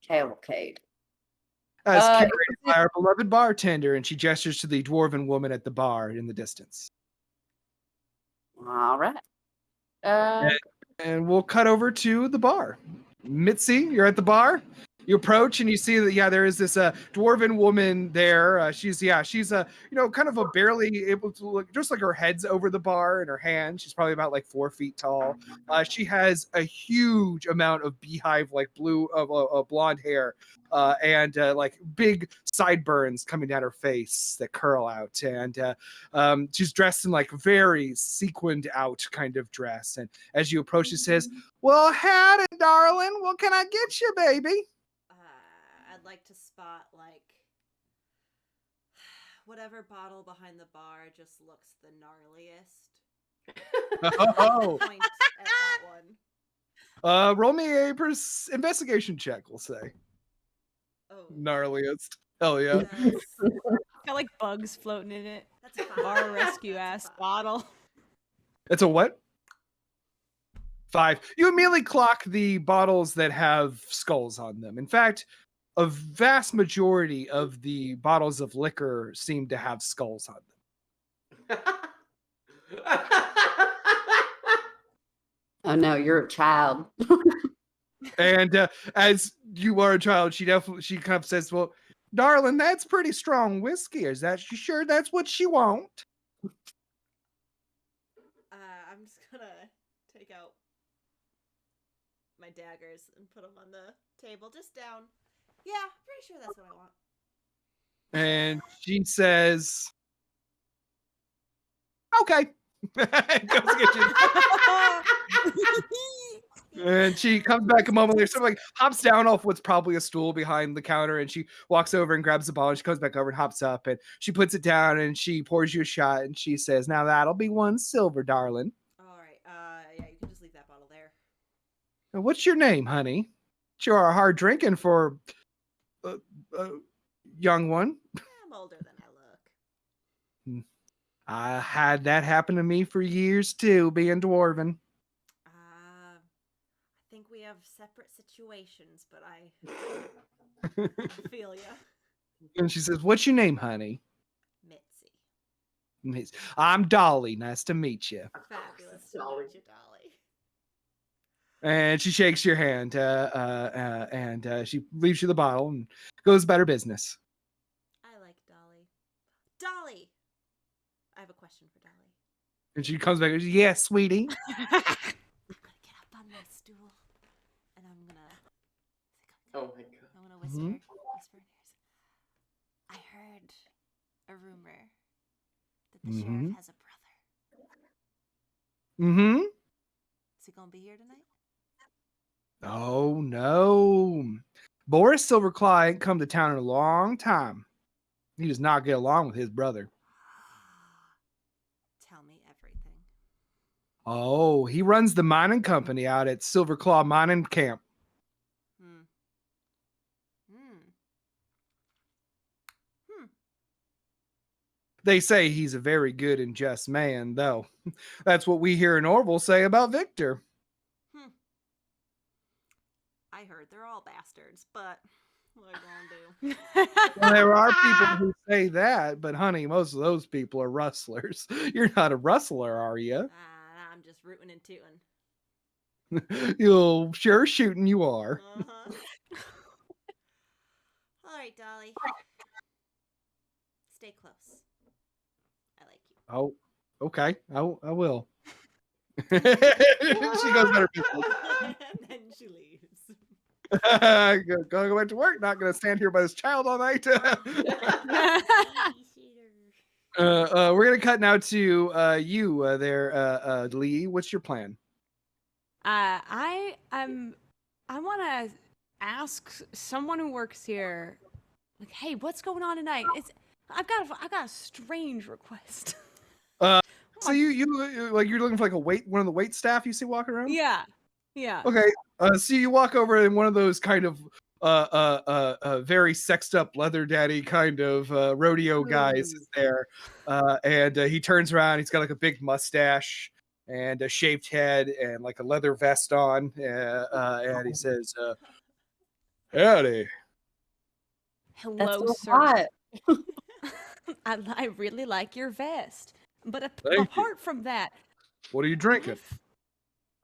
Cavalcade. as Uh, curated by our beloved bartender, and she gestures to the dwarven woman at the bar in the distance. all right. Uh, And we'll cut over to the bar. Mitzi, you're at the bar. You approach and you see that there is this dwarven woman there. She's kind of a barely able to look, just like her head's over the bar in her hand. She's probably about like 4 feet tall. She has a huge amount of beehive like blue blonde hair, and like big sideburns coming down her face that curl out. And she's dressed in like very sequined out kind of dress. And as you approach, she says, "Well, howdy, darling. What can I get you, baby?" I'd like to spot like whatever bottle behind the bar just looks the gnarliest. Oh, Point at that one. roll me a investigation check, we'll say. Oh, Gnarliest. Hell yeah. that's, Got like bugs floating in it. that's a 5. Bar rescue That's ass a 5. bottle. It's a what? 5. You immediately clock the bottles that have skulls on them. In fact, a vast majority of the bottles of liquor seem to have skulls on them. oh no, you're a child. And as you are a child, she kind of says, "Well, darling, that's pretty strong whiskey. Is that you sure that's what she want?" I'm just gonna take out my daggers and put them on the table, just down. Yeah, pretty sure that's what I want. And she says, "Okay." Goes to get you. And she comes back a moment later, sort of like hops down off what's probably a stool behind the counter, and she walks over and grabs the bottle. And she comes back over and hops up, and she puts it down, and she pours you a shot, and she says, "Now that'll be 1 silver, darling. All right. Yeah, you can just leave that bottle there. And what's your name, honey? Sure are hard drinking for a young one." I'm older than I look. I had that happen to me for years too, being dwarven. I think we have separate situations, but I feel ya. And she says, "What's your name, honey?" Mitzi. I'm Dolly. Nice to meet you. Fabulous to Dolly. meet you, Dolly. And she shakes your hand, and she leaves you the bottle and goes about her business. I like Dolly. Dolly! I have a question for Dolly. And she comes back and says, "Yes, sweetie." I'm gonna get up on my stool and I'm gonna Oh my god. I'm gonna whisper Mhm. whisper in hers. I heard a rumor that the Mhm. sheriff has a brother. Mm-hmm. Is he gonna be here tonight? Oh no. Boris Silverclaw ain't come to town in a long time. He does not get along with his brother. Tell me everything. Oh, he runs the mining company out at Silverclaw Mining Camp. Hmm. They say he's a very good and just man, though. That's what we here in Orville say about Victor. I heard they're all bastards, but what are you gonna do? Well, there are people who say that, but honey, most of those people are rustlers. You're not a rustler, are you? I'm just rooting and tooting. You'll sure shooting you are. Uh-huh. All right, Dolly. Stay close. I like you. Oh, okay. I will. She goes about her business. And then she leaves. Gonna go back to work. Not gonna stand here by this child all night. We're gonna cut now to you there, Lee. What's your plan? I want to ask someone who works here, like, hey, what's going on tonight? I've got a strange request. So you like you're looking for like one of the wait staff you see walking around? Yeah. Okay. So you walk over and one of those kind of very sexed up leather daddy kind of rodeo guys is there, and he turns around. He's got like a big mustache and a shaved head and like a leather vest on, and he says, "Howdy." Hello, so sir. hot. I really like your vest, but Thank you. apart from that, What are you drinking?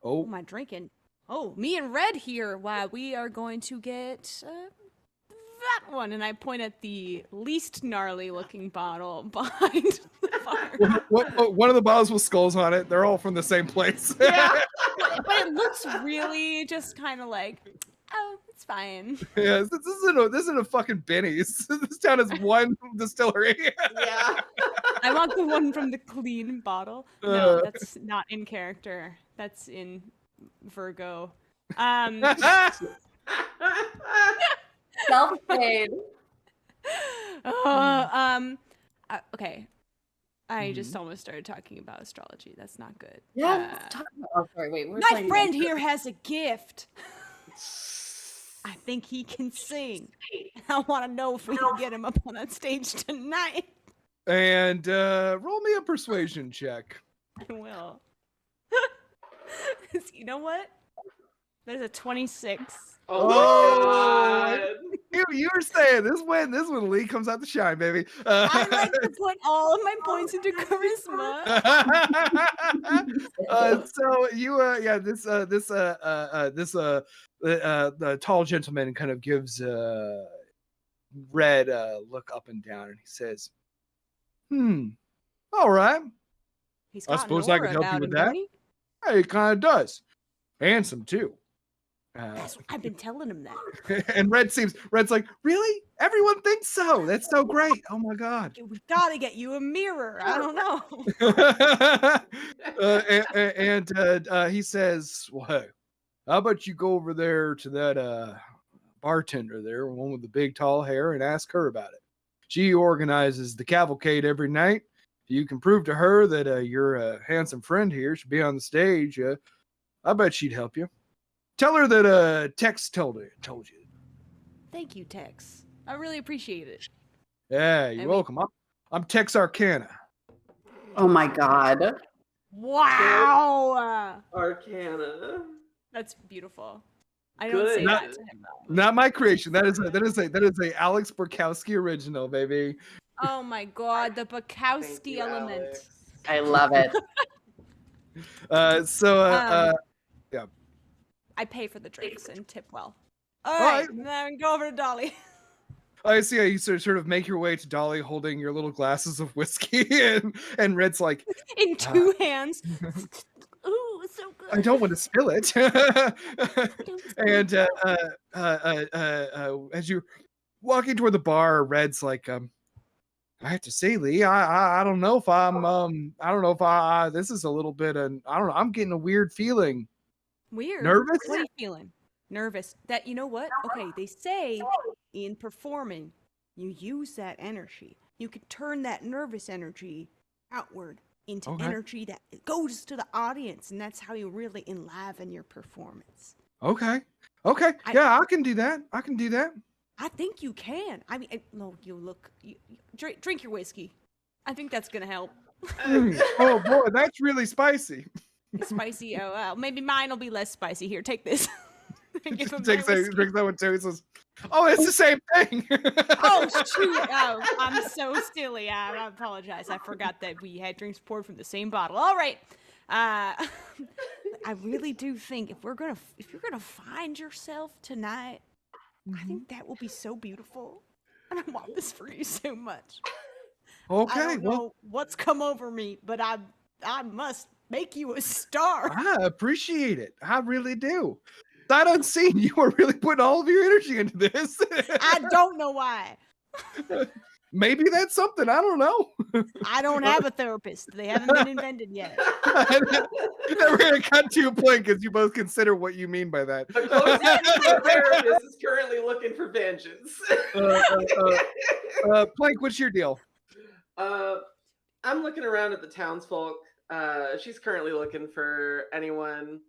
what Oh, am I drinking? Oh, me and Red here. Why, we are going to get that one. And I point at the least gnarly looking bottle behind the fire. one of the bottles with skulls on it. They're all from the same place. Yeah. But it looks really just kind of like, oh, it's fine. Yeah, this isn't a fucking Benny's. This town has one distillery. Yeah. I want the one from the clean bottle. No, that's not in character. That's in Virgo. Self-made. Okay. I just almost started talking about astrology. That's not good. Yeah. Oh, sorry. Wait. We're My playing friend again. here has a gift. I think he can sing. I want to know if we can get him up on that stage tonight. And roll me a persuasion check. I will. You know what? There's a 26. Oh my Oh, god. You were saying this when Lee comes out to shine, baby. I like to put all of my points into charisma. So you the tall gentleman kind of gives Red look up and down, and he says, all right. He's I got suppose an I could aura help you about with him, that. don't he? Hey, it kind of does. Handsome too. I've been telling him that. And Red's like, really? Everyone thinks so. That's so great. Oh my god. We gotta get you a mirror. I don't know. He says, well, hey, how about you go over there to that bartender there, one with the big tall hair, and ask her about it. She organizes the cavalcade every night. If you can prove to her that your handsome friend here should be on the stage, I bet she'd help you. Tell her that Tex told you. Thank you, Tex. I really appreciate it. Yeah, you're welcome. I'm Tex Arcana. Oh my god. Wow. Arcana. That's beautiful. I don't say Good. that to him though. Not my creation. That is a Alex Borkowski original, baby. Oh my god, the Thank Bukowski you, element. Alex. I love it. I pay for the drinks and tip well. All All right, right. then go over to Dolly. I see how you sort of make your way to Dolly holding your little glasses of whiskey, and Red's like, In two hands. Ooh, it's so good. I don't want to spill it. And as you're walking toward the bar, Red's like, I have to say, Lee, I don't know if I'm I don't know if I this is a little bit I don't know, I'm getting a weird feeling. Weird. Nervous? What are you feeling? Nervous. That, you know what? Okay, they say in performing, you use that energy. You can turn that nervous energy outward into Okay. energy that goes to the audience, and that's how you really enliven your performance. Okay. I- Yeah, I can do that. I can do that. I think you can. I mean, no, you look. You drink your whiskey. I think that's gonna help. Oh boy, that's really spicy. Spicy. Oh, well, maybe mine will be less spicy. Here, take this. Give him my Drinks whiskey. that one too. He says, "Oh, it's the same thing." Oh shoot! Oh, I'm so silly. I apologize. I forgot that we had drinks poured from the same bottle. All right. I really do think if you're gonna find yourself tonight, I think that will be so beautiful, and I want this for you so much. I Okay, don't well, know what's come over me, but I must make you a star. I appreciate it. I really do. Sight unseen, you are really putting all of your energy into this. I don't know why. Maybe that's something. I don't know. I don't have a therapist. They haven't been invented yet. We're gonna cut to a point because you both consider what you mean by that. The closest therapist is currently looking for vengeance. Plank, what's your deal? I'm looking around at the townsfolk. She's currently looking for anyone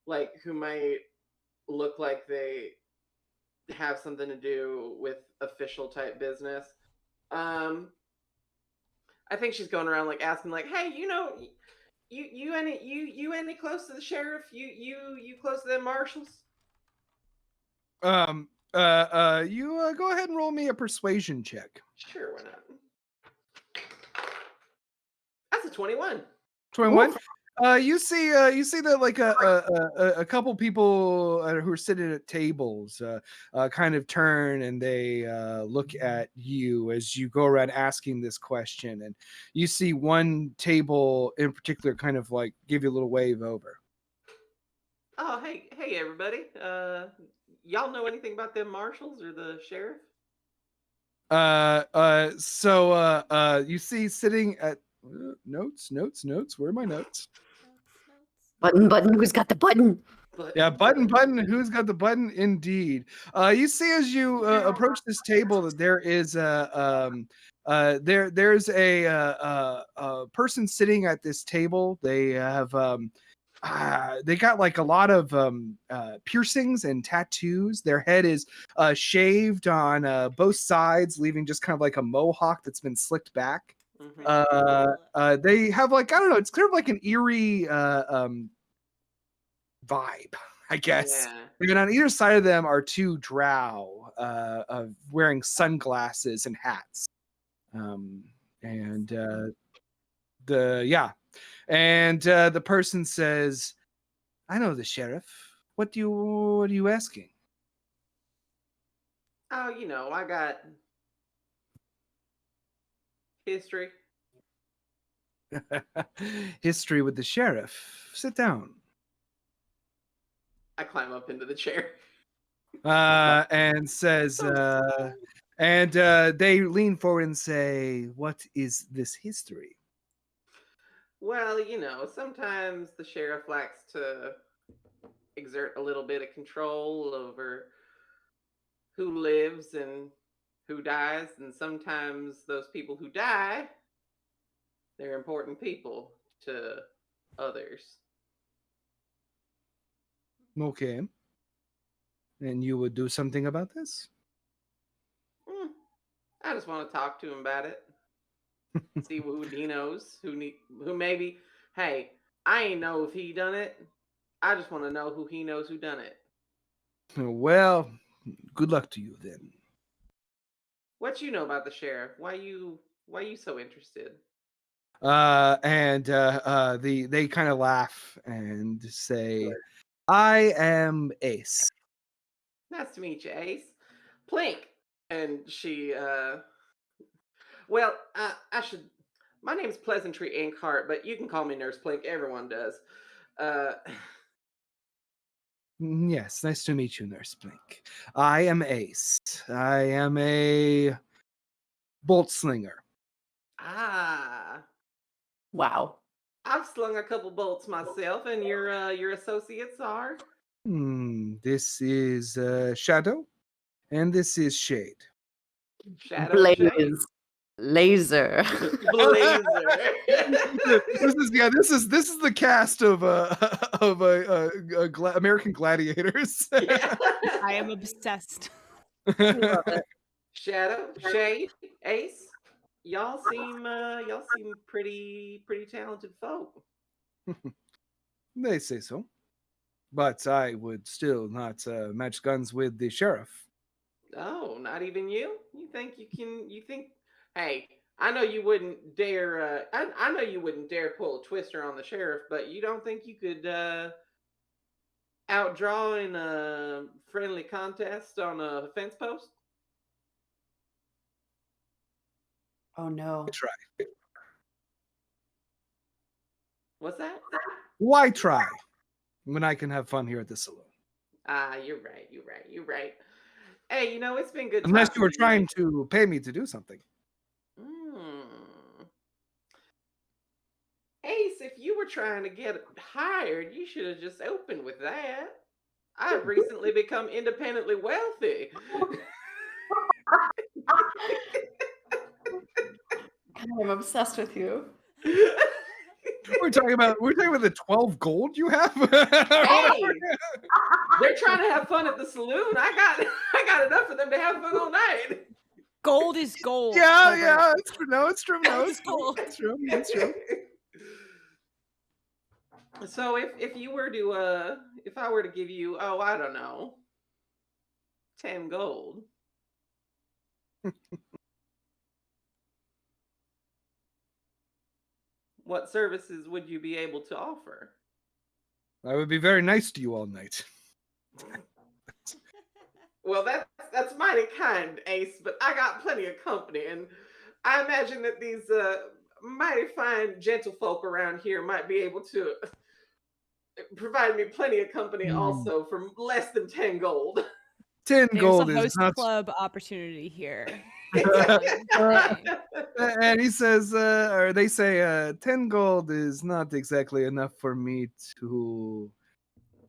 like who might look like they have something to do with official type business. I think she's going around like asking like, "Hey, you know, you any close to the sheriff? You close to them marshals?" You go ahead and roll me a persuasion check. Sure, why not? That's a 21. 21. You see that like a couple people who are sitting at tables kind of turn and they look at you as you go around asking this question, and you see one table in particular kind of like give you a little wave over. Oh, hey everybody. Y'all know anything about them marshals or the sheriff? So you see sitting at notes. Where are my notes? Button, who's got the button? But Yeah, button. Who's got the button? Indeed. You see as you approach this table that there is there's a person sitting at this table. They have they got like a lot of piercings and tattoos. Their head is shaved on both sides, leaving just kind of like a mohawk that's been slicked back. Mhm. They have like, I don't know, it's kind of like an eerie vibe, I guess. Yeah. And on either side of them are two drow wearing sunglasses and hats. The person says, "I know the sheriff. What are you asking?" Oh, you know, I got history. History with the sheriff. Sit down. I climb up into the chair. And says, they lean forward and say, "What is this history?" Well, you know, sometimes the sheriff likes to exert a little bit of control over who lives and who dies, and sometimes those people who die, they're important people to others. Okay. And you would do something about this? Hmm, I just want to talk to him about it. See who he knows, who maybe. Hey, I ain't know if he done it. I just want to know who he knows who done it. Well, good luck to you then. What you know about the sheriff? Why you so interested? They kind of laugh and say, "I am Ace." Nice to meet you, Ace. Plink. And she well, I should. My name's Pleasantry Inkheart, but you can call me Nurse Plink. Everyone does. Uh, Yes, nice to meet you, Nurse Blink. I am Ace. I am a bolt slinger. ah, Wow. I've slung a couple bolts myself, and your associates are. This is Shadow, and this is Shade. Shadow and Shade. Blaze. Laser. Blazer. This is the cast of American Gladiators. Yeah. I am obsessed. Love it. Shadow, Shade, Ace. Y'all seem pretty talented folk. They say so, but I would still not match guns with the sheriff. Oh, not even you? You think you can? You think? Hey, I know you wouldn't dare. I know you wouldn't dare pull a twister on the sheriff, but you don't think you could outdraw in a friendly contest on a fence post? Oh no. Try. What's that? Why try when I can have fun here at the saloon? Ah, you're right. You're right. Hey, it's been good. Unless talking you were to trying to pay me to do something. Mm. Ace, if you were trying to get hired, you should have just opened with that. I've recently become independently wealthy. I'm obsessed with you. We're talking about the 12 gold you have. Hey, they're trying to have fun at the saloon. I got enough for them to have fun all night. Gold is gold. Yeah, Herbert. yeah, it's true. No, it's true. No, It's cool. it's true. It's true. So if you were to if I were to give you, oh, I don't know, 10 gold. What services would you be able to offer? I would be very nice to you all night. Well, that's mighty kind, Ace, but I got plenty of company, and I imagine that these mighty fine gentlefolk around here might be able to provide me plenty of company also for less than 10 gold. 10 There's gold a is host not. club opportunity here. And he says, or they say, 10 gold is not exactly enough for me to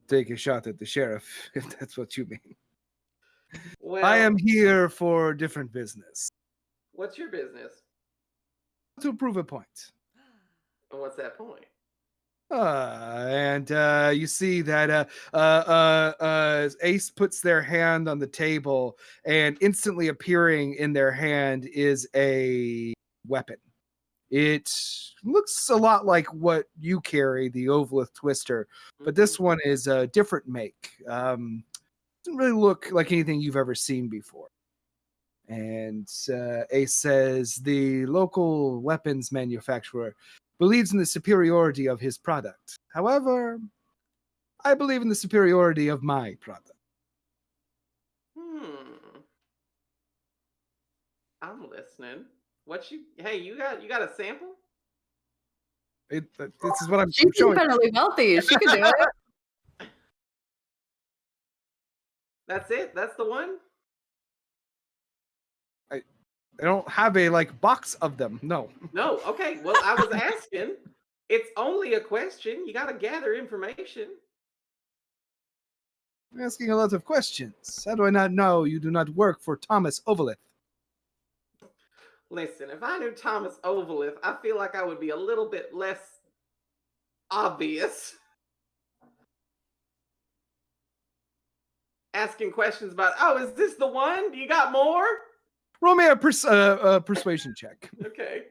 take a shot at the sheriff, if that's what you mean. Well, I am here for different business. what's your business? To prove a point. And what's that point? And you see that Ace puts their hand on the table, and instantly appearing in their hand is a weapon. It looks a lot like what you carry, the Ovalith Twister, but this one is a different make. Doesn't really look like anything you've ever seen before. And Ace says the local weapons manufacturer believes in the superiority of his product. However, I believe in the superiority of my product. I'm listening. Hey, you got a sample? This is what I'm She's showing. independently wealthy. She can do it. That's it? That's the one? I don't have a box of them. No. No. Okay. Well, I was asking. It's only a question. You got to gather information. I'm asking a lot of questions. How do I not know you do not work for Thomas Ovalith? Listen, if I knew Thomas Ovalith, I feel like I would be a little bit less obvious. Asking questions about, oh, is this the one? Do you got more? Roll me a persuasion check. Okay.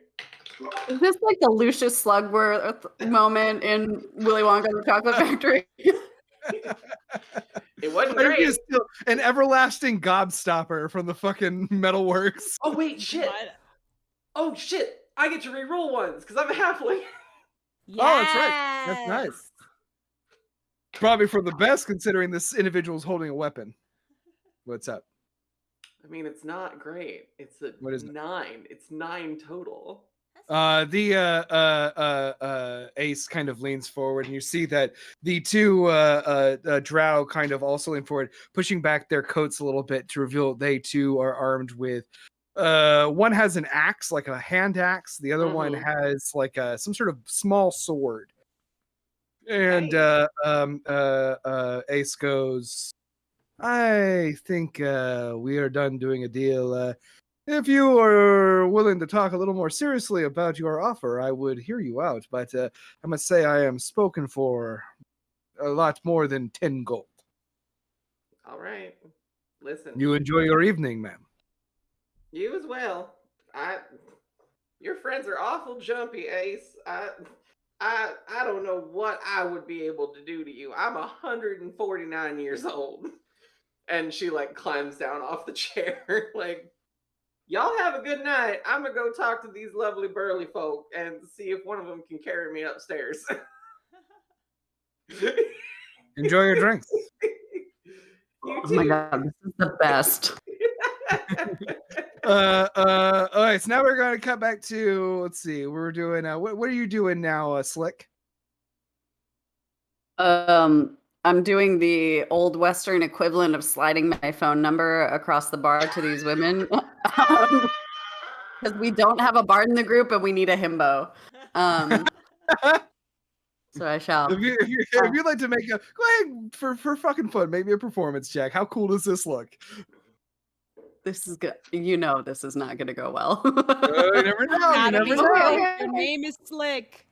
Is this like the Lucius Slugworth moment in Willy Wonka and the Chocolate Factory? It wasn't Maybe great. it's still an everlasting gobstopper from the fucking Metalworks. Oh wait, shit. What? Oh shit. I get to re-roll ones because I'm a halfling. Yes. Oh, that's right. That's nice. Probably for the best, considering this individual's holding a weapon. What's up? I mean, it's not great. It's a What is it? 9. It's 9 total. Ace kind of leans forward, and you see that the two drow kind of also lean forward, pushing back their coats a little bit to reveal they too are armed with. One has an axe, like a hand axe. The other one Mhm. has like some sort of small sword. And Nice. Ace goes, I think we are done doing a deal. If you are willing to talk a little more seriously about your offer, I would hear you out. But I must say I am spoken for a lot more than 10 gold. All right. Listen. You enjoy your evening, ma'am. You as well. Your friends are awful jumpy, Ace. I don't know what I would be able to do to you. I'm 149 years old. And she like climbs down off the chair. Like, y'all have a good night. I'm gonna go talk to these lovely burly folk and see if one of them can carry me upstairs. Enjoy your drinks. You Oh my too. god, this is the best. All right, so now we're going to cut back to, let's see, we're doing, what are you doing now, Slick? I'm doing the old Western equivalent of sliding my phone number across the bar to these women. Because we don't have a bard in the group and we need a himbo. So I shall. If you'd like to make a, go ahead for fucking fun, maybe a performance check. How cool does this look? This is good. You know this is not going to go well. You never know. You Gotta never be know. slick. Your name is Slick.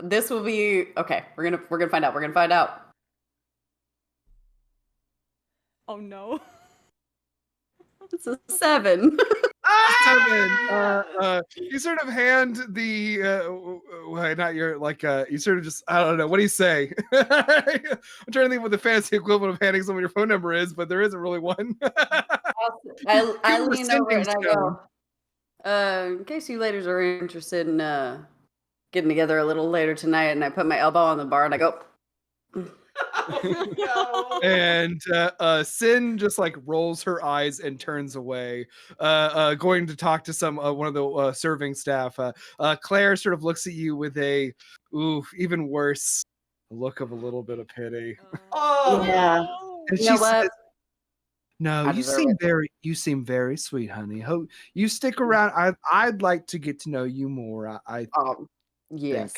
This will be okay. We're gonna find out. We're gonna find out. Oh no. It's a 7. Seven. You sort of hand the not your like you sort of just, I don't know, what do you say? I'm trying to think what the fancy equivalent of handing someone your phone number is, but there isn't really one. I Give lean them a over and I sending go, in case you ladies are interested in getting together a little later tonight, and I put my elbow on the bar and I go, Oh, no. And Sin just like rolls her eyes and turns away, going to talk to some one of the serving staff. Claire sort of looks at you with a, ooh, even worse, look of a little bit of pity. Oh, Yeah. And You she know what? says, "No, I you deserve seem it. very sweet, honey. Hope you stick around. I'd like to get to know you more. Yes.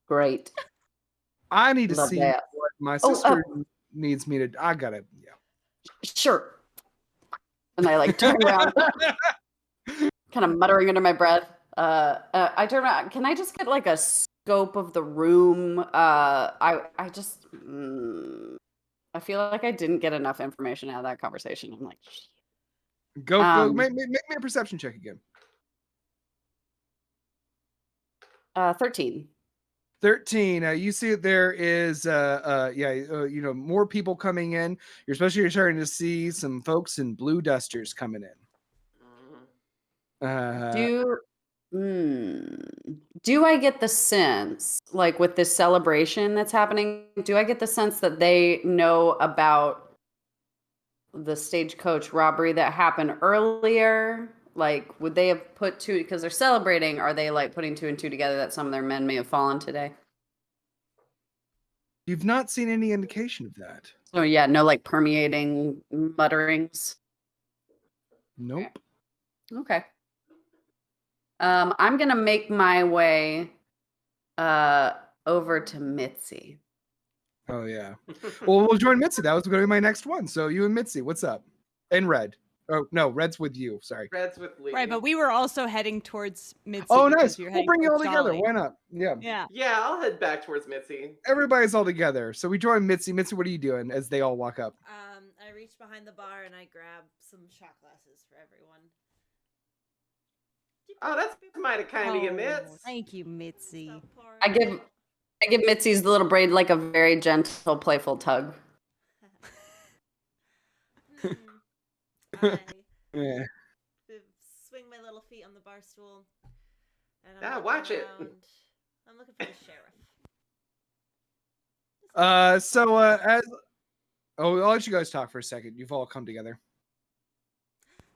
Great. I need to Love see that. what my Oh, sister needs me to. I gotta, yeah." Sure. And I like turn around, kind of muttering under my breath. I turn around. Can I just get like a scope of the room? I just I feel like I didn't get enough information out of that conversation. I'm like, Go, make me a perception check again. 13. 13. You see that there is more people coming in. You're starting to see some folks in blue dusters coming in. Do I get the sense, like with this celebration that's happening, do I get the sense that they know about the stagecoach robbery that happened earlier? Like, would they have put two, because they're celebrating, are they like putting 2 and 2 together that some of their men may have fallen today? You've not seen any indication of that. So yeah, no like permeating mutterings. Nope. Okay. I'm gonna make my way over to Mitzi. Oh yeah. Well, we'll join Mitzi. That was going to be my next one. So you and Mitzi, what's up? And Red. Oh no, Red's with you. Sorry. Red's with Lee. Right, but we were also heading towards Mitzi. Oh, because nice. you're We'll heading bring you all towards together. Jolly. Why not? Yeah. Yeah. Yeah, I'll head back towards Mitzi. Everybody's all together. So we join Mitzi. Mitzi, what are you doing as they all walk up? I reach behind the bar and I grab some shot glasses for everyone. Oh, that's mighty kind of you, Mitz. Thank you, Mitzi. Stop pouring I give out. I give Mitzi's little braid like a very gentle, playful tug. I Yeah. swing my little feet on the bar stool. And Ah, I'm watch looking it. around. I'm looking for the sheriff. As I'll let you guys talk for a second. You've all come together.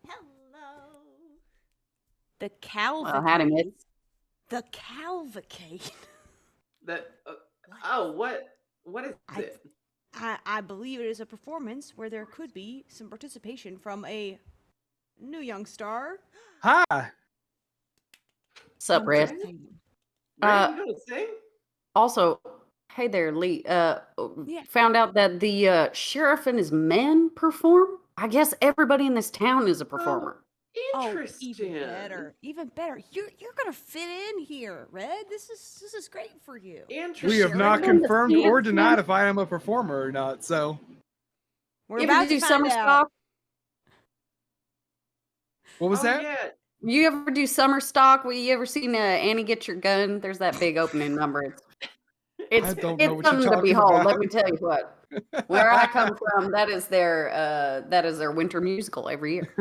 Hello. The Well, howdy, cavalcade. Mitz. The cavalcade. That. What? Oh, what is I- it? I believe it is a performance where there could be some participation from a new young star. Hi. What's up, I'm Red? just saying. Red, you gonna sing? Also, hey there, Lee. Yeah. Found out that the sheriff and his men perform. I guess everybody in this town is a performer. Interesting. Even better. Even better. You're gonna fit in here, Red. This is great for you. Interesting. We have not Sheriff. confirmed or Dance denied man. if I am a performer or not. So, We're You about ever do to find summer out. stock? what was Oh, that? yeah. You ever do summer stock? Well, you ever seen Annie Get Your Gun? There's that big opening number. It's don't know it's what you're something to talking behold. about. Let me tell you what. Where I come from, that is their winter musical every year.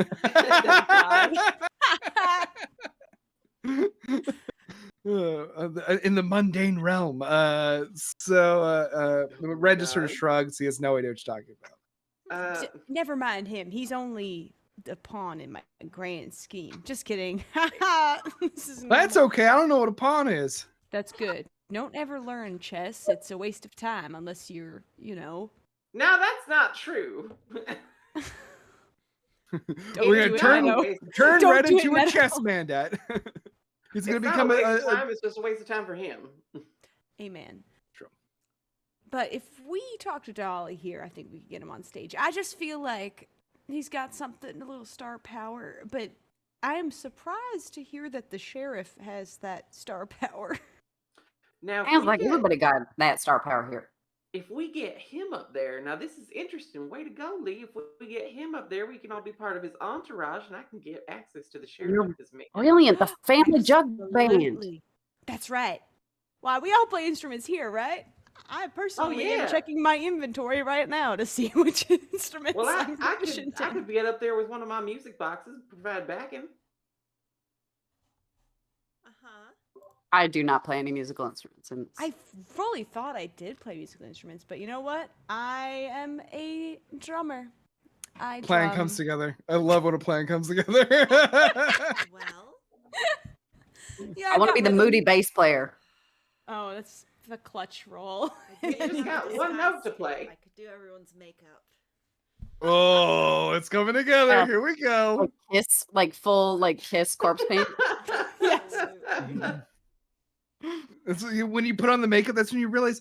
In the mundane realm. Red just sort of God. shrugs. He has no idea what you're talking about. Never mind him. He's only a pawn in my grand scheme. Just kidding. This is That's normal. okay. I don't know what a pawn is. That's good. Don't ever learn chess. It's a waste of time unless you're, Now that's not true. Don't We're do gonna it, Meadow. turn Don't Red do it, into a Meadow. chess mandate. He's gonna It's not become a waste of a time. It's just a waste of time for him. Amen. True. But if we talk to Dolly here, I think we could get him on stage. I just feel like he's got something, a little star power. But I am surprised to hear that the sheriff has that star power. Now, if Sounds we like get- everybody got that star power here. If we get him up there, now this is interesting. Way to go, Lee. If we get him up there, we can all be part of his entourage, and I can get access to the sheriff You're with his man. Brilliant. The family jug band. Absolutely. That's right. Why, we all play instruments here, right? I personally yeah. am checking my inventory right now to see which instruments Well, I'm I proficient could in. get up there with one of my music boxes, provide backing. I do not play any musical instruments. And I fully thought I did play musical instruments, but you know what? I am a drummer. I plan drum. comes together. I love when a plan comes together. Well, Yeah, I want to got be the rhythm. moody bass player. Oh, that's the clutch roll. You just got one note to play. I could do everyone's makeup. Oh, it's coming together. Yeah. Here we go. Like Kiss, like full, like Kiss corpse paint. Yes. When you put on the makeup, that's when you realize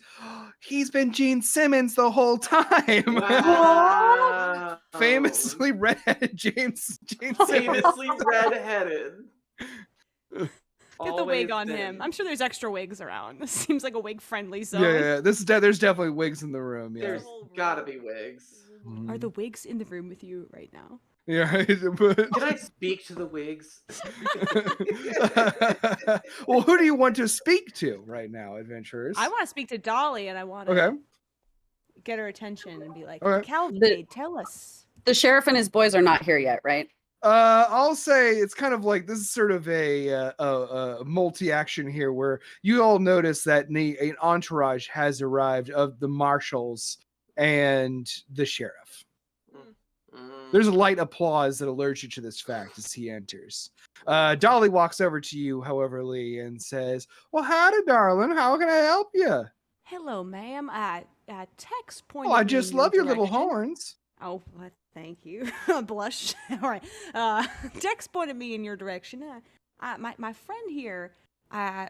he's been Gene Simmons the whole time. Wow. Famously redheaded Gene Simmons. Famously redheaded. Get the wig Always on him. been. I'm sure there's extra wigs around. This seems like a wig-friendly zone. Yeah. This is there's definitely wigs in the room. Yeah. There's whole gotta room. be wigs. Are the wigs in the room with you right now? Yeah. But- Can I speak to the wigs? well, who do you want to speak to right now, adventurers? I want to speak to Dolly, and I want to Okay. get her attention and be like, Okay. Cavalcade, tell us. The sheriff and his boys are not here yet, right? I'll say it's kind of like this is sort of a multi-action here, where you all notice that an entourage has arrived of the marshals and the sheriff. There's a light applause that alerts you to this fact as he enters. Dolly walks over to you, however, Lee, and says, "Well, howdy, darling. How can I help you? Hello, ma'am. I Tex pointed Oh, I me just in your love your little direction. horns." Oh, well, thank you. Blush. All right. Tex pointed me in your direction. My friend here, I'm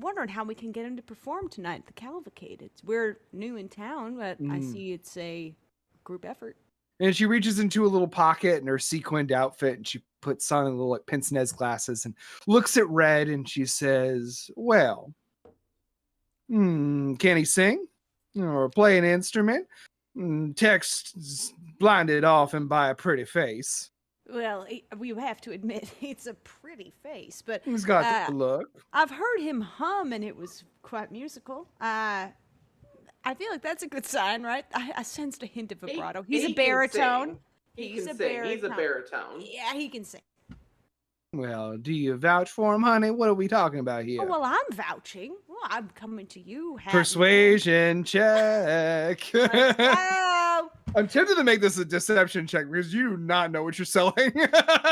wondering how we can get him to perform tonight at the Cavalcade. We're new in town, but I see it's a group effort. And she reaches into a little pocket in her sequined outfit, and she puts on a little like pince-nez glasses and looks at Red, and she says, "Well, can he sing or play an instrument? Text blinded off him by a pretty face. Well, we have to admit it's a pretty face, but He's got the look. I've heard him hum, and it was quite musical. I feel like that's a good sign, right? I sensed a hint of vibrato. He's a He can baritone. sing. He He's can a sing. He's a baritone. baritone. Yeah, he can sing. Well, do you vouch for him, honey? What are we talking about here? Oh, well, I'm vouching. Well, I'm coming to you. Hat in hand. Persuasion check. Oh, I'm tempted to make this a deception check because you do not know what you're selling.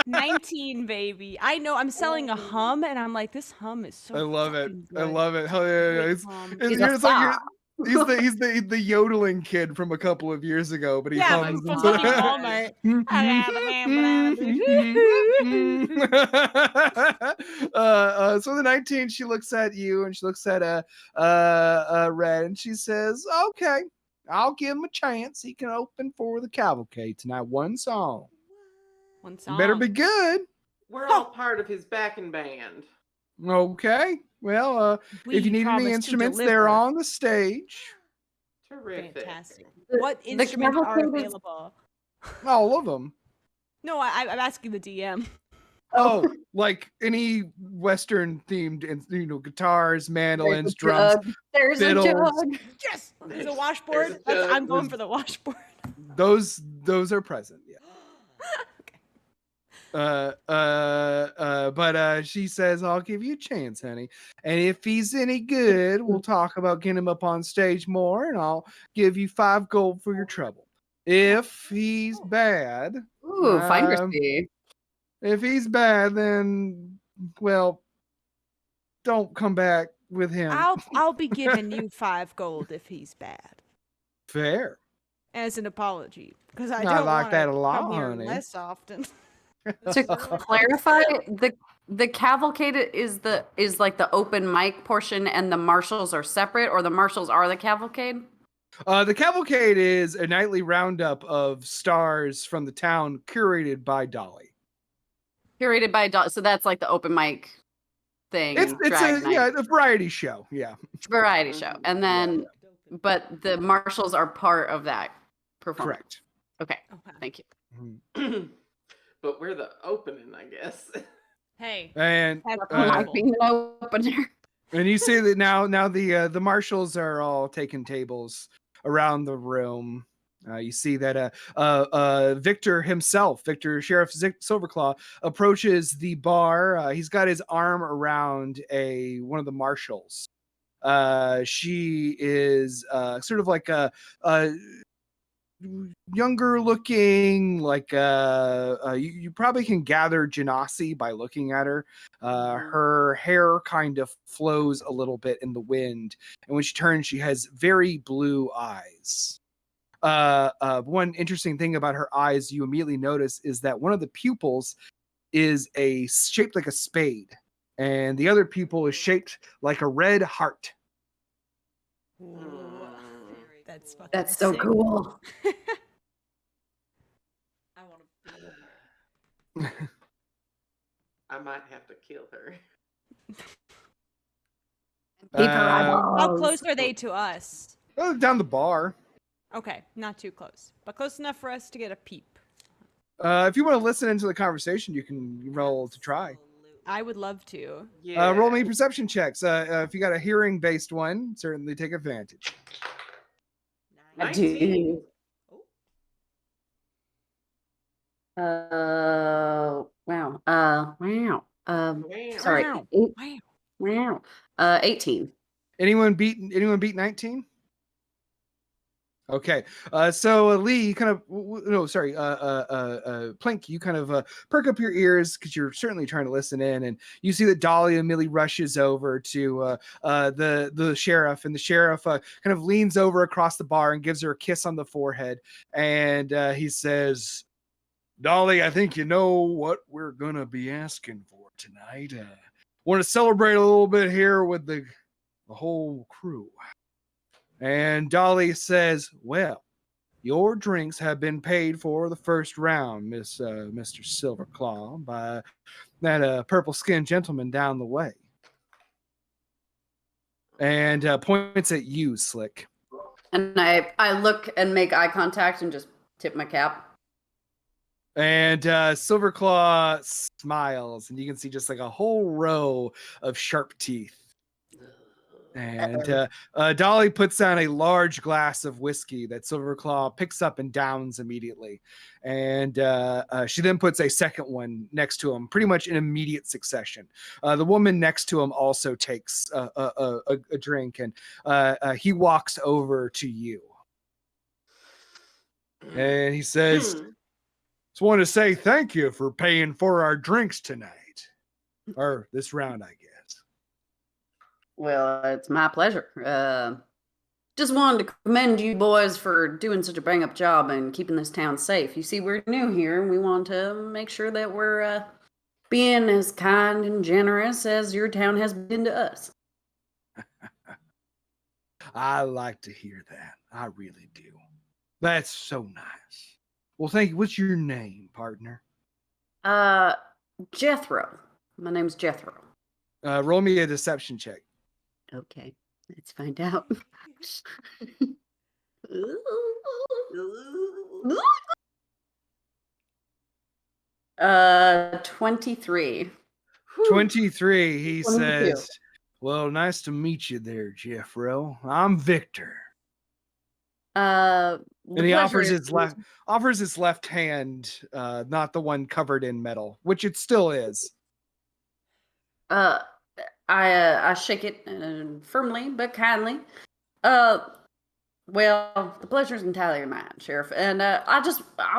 19, baby. I know. I'm selling a hum, and I'm like, this hum is so. I love it. fucking I good. love it. Hell yeah, yeah. Great It's, hum. it's, He's a it's like fop. he's the yodeling kid from a couple of years ago, but he Yeah, hums. from instead fucking of- Walmart. So the 19, she looks at you and she looks at Red and she says, "Okay, I'll give him a chance. He can open for the cavalcade tonight. One song. One song. Better be good." We're all part of his backing band. Okay. Well, if We you need promise any to instruments, deliver. they're on the stage. Terrific. Fantastic. The- What the instruments are cavalcade is- available? All of them. No, I'm asking the DM. Oh, like any Western themed, guitars, mandolins, drums. There's fiddles. a jug. Yes, there's a There's washboard. a jug. I'm going for the washboard. Those are present. Yeah. But she says, "I'll give you a chance, honey. And if he's any good, we'll talk about getting him up on stage more, and I'll give you 5 gold for your trouble. If he's bad, Ooh, finder's Um, fee. if he's bad, then well, don't come back with him. I'll be giving you 5 gold if he's bad, Fair. as an apology, because I I don't like wanna that a lot, come here honey. less often. To clarify, the cavalcade is like the open mic portion, and the marshals are separate, or the marshals are the cavalcade. The cavalcade is a nightly roundup of stars from the town, curated by Dolly. Curated by so that's like the open mic thing. It's drag night, a variety show. Yeah. variety show, and then but the marshals are part of that performance. Correct. Okay, Okay. thank you. Mhm. But we're the opening, I guess. Hey, And that's Might wonderful. be an opener. and you see that now the marshals are all taking tables around the room. You see that Victor himself, Sheriff Silverclaw, approaches the bar. He's got his arm around one of the marshals. She is sort of like a younger looking, like you probably can gather Genasi by looking at her. Her hair kind of flows a little bit in the wind, and when she turns, she has very blue eyes. One interesting thing about her eyes you immediately notice is that one of the pupils is shaped like a spade, and the other pupil is shaped like a red heart. Ooh, that's fucking That's so sick. cool. I want to be her. I might have to kill her. Paper Uh, How eyeballs. close are they to us? Down the bar. Okay, not too close, but close enough for us to get a peep. If you want to listen into the conversation, you can roll to try. I would love to. Yeah. Roll me perception checks. If you got a hearing-based one, certainly take advantage. I 19. do. Oh. Wow. Wow. Wow. Sorry. Wow. Eight- Wow. Wow. 18. Anyone beat 19? Okay. So Lee, you kind of no, sorry. Plink, you kind of perk up your ears because you're certainly trying to listen in, and you see that Dolly immediately rushes over to the sheriff, and the sheriff kind of leans over across the bar and gives her a kiss on the forehead, and he says, "Dolly, I think you know what we're gonna be asking for tonight. Want to celebrate a little bit here with the whole crew." And Dolly says, "Well, your drinks have been paid for the first round, Mr. Silverclaw, by that purple-skinned gentleman down the way." And points at you, Slick. And I look and make eye contact and just tip my cap. And Silverclaw smiles, and you can see just like a whole row of sharp teeth. And Dolly puts down a large glass of whiskey that Silverclaw picks up and downs immediately. And she then puts a second one next to him, pretty much in immediate succession. The woman next to him also takes a drink, and he walks over to you. And he says, just want to say thank you for paying for our drinks tonight. Or this round, I guess. Well, it's my pleasure. Just wanted to commend you boys for doing such a bang up job and keeping this town safe. You see, we're new here and we want to make sure that we're being as kind and generous as your town has been to us. I like to hear that. I really do. That's so nice. Well, thank you. What's your name, partner? Jethro. My name's Jethro. Roll me a deception check. Okay, let's find out. 23. 23, he 22. says, well, nice to meet you there, Jeffro. I'm Victor. And he offers his left hand, not the one covered in metal, which it still is. I shake it firmly but kindly. Well, the pleasure's entirely mine, Sheriff. And I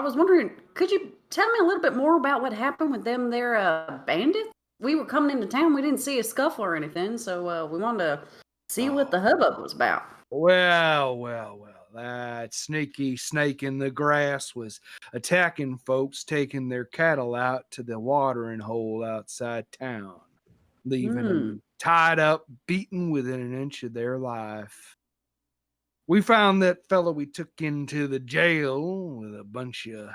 was wondering, could you tell me a little bit more about what happened with them there bandits? We were coming into town, we didn't see a scuffle or anything, so we wanted to see what the hubbub was about. Well. That sneaky snake in the grass was attacking folks, taking their cattle out to the watering hole outside town, leaving them tied up, beaten within an inch of their life. We found that fellow we took into the jail with a bunch of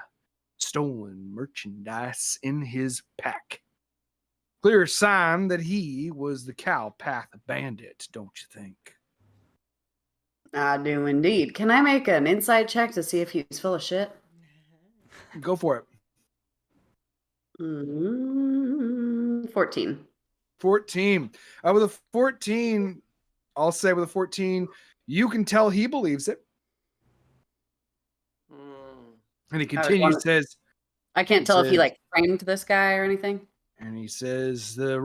stolen merchandise in his pack. Clear sign that he was the Cowpath bandit, don't you think? I do indeed. Can I make an insight check to see if he's full of shit? Go for it. 14. 14. With a 14, I'll say with a 14, you can tell he believes it. And he continues, says, I can't tell if he like framed this guy or anything. And he says, the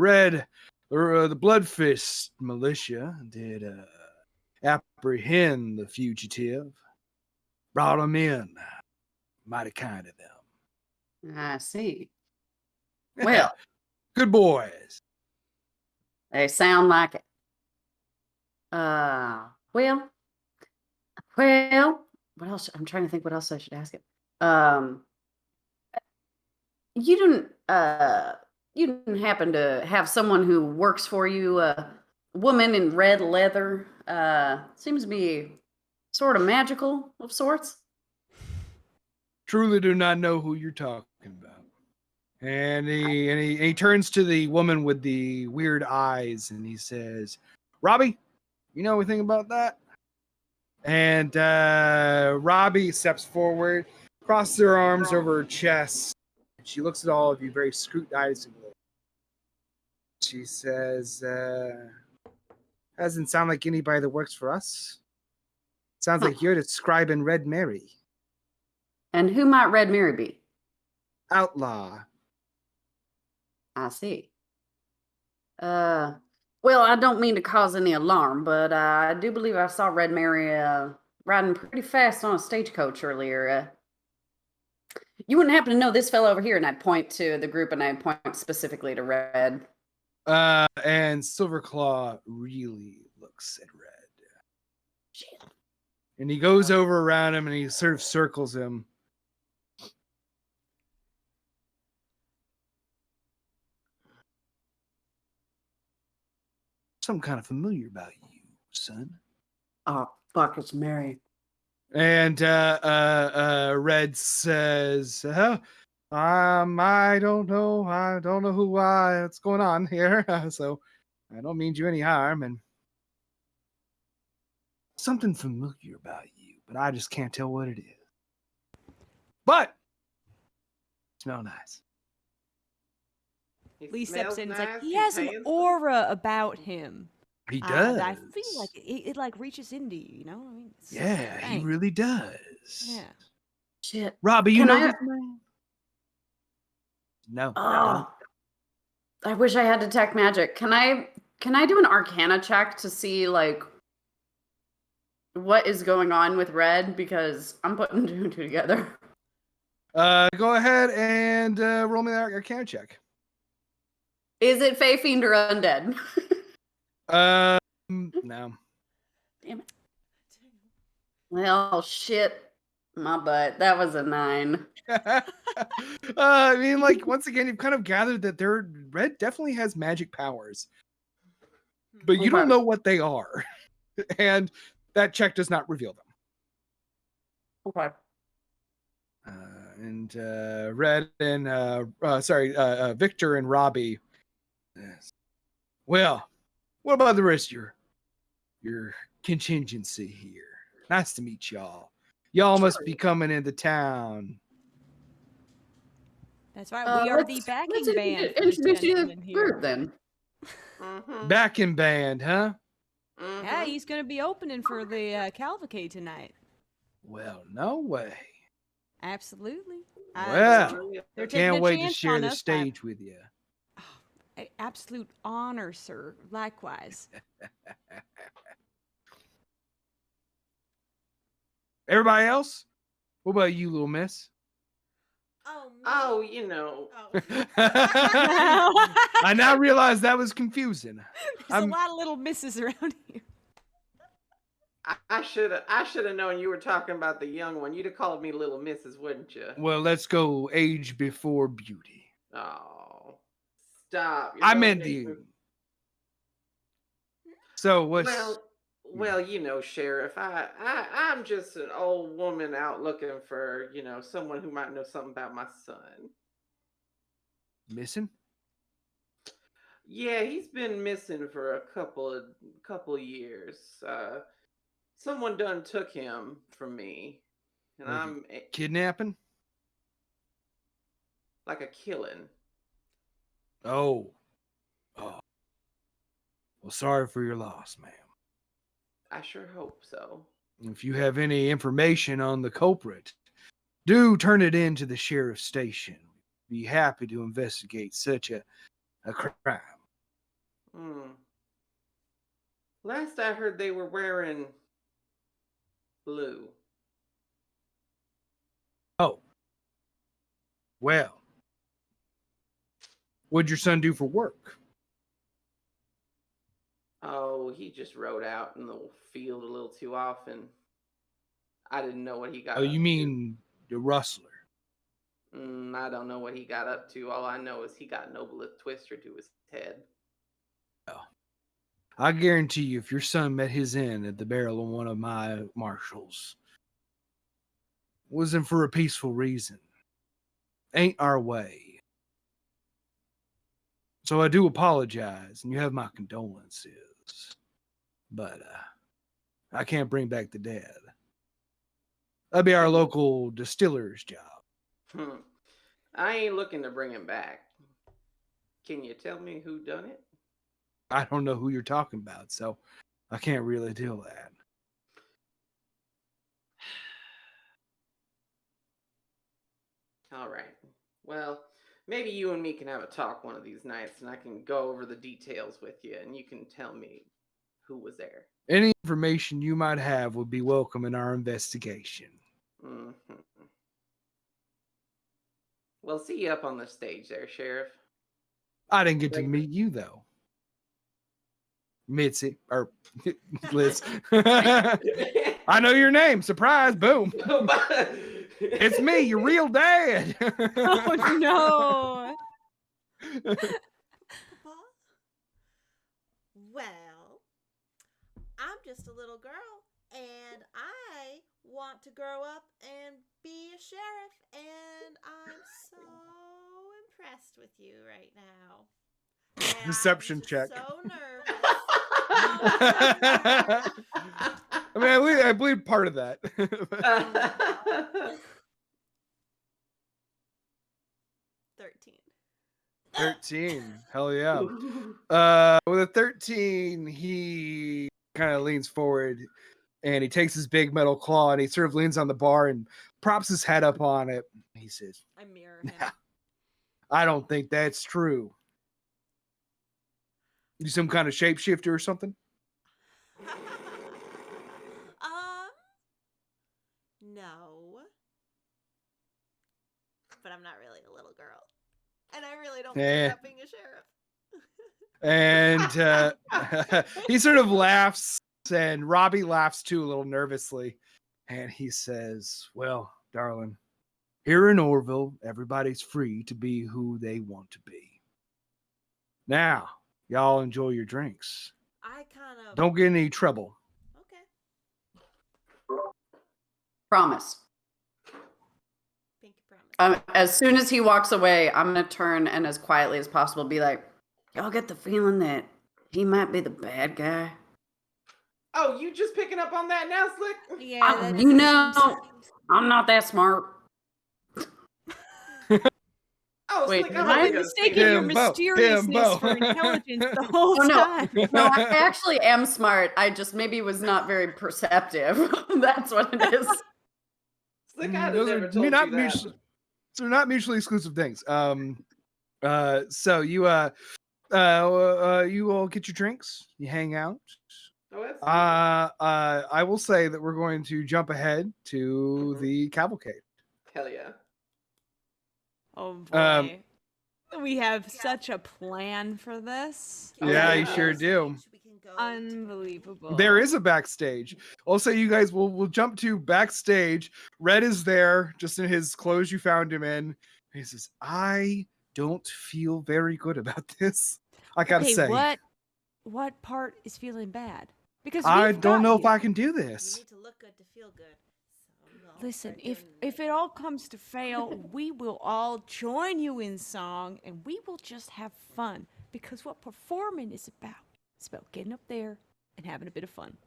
Bloodfist militia did apprehend the fugitive, brought him in. Mighty kind of them. I see. Well, good boys. They sound like it. Well, what else? I'm trying to think what else I should ask him. You didn't happen to have someone who works for you, a woman in red leather, seems to be sort of magical of sorts? Truly do not know who you're talking about. And he turns to the woman with the weird eyes and he says, Robbie, you know anything about that? And Robbie steps forward, crosses her arms over her chest. She looks at all of you very scrutinizingly. She says, doesn't sound like anybody that works for us. Sounds like you're describing Red Mary. And who might Red Mary be? Outlaw. I see. Well, I don't mean to cause any alarm, but I do believe I saw Red Mary riding pretty fast on a stagecoach earlier. You wouldn't happen to know this fellow over here? And I'd point to the group and I'd point specifically to Red. And Silverclaw really looks at Red. Shit. And he goes over around him and he sort of circles him. Something kind of familiar about you, son. Oh, fuck, it's Mary. And Red says, I don't know. I don't know what's going on here. So I don't mean you any harm. And something familiar about you, but I just can't tell what it is. But Smell nice. He Lee steps smells in and is like, nice, he has an handsome. aura about him. He does. That I feel like it like reaches into you, you know? I mean, it's Yeah, he dang. really does. Yeah. Shit. Robbie, you Can know I- this man? No, I don't. Oh, I wish I had detect magic. Can I do an Arcana check to see like what is going on with Red? Because I'm putting two and two together. Go ahead and roll me that Arcana check. Is it Fey Fiend or undead? No. Damn it. Well, shit. My butt. That was a 9. I mean, like, once again, you've kind of gathered that Red definitely has magic powers, but you don't Okay. know what they are, and that check does not reveal them. Okay. And Red and Victor and Robbie. Yes. Well, what about the rest of your contingency here? Nice to meet y'all. Y'all must be coming into town. That's right. We are the Let's backing band. for this introduce you to gentleman the here. group then. Mhm, Backing band, huh? Yeah, mhm. he's going to be opening for the Cavalcade tonight. Well, no way. Absolutely. Well, they're taking can't a wait to chance share on the us. stage with you. Absolute honor, sir. Likewise. Everybody else? What about you, little miss? Oh, me? Oh, you know, Oh. I now realize that was confusing. There's I'm- a lot of little misses around here. I should have known you were talking about the young one. You'd have called me Little Mrs., wouldn't you? Well, let's go age before beauty. Oh, stop! You're I gonna meant make you. me- So what's Well, you know, Sheriff, I'm just an old woman out looking for, someone who might know something about my son. missing? Yeah, he's been missing for a couple years. Someone done took him from me, and Like I'm Kidnapping? like a killing. Oh. Well, sorry for your loss, ma'am. I sure hope so. If you have any information on the culprit, do turn it in to the sheriff's station. Be happy to investigate such a crime. Hmm. Last I heard, they were wearing blue. Oh. Well. What'd your son do for work? Oh, he just rode out in the field a little too often. I didn't know what he got. Oh, you up mean the rustler? to. I don't know what he got up to. All I know is he got Nobleth Twister to his head. I guarantee you, if your son met his end at the barrel of one of my marshals, wasn't for a peaceful reason. Ain't our way. So I do apologize, and you have my condolences. But I can't bring back the dead. That'd be our local distiller's job. I ain't looking to bring him back. Can you tell me who done it? I don't know who you're talking about, so I can't really do that. All right. Well, maybe you and me can have a talk one of these nights, and I can go over the details with you, and you can tell me who was there. Any information you might have would be welcome in our investigation. Mhm. Well, see you up on the stage there, Sheriff. I didn't get to Thank you. meet you, though. Mitzi, or Liz. It's I know your name. Surprise, boom. It's me, your real dad. Oh no! Papa? Well, I'm just a little girl, and I want to grow up and be a sheriff, and I'm so impressed with you right now. And Deception I'm just check. So nervous. I mean, I believe part of that. 13. 13. Hell yeah. Ooh. With a 13, he kind of leans forward and he takes his big metal claw and he sort of leans on the bar and props his head up on it. He says, I mirror him. I don't think that's true. You some kind of shapeshifter or something? No. But I'm not really a little girl. And I really don't Eh. care about being a sheriff. And he sort of laughs, and Robbie laughs too, a little nervously. And he says, well, darling, here in Orville, everybody's free to be who they want to be. Now, y'all enjoy your drinks. I kind of. Don't get in any trouble. Okay. Promise. Pinky promise. As soon as he walks away, I'm gonna turn and as quietly as possible be like, y'all get the feeling that he might be the bad guy. Oh, you just picking up on that now, Slick? Yeah, that's You know, I'm not that smart. Oh, Wait, Slick, am I'm I only gonna say mistaking your Himbo, mysteriousness himbo. for intelligence the whole Oh, no. time. No, I actually am smart. I just maybe was not very perceptive. That's what it is. Slick, I'd have Those never are told not you that. mutually, so not mutually exclusive things. So you you all get your drinks, you hang out. Oh, that's I will say that we're going to jump ahead to the cavalcade. hell yeah. Oh boy. Um, We have such a plan for this. Oh, Yeah, yeah. you sure do. We can go Unbelievable. There is a backstage. Also, you guys will jump to backstage. Red is there, just in his clothes you found him in. He says, "I don't feel very good about this. I gotta Okay, say, what part is feeling bad? Because I we've don't got know if you. I can do You this." need to look good to feel good. So we'll Listen, start if doing it all comes to fail, we will all join you in song and we will just have fun. Because what performing is about, it's about getting up there and having a bit of fun.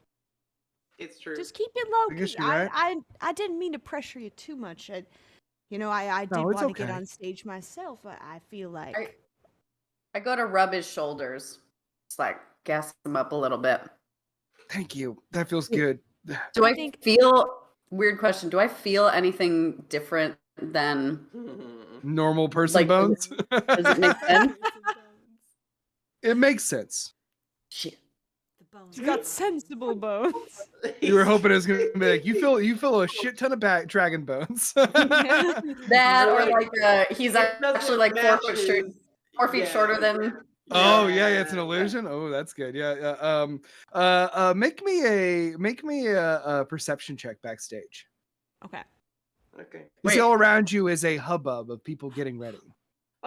It's true. Just keep it low I guess key. you're right. I didn't mean to pressure you too much. I did No, want it's to okay. get on stage myself. I feel like I go to rub his shoulders. Just like gas him up a little bit. Thank you. That feels good. Do I I think- feel weird question? Do I feel anything different than Normal person Like, bones. does it make sense? It makes sense. Shit. The bones. you got sensible bones. You were hoping it was gonna be like you feel a shit ton of dragon bones. That or Like, like he's It doesn't actually like 4 match foot his- short, 4 feet yeah. shorter than. Oh yeah, it's an illusion. Oh, that's good. Yeah. Make me a perception check backstage. Okay. Okay. You see Wait. all around you is a hubbub of people getting ready.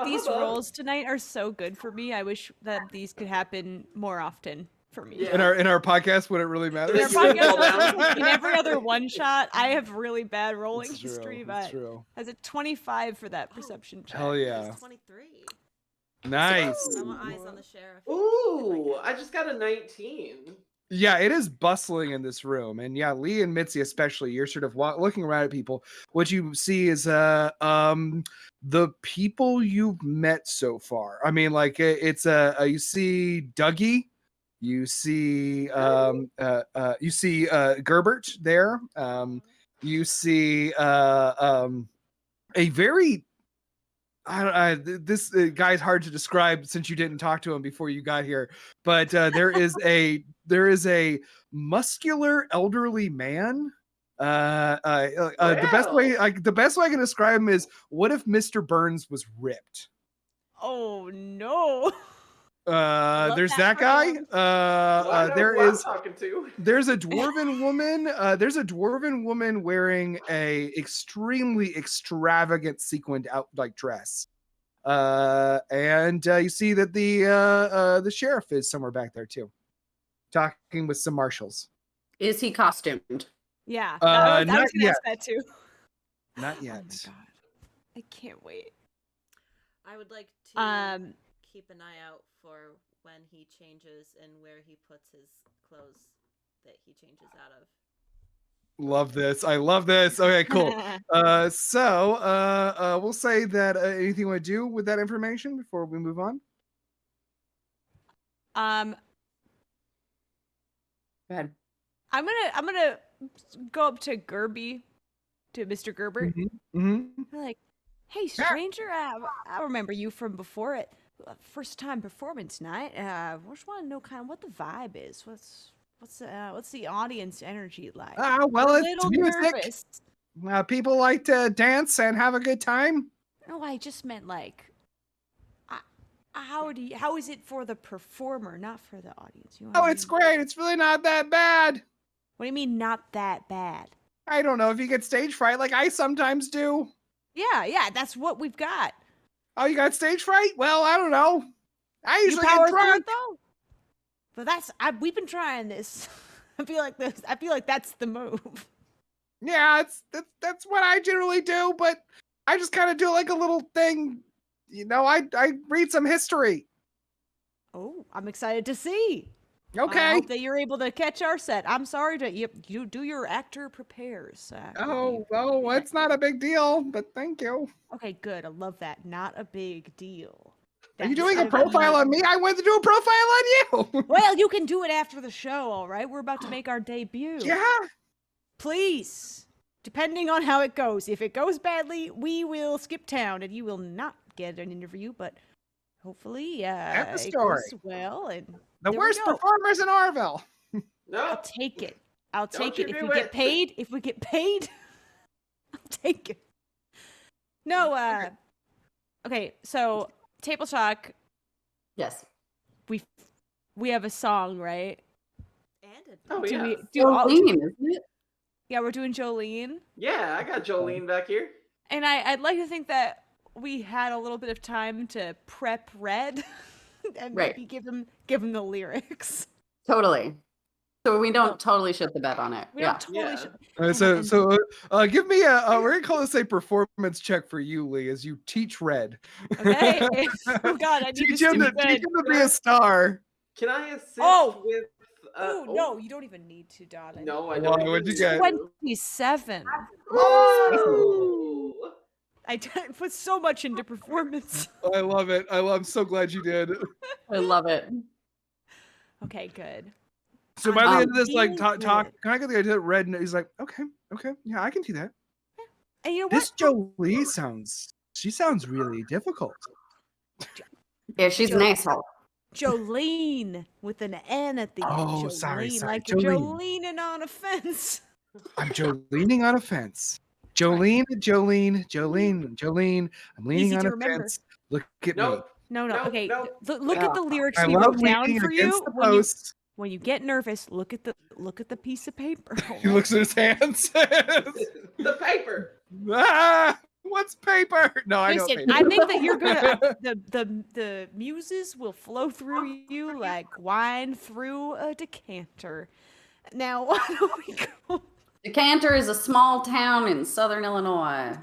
These hubbub. rolls tonight are so good for me. I wish that these could happen more often for me. Yeah. In our podcast, when it really matters. In our podcast, Fall down. in every other one shot, I have really bad rolling It's true. history, It's but true. has a 25 for that perception check. Hell yeah. 23. Nice. I want eyes on the sheriff. Ooh, I just got a 19. Yeah, it is bustling in this room, and yeah, Lee and Mitzi especially. You're sort of looking around at people. What you see is the people you've met so far. I mean, like it's you see Dougie, you see Gerbert there. You see a very this guy's hard to describe since you didn't talk to him before you got here, but there is a muscular elderly man. The best way I can describe him is, what if Mr. Burns was ripped? Oh no. Love There's that that for guy. him. Well, I know There who I'm is talking to. there's a dwarven woman. There's a dwarven woman wearing a extremely extravagant sequined dress. And you see that the sheriff is somewhere back there too, talking with some marshals. Is he costumed? Yeah. Uh, I not was gonna yet. ask that too. Not Oh yet. my god. I can't wait. I would like to keep an eye out for when he changes and where he puts his clothes that he changes out of. Love this. I love this. Okay, cool. So we'll say that anything you want to do with that information before we move on? Um, Go ahead. I'm gonna go up to Gerby, to Mr. Gerbert. Mm-hmm. I'm like, hey, stranger, I remember you from before it. First time performance night. Just want to know kind of what the vibe is. What's the audience energy like? Well, We're a it's little music. nervous. People like to dance and have a good time. No, I just meant like, how is it for the performer, not for the audience? You know what Oh, I it's mean? great. It's really not that bad. What do you mean, not that bad? I don't know if you get stage fright like I sometimes do. Yeah, that's what we've got. Oh, you got stage fright? Well, I don't know. I You usually power get through it drunk. though. But we've been trying this. I feel like that's the move. Yeah, that's what I generally do, but I just kind of do like a little thing. You know, I read some history. Oh, I'm excited to see. I Okay. hope that you're able to catch our set. I'm sorry to you do your actor prepares. Oh, it's not a big deal, but thank you. Okay, good. I love that. Not a big deal. Are you That's doing a gonna be- profile on me? I went to do a profile on you. Well, you can do it after the show, all right? We're about to make our debut. Yeah. Please. Depending on how it goes. If it goes badly, we will skip town and you will not get an interview, but hopefully the it story. goes well and The there we worst go. performers in Orville. No. I'll take it. I'll Don't take it. you If do we get it. paid, I'll take it. No, okay, so Table Talk, Yes. we have a song, right? And it Oh, Do yeah. we do all, Jolene, isn't it? yeah, we're doing Jolene. Yeah, I got Jolene back here. And I'd like to think that we had a little bit of time to prep Red and Right. maybe give him the lyrics. Totally. So we don't totally shit the bed on it. We Yeah. don't totally Yeah. should. Give me we're gonna call this a performance check for you, Lee, as you teach Red. Okay. Oh God, I need teach to him do teach good. him to be a star. Can I assist Oh! with? Oh no, you don't even need to, darling. No, I Why, don't. what'd you need get? to. 27. Oh! I put so much into performance. I love it. I'm so glad you did. I love it. Okay, good. So by the I'm end of this, like feeling talk, good. can I get the idea that Red? And he's like, okay, yeah, I can do that. And you know This what? Jolie sounds really difficult. Yeah, she's an asshole. Jolene with an N at the end. Oh, Jolene, sorry, like Jolene. you're Jolening on a fence. I'm leaning on a fence. Jolene. I'm leaning Easy on to a remember. fence. Look at me. Nope. No, Nope, okay. nope. Look at the lyrics I we love wrote down leaning for against you. the When you post. when you get nervous, look at the piece of paper. He looks at his hands. The paper. What's paper? No, I know. Listen, Paper. I think that you're gonna the muses will flow through you like wine through a decanter. Now, why don't we go? Decanter is a small town in southern Illinois.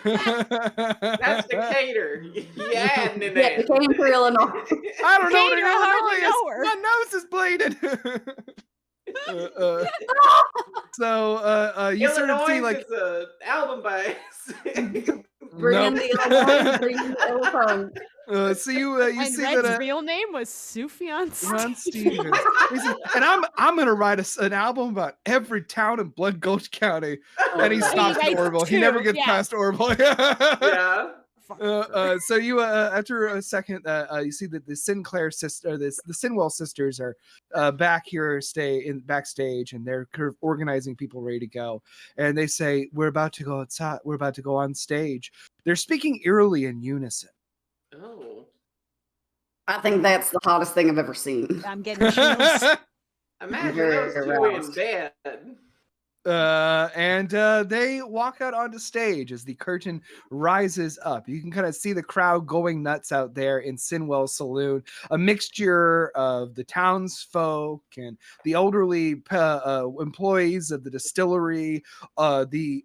That's Decatur. Yeah, and then Yeah, Decatur, Illinois. I don't know what Decatur, I hardly know her. My nose is bleeding. So you sort of see Illinois like is an album by. Bring in Nope. the Illinois, bring in the Illinois. so you And see Red's that real name was Sufjan Ron Stevens. Stevens. He says, and I'm gonna write an album about every town in Blood Gulch County, and he Oh, stops at writes Orville. He never two, gets yeah. past Orville. Yeah. So you after a second, you see that the Sinclair sister, the Sinwell sisters are back here, backstage, and they're kind of organizing people ready to go. And they say, "We're about to go outside. We're about to go on stage." They're speaking eerily in unison. Oh. I think that's the hottest thing I've ever seen. I'm getting chills. Imagine Very those two in aroused. bed. And they walk out onto stage as the curtain rises up. You can kind of see the crowd going nuts out there in Sinwell Saloon, a mixture of the townsfolk and the elderly employees of the distillery, the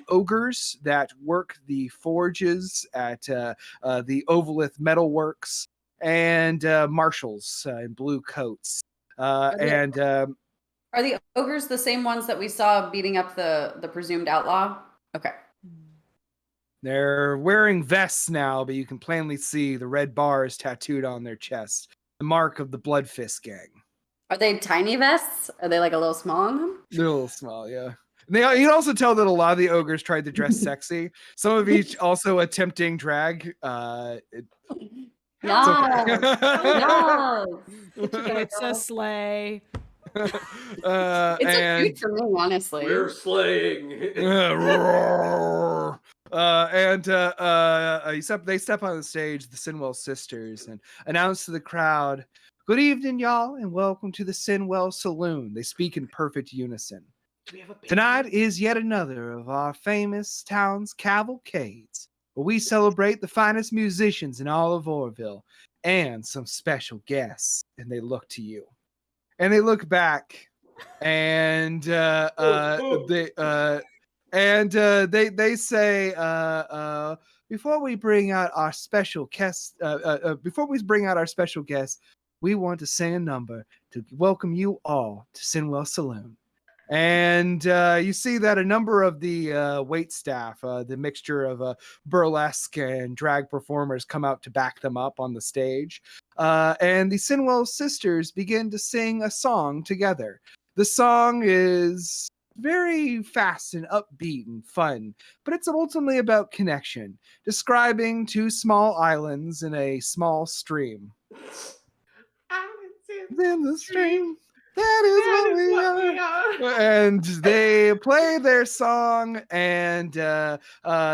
ogres that work the forges at the Ovalith Metalworks, and marshals in blue coats. Okay. And Are the ogres the same ones that we saw beating up the presumed outlaw? Okay. They're wearing vests now, but you can plainly see the red bars tattooed on their chest, the mark of the Blood Fist gang. Are they tiny vests? Are they like a little small on them? They're a little small, yeah. You can also tell that a lot of the ogres tried to dress sexy. Some of each also attempting drag. No. It's a sleigh. It's a and treat for me, honestly. We're slaying. They step on the stage, the Sinwell sisters, and announce to the crowd, "Good evening, y'all, and welcome to the Sinwell Saloon." They speak in perfect unison. Do we have a band? Tonight is yet another of our famous town's cavalcades, where we celebrate the finest musicians in all of Orville and some special guests. And they look to you, and they look back, and they say, before we bring out our special guests, we want to sing a number to welcome you all to Sinwell Saloon. And you see that a number of the wait staff, the mixture of burlesque and drag performers, come out to back them up on the stage. And the Sinwell sisters begin to sing a song together. The song is very fast and upbeat and fun, but it's ultimately about connection, describing two small islands in a small stream. In the stream. That is what we are. And they play their song, and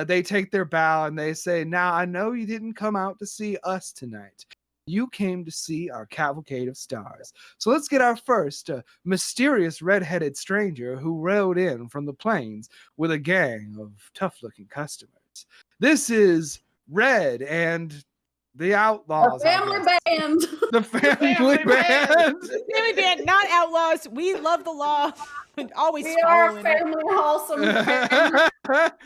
they take their bow, and they say, "Now, I know you didn't come out to see us tonight. You came to see our cavalcade of stars. So let's get our first mysterious red-headed stranger who rode in from the plains with a gang of tough-looking customers. This is Red and the Outlaws." Our family band. The family band. Family band, not outlaws. We love the law. Always We are following a it. family wholesome family.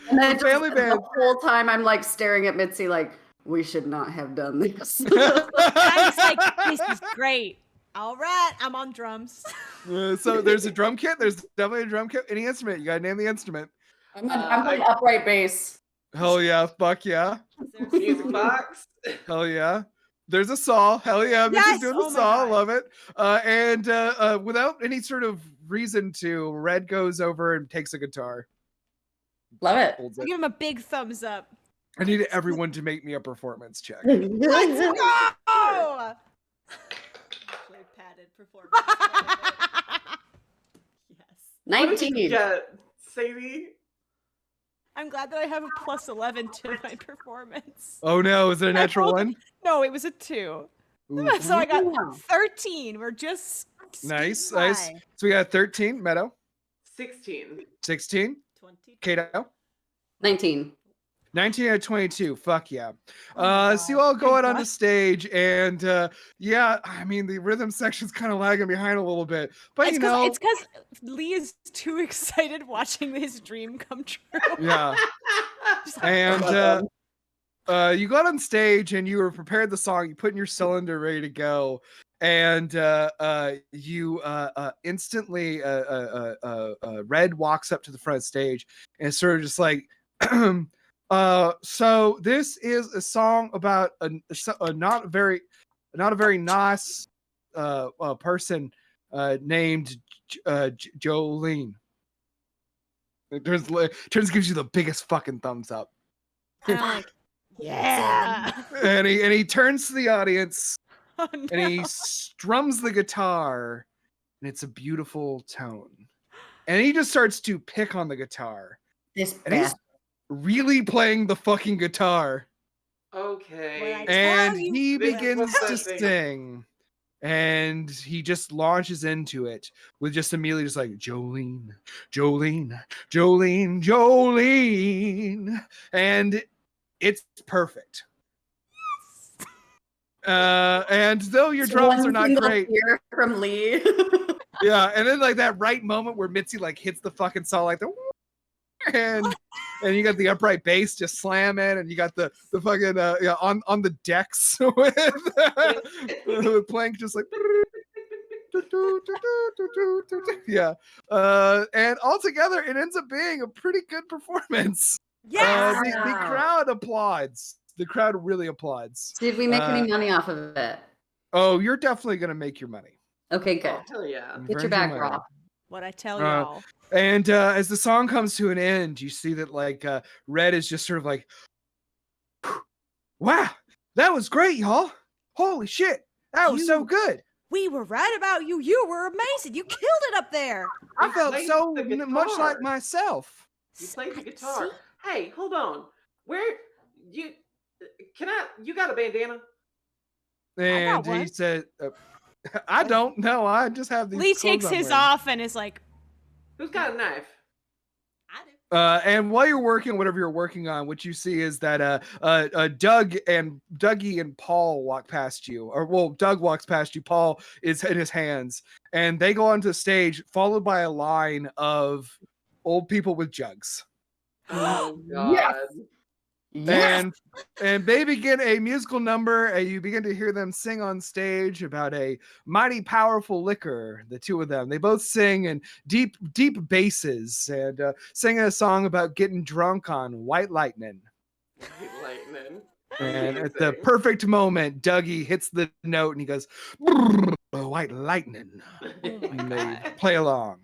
And then Family the band. whole time I'm like staring at Mitzi like, we should not have done this. I'm just like, this is great. All right, I'm on drums. So there's a drum kit. There's definitely a drum kit. Any instrument. You gotta name the instrument. I'm playing upright bass. Hell yeah. Fuck yeah. Is there Music box. Hell yeah. There's a saw. Hell yeah. Mitzi's Yes! doing Oh the my saw. I God. love it. And without any sort of reason to, Red goes over and takes a guitar. Love it. Holds I'll it. give him a big thumbs up. I need everyone to make me a performance check. Let's go! actually padded performance? Yes. What did you 19. get, Sadie? I'm glad that I have a plus 11 to my performance. Oh no, is it a natural one? No, it was a 2. Ooh. So I got Wow. 13. We're just Nice, squeaking nice. by. So we got 13, Meadow. 16. 16, 20. Kato. 19. 19 out of 22. Fuck yeah. Oh my So you God. all go Thank out on the God. stage, and yeah, I mean, the rhythm section's kind of lagging behind a little bit. But It's you know, because Lee is too excited watching his dream come true. yeah. Just like, And you got on stage and you were prepared the song, you put in your cylinder ready to go, and you instantly Red walks up to the front stage and it's sort of just like so this is a song about a not a very nice person named Jolene. Turns gives you the biggest fucking thumbs up. and I'm like, yeah. And he turns to the audience Oh, and he no. strums the guitar, and it's a beautiful tone. And he just starts to pick on the guitar, This and he's bastard. really playing the fucking guitar. Okay. Well, And tell you he this begins was to that thing. sing, and he just launches into it with just immediately just like Jolene, Jolene, Jolene, Jolene, and it's perfect. And though your drums One are not single great, ear from Lee. yeah, and then like that right moment where Mitzi like hits the fucking saw like the and you got the upright bass just slamming, and you got the fucking yeah on the decks with Plank just like Yeah. And altogether, it ends up being a pretty good performance. Yes. The Wow. crowd applauds. The crowd really applauds. Did we make any Uh, money off of it? Oh, you're definitely gonna make your money. Okay, good. Oh, hell yeah. Get your Earned back money. raw. What I tell Uh, y'all. And as the song comes to an end, you see that like Red is just sort of like, wow, that was great, y'all. Holy shit, that was so You- good. We were right about you. You were amazing. You killed it up there. I You felt played so the much like guitar. myself. You played the I- guitar. see? Hey, hold on. Where you you got a bandana? And he one. said, I don't know. I just have these. Lee clothes takes I'm his wearing." off and is like, Who's got a knife? I do. And while you're working, whatever you're working on, what you see is that Dougie and Paul walk past you, or well, Doug walks past you. Paul is in his hands, and they go onto the stage, followed by a line of old people with jugs. Oh Yes. god. Yes. And they begin a musical number, and you begin to hear them sing on stage about a mighty powerful liquor. The two of them, they both sing in deep basses and sing a song about getting drunk on White Lightning. Lightning. And at the Amazing. perfect moment, Dougie hits the note and he goes, White Lightning. oh my And they god. play along.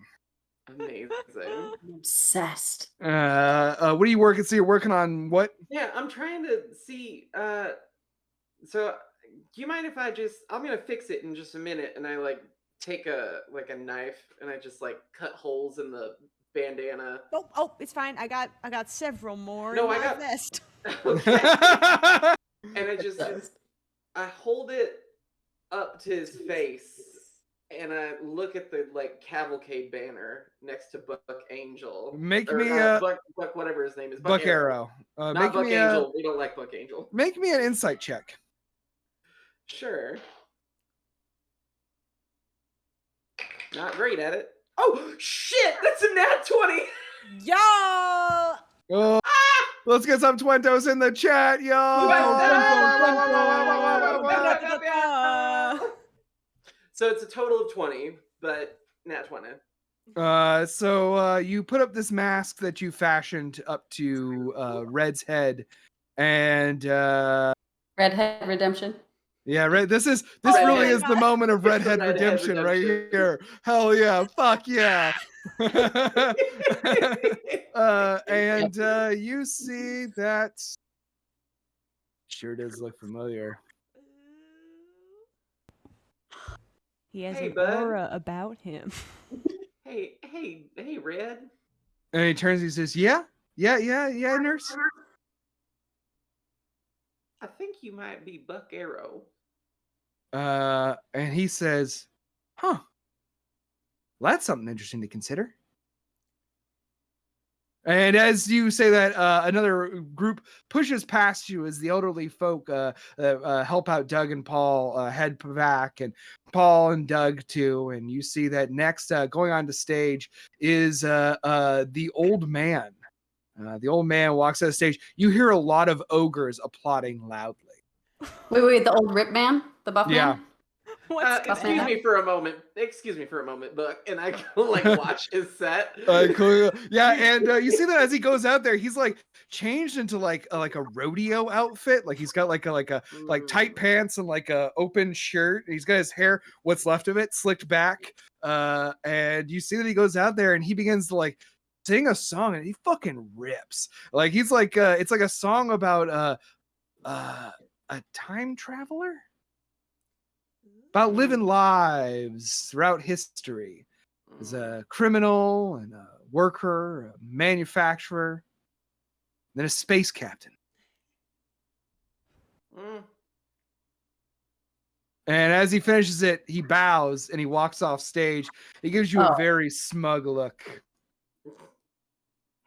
Amazing. I'm obsessed. What are you working? So you're working on what? Yeah, I'm trying to see. So do you mind if I'm gonna fix it in just a minute, and I like take a knife and I just like cut holes in the bandana. Oh, it's fine. I got several more No, in I my got- vest. Okay. And I hold it up to his face, and I look at the like cavalcade banner next to Buck Angel. Make Or, me Buck whatever his name is. Buck Arrow. Not Make Buck me Angel. We don't like Buck Angel. make me an insight check. Sure. Not great at it. Oh shit! That's a nat 20. Y'all. Oh, let's get some Twentos in the chat, yo. So it's a total of 20, but nat 20. So you put up this mask that you fashioned up to Red's head, and Redhead redemption. yeah, Red. This Redhead. really is the moment of It's the Redhead Redhead redemption right redemption. here. Hell yeah, fuck yeah. And you see that sure does look familiar. He has Hey, an bud. aura about him. hey, Red. And he turns. He says, "Yeah, nurse." I think you might be Buck Arrow. And he says, "Huh. Well, that's something interesting to consider." And as you say that, another group pushes past you as the elderly folk help out Doug and Paul head back, and Paul and Doug too. And you see that next going on to stage is the old man. The old man walks on the stage. You hear a lot of ogres applauding loudly. Wait, the old Rip Man? The buff Yeah. man? What's Buff Excuse man? me for a moment. Buck. And I go like watch his set. Cool. Yeah, and you see that as he goes out there, he's like changed into like a rodeo outfit. Like he's got like tight pants and like a open shirt. He's got his hair, what's left of it, slicked back. And you see that he goes out there and he begins to like sing a song, and he fucking rips. Like he's like it's like a song about a time traveler. About living lives throughout history as a criminal and a worker, a manufacturer, then a space captain. Mm. And as he finishes it, he bows and he walks off stage. He gives you a Oh. very smug look.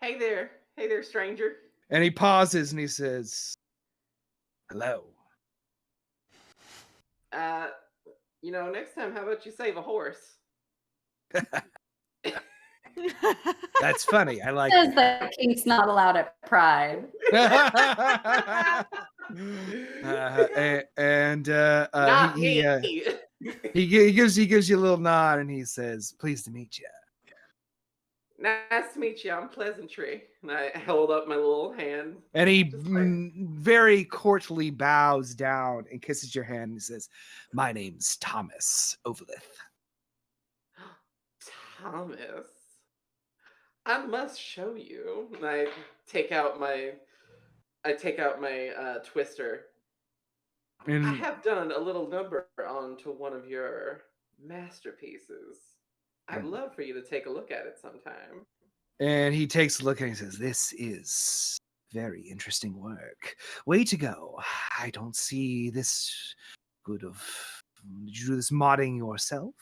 Hey there, stranger. And he pauses and he says, "Hello." Next time, how about you save a horse? That's funny. I like Says that king's not allowed at Pride. that. Not he me. he gives you a little nod and he says, "Pleased to meet you." Nice to meet you. I'm Pleasantry. And I held up my little hand. And he Just like- very courtly bows down and kisses your hand and says, "My name's Thomas Overlith." Thomas. I must show you. And I take out my twister. I And have done a little number onto one of your masterpieces. I'd love for you to take a look at it sometime. And he takes a look and he says, "This is very interesting work. Way to go. I don't see this good of. Did you do this modding yourself?"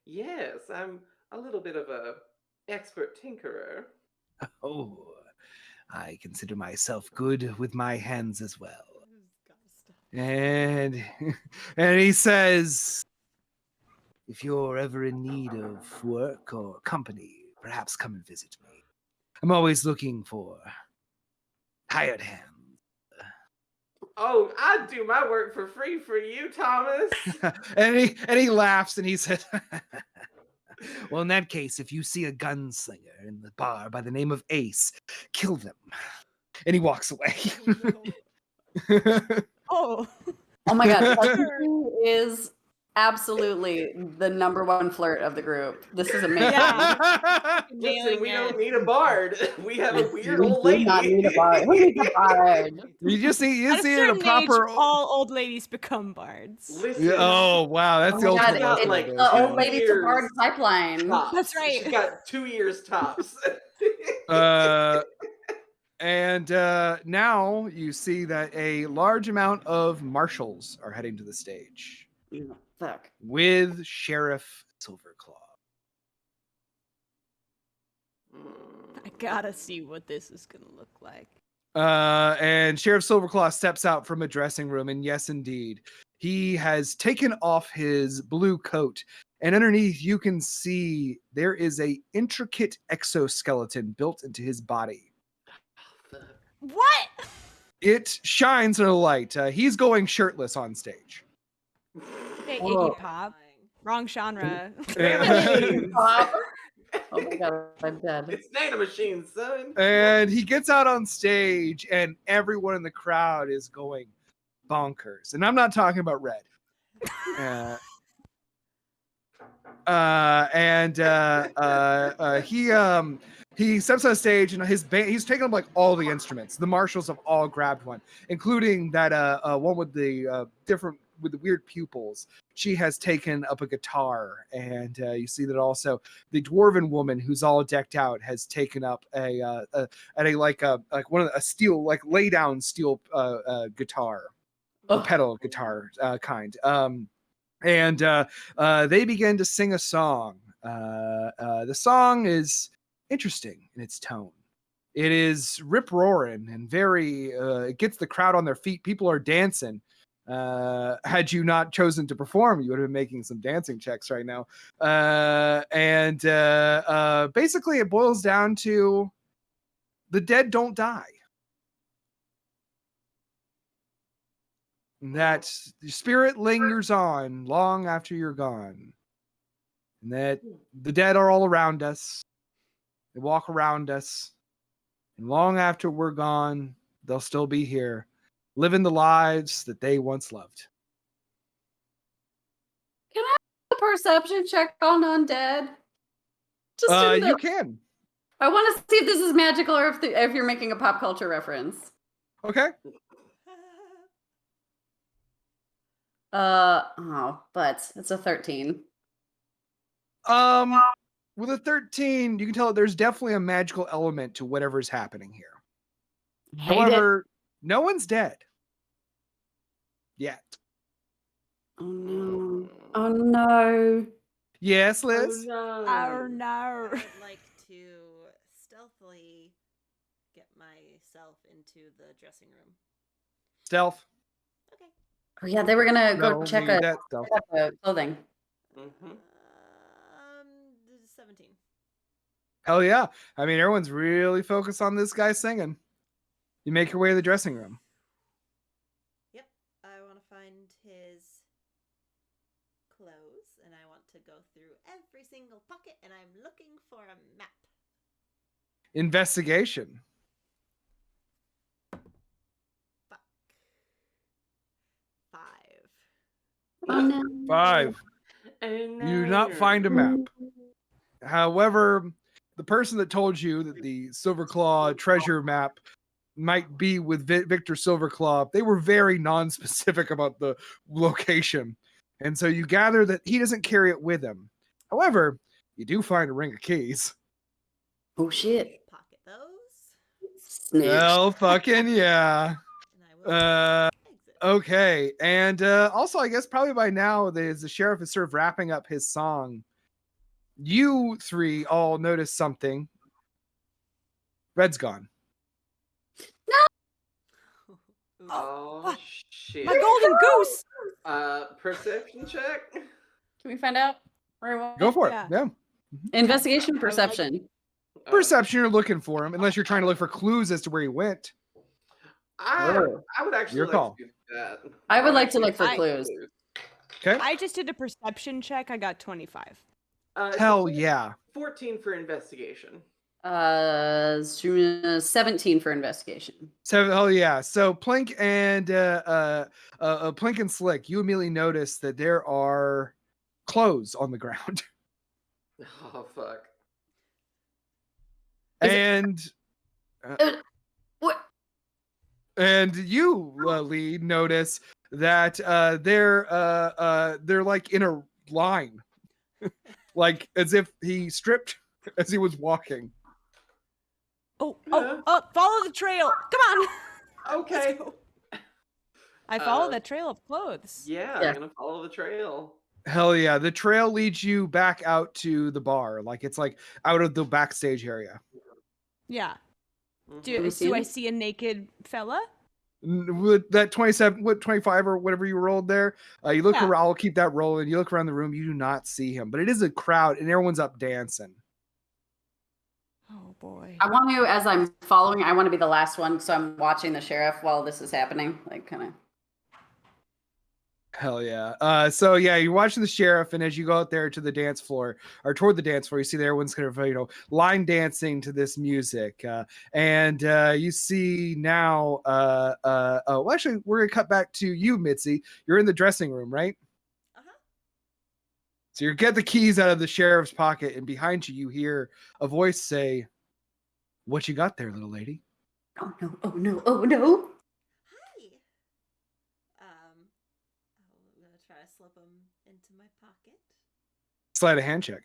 Yes, I'm a little bit of a expert tinkerer. "Oh, I consider myself good with my hands as well." And and he says, "If you're ever in need of work or company, perhaps come and visit me. I'm always looking for hired hands." Oh, I'd do my work for free for you, Thomas. and he laughs and he says, "Well, in that case, if you see a gunslinger in the bar by the name of Ace, kill them." And he walks away. Oh, Oh my god, Pleasantry is absolutely the number one flirt of the group. This is amazing. Yeah. Listen, nailing we don't it. need a bard. We have a weird We old do not lady. need a bard. Who needs a bard? you just see At a it in a certain proper. age, all old ladies become bards. Listen, Yeah, oh wow, that's Oh the my god, ultimate. got, lesson like, of it's this, the old yeah. lady to bard Years. pipeline. tops. That's right. She's got 2 years tops. And now you see that a large amount of marshals are heading to the stage Fuck. with Sheriff Silverclaw. I gotta see what this is gonna look like. And Sheriff Silverclaw steps out from a dressing room, and yes, indeed, he has taken off his blue coat, and underneath you can see there is a intricate exoskeleton built into his body. What? It shines in a light. He's going shirtless on stage. Hey, Oh. Iggy Pop. Wrong genre. Pop. Oh my god, I'm dead. It's Nano Machine, son. And he gets out on stage, and everyone in the crowd is going bonkers. And I'm not talking about Red. He steps on stage, and his band, he's taken up like all the instruments. The marshals have all grabbed one, including that one with the different with the weird pupils. She has taken up a guitar, and you see that also the dwarven woman who's all decked out has taken up a steel, like lay down steel guitar, a pedal guitar kind. And they begin to sing a song. The song is interesting in its tone. It is rip roaring and very. It gets the crowd on their feet. People are dancing. Had you not chosen to perform, you would have been making some dancing checks right now. Basically, it boils down to the dead don't die. That your spirit lingers on long after you're gone. And that the dead are all around us. They walk around us. And long after we're gone, they'll still be here, living the lives that they once loved. Can I have a perception check on undead? Just in You the- can. I want to see if this is magical or if you're making a pop culture reference. Okay. But it's a 13. With a 13, you can tell there's definitely a magical element to whatever's happening here. Hate it. However, no one's dead yet. Oh no. Oh no. Yes, Liz. Oh no. I would like to stealthily get myself into the dressing room. Stealth. Okay. Oh yeah, they were gonna go No, check me, that's stealth. the clothing. Mhm. 17. Hell yeah. I mean, everyone's really focused on this guy singing. You make your way to the dressing room. Yep. I want to find his clothes and I want to go through every single pocket and I'm looking for a map. Investigation. Fuck. 5. Oh, no. 5. And You do not find a map. However, the person that told you that the Silverclaw treasure map might be with Victor Silverclaw, they were very non-specific about the location. And so you gather that he doesn't carry it with him. However, you do find a ring of keys. Oh, shit. Pocket those. Snitch. Well, fucking yeah. And I will exit. Okay. And also, I guess probably by now, the sheriff is sort of wrapping up his song. You 3 all notice something. Red's gone. Ooh. Oh what? shit. My golden goose. Perception check. Can we find out where he went? Go for it. Yeah. Yeah. Investigation, like- perception. Perception, you're looking for him, unless you're trying to look for clues as to where he went. I would actually Your like call. to do that. I would like to look for I- clues. Okay. I just did a perception check. I got 25. Hell yeah. 14 for investigation. 17 for investigation. So hell yeah. So Plink and Plink and Slick, you immediately notice that there are clothes on the ground. Oh fuck. Is it- And What? and you, Lee, notice that they're like in a line. Like as if he stripped as he was walking. Oh, Yeah. follow the trail. Come on. Okay. Let's go. I followed Uh, that trail of clothes. Yeah, Yeah. I'm gonna follow the trail. Hell yeah. The trail leads you back out to the bar. Like it's like out of the backstage area. Yeah. Mhm. Have we seen Do I him? see a naked fella? With that 27, 25 or whatever you rolled there, you look Yeah. around, I'll keep that rolling. You look around the room, you do not see him, but it is a crowd and everyone's up dancing. Oh boy. I want to, as I'm following, I want to be the last one, so I'm watching the sheriff while this is happening. Like, kind of. Hell yeah. So yeah, you're watching the sheriff, and as you go out there to the dance floor or toward the dance floor, you see that everyone's kind of, line dancing to this music. And you see now, well, actually, we're gonna cut back to you, Mitzi. You're in the dressing room, right? Uh-huh. So you get the keys out of the sheriff's pocket, and behind you, you hear a voice say, "What you got there, little lady?" Oh no! Oh no! Oh no! Hi. I'm gonna try to slip them into my pocket. Slide a hand check.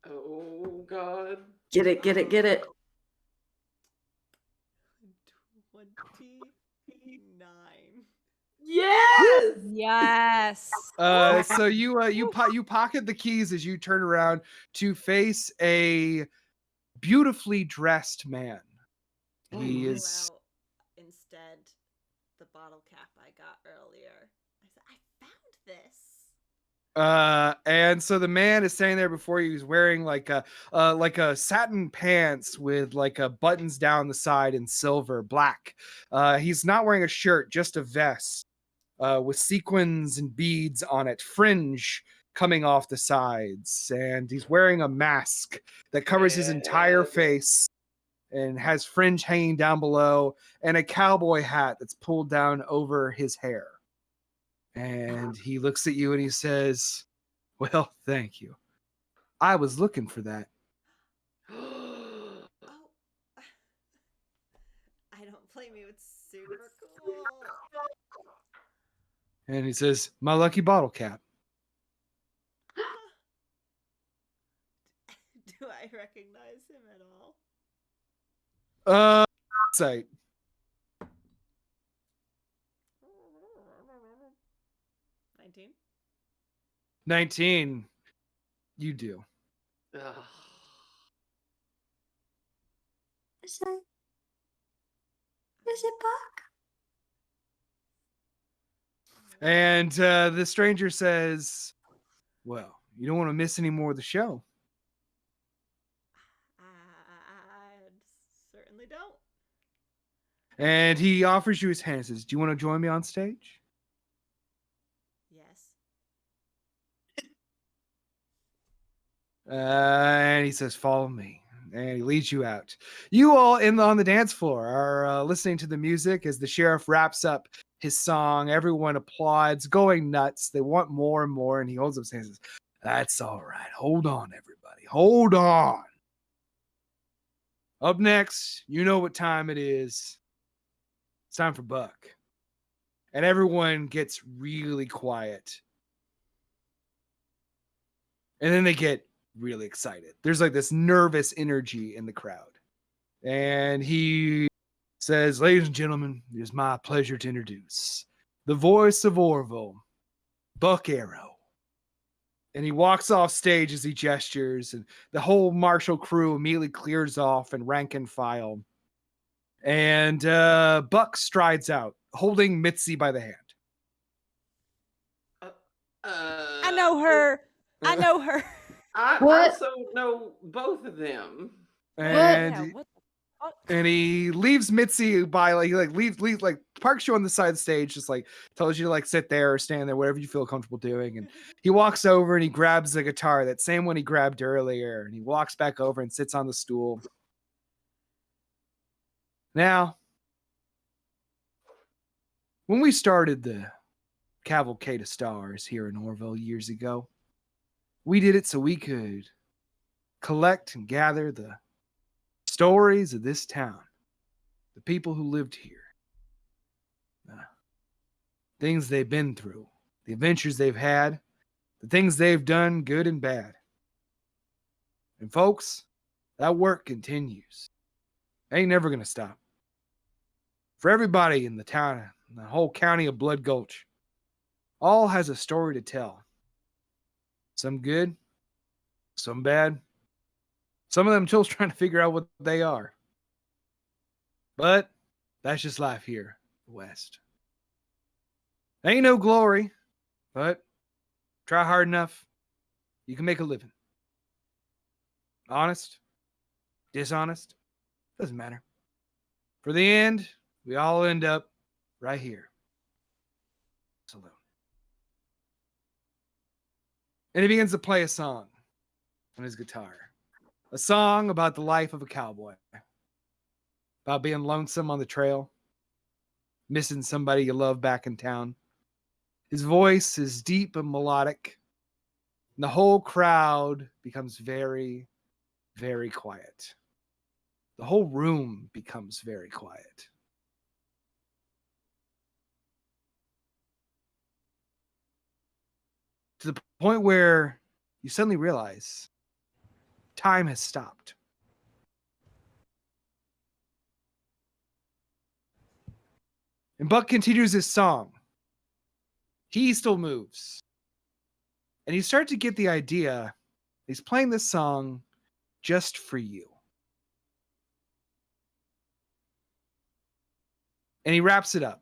Oh god. Get it! Get it! Get it! 29. Yes! Yes. So you pocket the keys as you turn around to face a beautifully dressed man. He Pull is out instead the bottle cap I got earlier. I said, I found this. and so the man is standing there before you. He's wearing like a satin pants with like buttons down the side in silver, black. He's not wearing a shirt, just a vest with sequins and beads on it, fringe coming off the sides, and he's wearing a mask that covers his entire face and has fringe hanging down below and a cowboy hat that's pulled down over his hair. And he looks at you and he says, "Well, thank you. I was looking for that." Oh. I don't blame you. It's super cool. And he says, "My lucky bottle cap." Do I recognize him at all? Sight. 19. 19. You do. Ugh. Is it Buck? And the stranger says, "Well, you don't want to miss any more of the show." I certainly don't. And he offers you his hand and says, "Do you want to join me on stage?" Yes. And he says, "Follow me." And he leads you out. You all on the dance floor are listening to the music as the sheriff wraps up his song. Everyone applauds, going nuts. They want more and more. And he holds up his hands and says, "That's all right. Hold on, everybody. Hold on. Up next, you know what time it is. It's time for Buck." And everyone gets really quiet. And then they get really excited. There's like this nervous energy in the crowd. And he says, "Ladies and gentlemen, it is my pleasure to introduce the voice of Orville, Buck Arrow." And he walks off stage as he gestures, and the whole marshal crew immediately clears off and rank and file. And Buck strides out, holding Mitzi by the hand. I know her. I know her. I What? also know both of them. And Yeah, what the fuck? and he leaves Mitzi by like he like leaves like parks you on the side of the stage, just like tells you to like sit there or stand there, whatever you feel comfortable doing. And he walks over and he grabs the guitar, that same one he grabbed earlier, and he walks back over and sits on the stool. Now, when we started the Cavalcade of Stars here in Orville years ago, we did it so we could collect and gather the stories of this town, the people who lived here, the things they've been through, the adventures they've had, the things they've done, good and bad. And folks, that work continues. Ain't never going to stop. For everybody in the town, in the whole county of Blood Gulch, all has a story to tell. Some good, some bad. Some of them still trying to figure out what they are. But that's just life here, West. Ain't no glory, but try hard enough, you can make a living. Honest, dishonest, doesn't matter. For the end, we all end up right here. Saloon. And he begins to play a song on his guitar. A song about the life of a cowboy. About being lonesome on the trail. Missing somebody you love back in town. His voice is deep and melodic. And the whole crowd becomes very, very quiet. The whole room becomes very quiet. To the point where you suddenly realize time has stopped. And Buck continues his song. He still moves. And you start to get the idea he's playing this song just for you. And he wraps it up.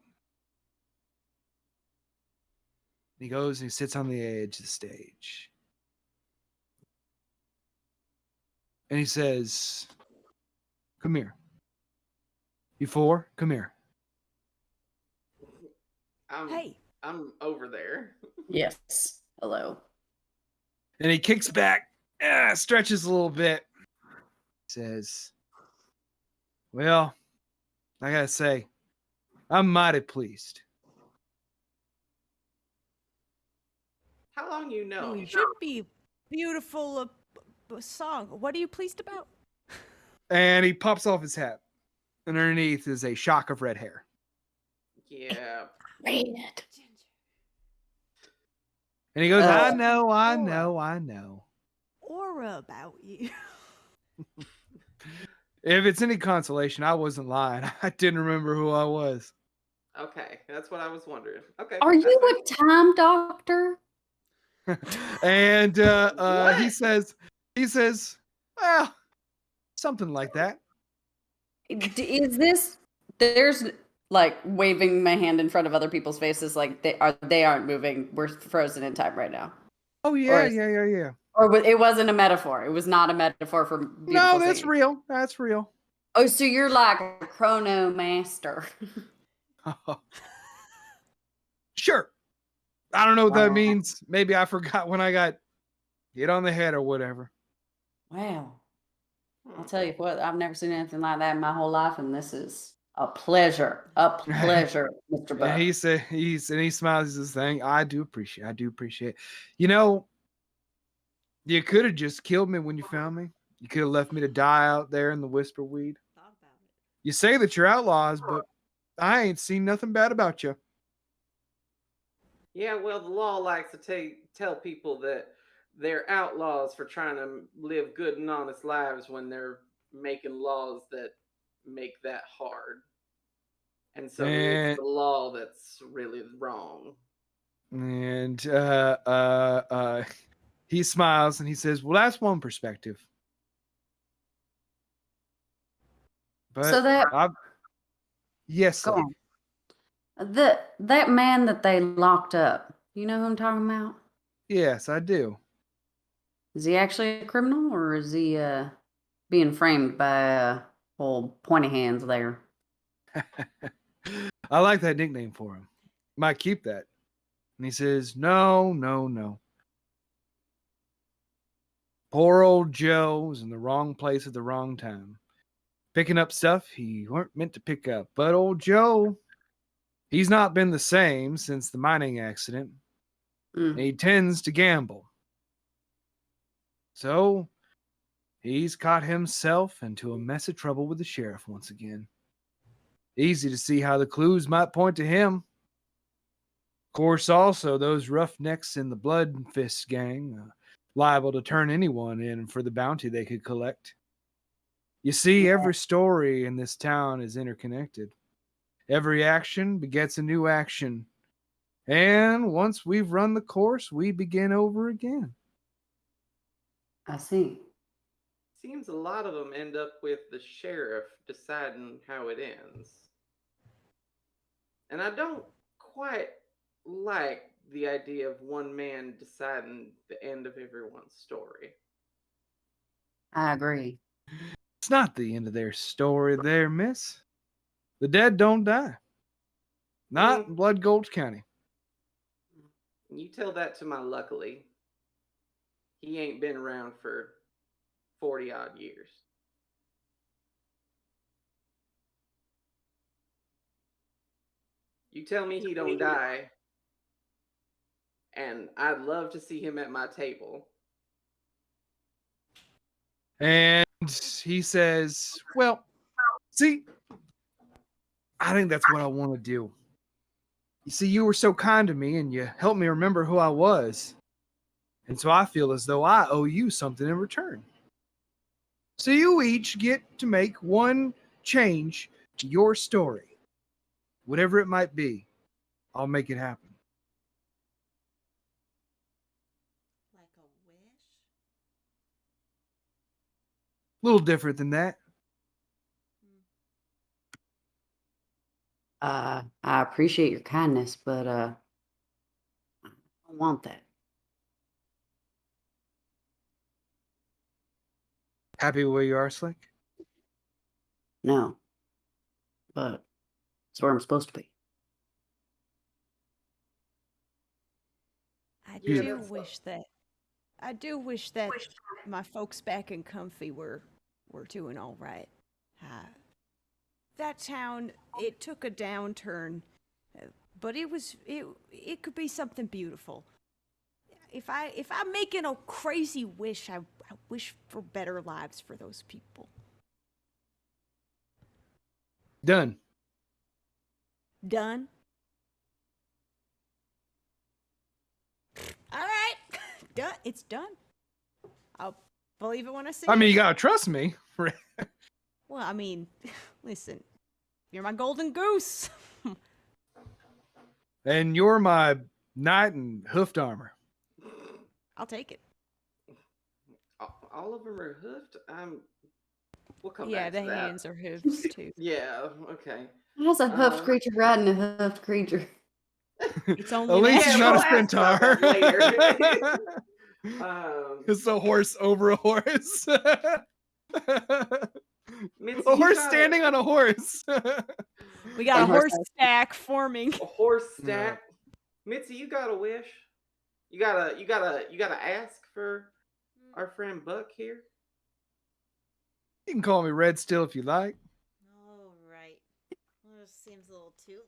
He goes and he sits on the edge of the stage. And he says, "Come here. You four, come here." Hey. I'm over there. Yes. Hello. And he kicks back, stretches a little bit, says, "Well, I gotta say, I'm mighty pleased." How long you know? You should be beautiful song. What are you pleased about? And he pops off his hat. And underneath is a shock of red hair. Yeah. Red. And he goes, Oh. I know. Aura about you. If it's any consolation, I wasn't lying. I didn't remember who I was. Okay, that's what I was wondering. Okay. Are that's you fine. a time doctor? And What? he says, well, something like that. Is this? There's like waving my hand in front of other people's faces, like they aren't moving. We're frozen in time right now. Oh, yeah, Or is- yeah. Or it wasn't a metaphor. It was not a metaphor for beautiful No, that's singing. real. That's real. Oh, so you're like a chrono master. Sure. I don't know what that Wow. means. Maybe I forgot when I got hit on the head or whatever. Wow. I'll Hmm. tell you what, I've never seen anything like that in my whole life, and this is a pleasure. A pleasure, Mr. And Buck. he said he smiles. He says, "Thing, I do appreciate. You know, you could have just killed me when you found me. You could have left me to die out there in the whisperweed. Thought about it. You say that you're outlaws, but I ain't seen nothing bad about you." Yeah, well, the law likes to tell people that they're outlaws for trying to live good and honest lives when they're making laws that make that hard. And so it's And the law that's really wrong. and he smiles and he says, "Well, that's one perspective, So but that yes, go lady. on. That man that they locked up, you know who I'm talking about? Yes, I do." Is he actually a criminal or is he being framed by old pointy hands there? I like that nickname for him. Might keep that. And he says, "No, no, no. Poor old Joe was in the wrong place at the wrong time, picking up stuff he weren't meant to pick up. But old Joe, he's not been the same since the mining accident, and Mm. he tends to gamble. So he's caught himself into a mess of trouble with the sheriff once again. Easy to see how the clues might point to him. Of course, also those roughnecks in the Blood Fist gang, liable to turn anyone in for the bounty they could collect. You see, every story in this town is interconnected. Every action begets a new action. And once we've run the course, we begin over again." I see. Seems a lot of them end up with the sheriff deciding how it ends. And I don't quite like the idea of one man deciding the end of everyone's story. I agree. It's not the end of their story there, miss. The dead don't die. Not in Mm, Blood Gulch County. you tell that to my luckily. He ain't been around for 40 odd years. You tell me he don't die, and I'd love to see him at my table. And he says, "Well, see, I think that's what I want to do. You see, you were so kind to me and you helped me remember who I was. And so I feel as though I owe you something in return. So you each get to make one change to your story. Whatever it might be, I'll make it happen." Like a wish? A little different than that. I appreciate your kindness, but I don't want that. Happy where you are, Slick? No, but it's where I'm supposed to be. I Yeah, do that's wish that. I do wish that my folks back in Comfy were doing all right. That town, it took a downturn, but it could be something beautiful. If I'm making a crazy wish, I wish for better lives for those people. Done. Done. All right, done. It's done. I'll believe it when I see I mean, it. you gotta trust me. Well, I mean, listen, you're my golden goose. And you're my knight in hoofed armor. I'll take it. all of them are hoofed. We'll come Yeah, back the to that. hands are hooves too. Yeah, okay. How's a hoofed Um, creature riding a hoofed creature? It's At only least he's not a we'll ask about centaur. that later. It's a horse over a horse. Mitzi, A you horse got standing on a horse. We got a On horse horse stack forming. a horse Yeah. stack. Mitzi, you got a wish. You gotta ask for our friend Buck here. You can call me Red still if you like. All right. Well, this seems a little too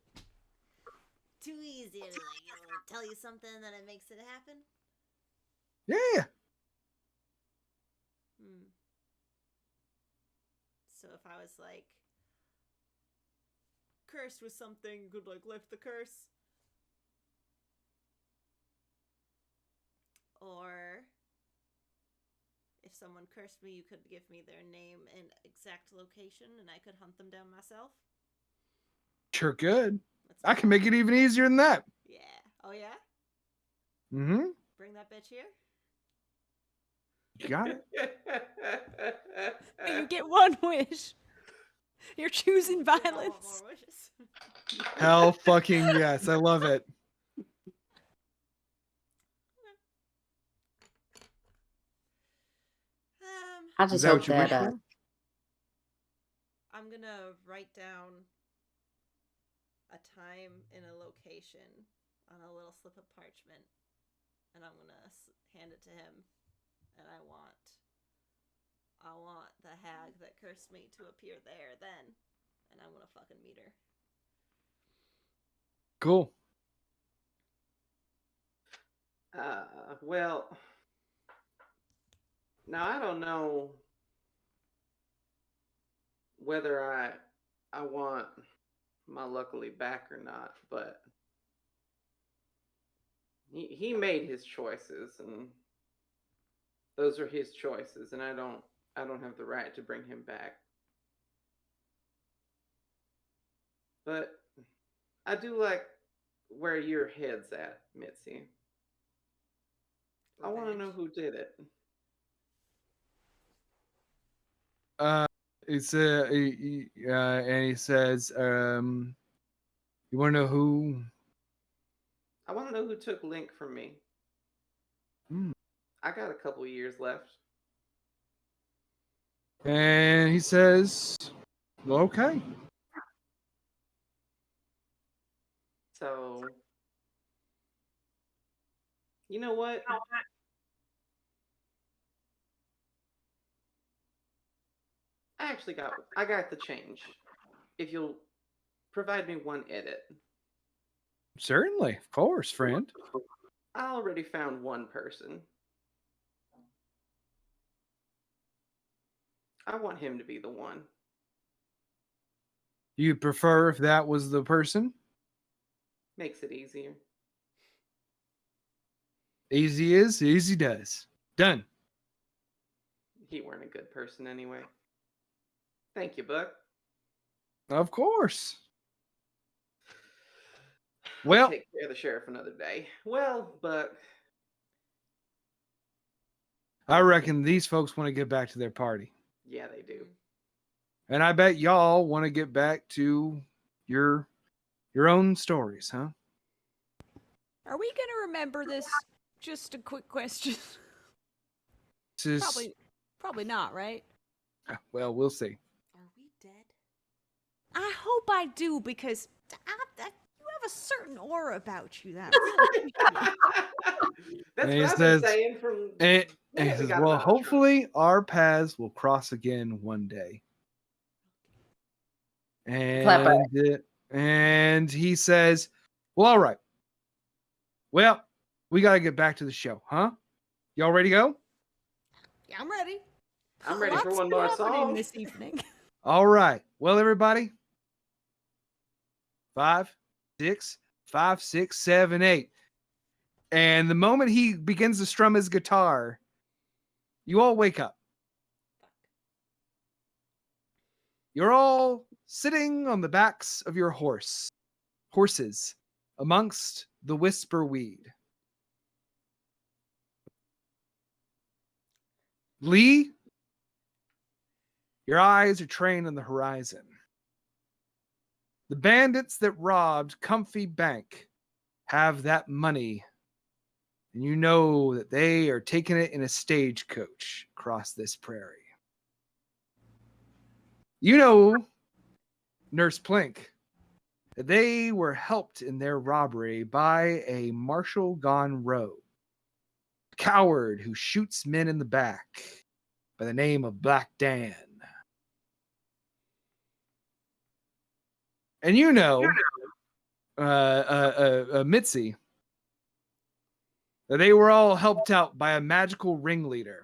easy to tell you something that it makes it happen. Yeah. So if I was like cursed with something, you could like lift the curse. Or if someone cursed me, you could give me their name and exact location and I could hunt them down myself. Sure good. That's I can make it even easier than that. Yeah. Oh yeah? Mm-hmm. Bring that bitch here? You got it. You get one wish. You're choosing I want violence. more wishes. Hell fucking yes. I love it. I Is just that hope what you wish that for? I'm gonna write down a time and a location on a little slip of parchment, and I'm gonna hand it to him. And I want the hag that cursed me to appear there then, and I'm gonna fucking meet her. Cool. Well, now I don't know whether I want my luckily back or not, but he made his choices, and those are his choices, and I don't have the right to bring him back. But I do like where your head's at, Mitzi. I want to know who did it. It's and he says, you want to know who? I want to know who took Link from me. I got a couple years left. And he says, well, okay. So, you know what? I got the change. If you'll provide me one edit. Certainly, of course, friend. I already found one person. I want him to be the one. You prefer if that was the person? Makes it easier. Easy is, easy does. Done. He weren't a good person anyway. Thank you, Buck. Of course. I'll Well, take care of the sheriff another day. Well, Buck. I reckon these folks want to get back to their party. Yeah, they do. And I bet y'all want to get back to your own stories, huh? Are we gonna remember this? Just a quick question. This is, Probably not, right? well, we'll see. Are we dead? I hope I do, because you have a certain aura about you that That's And he what I've says- been saying from. And Yeah, he we says, got well, about a trunk. hopefully our paths will cross again one day. Clap And he says, well, all right. Well, we got to get back to the show, huh? Y'all ready to go? Yeah, I'm ready. I'm ready for Lots one more happening song. this evening. All right. Well, everybody. 5, 6, 5, 6, 7, 8. And the moment he begins to strum his guitar, you all wake up. You're all sitting on the backs of your horses amongst the whisper weed. Lee, your eyes are trained on the horizon. The bandits that robbed Comfy Bank have that money, and you know that they are taking it in a stagecoach across this prairie. You know, Nurse Plink, that they were helped in their robbery by a Marshal gone rogue, a coward who shoots men in the back by the name of Black Dan. And you know, Mitzi, that they were all helped out by a magical ringleader,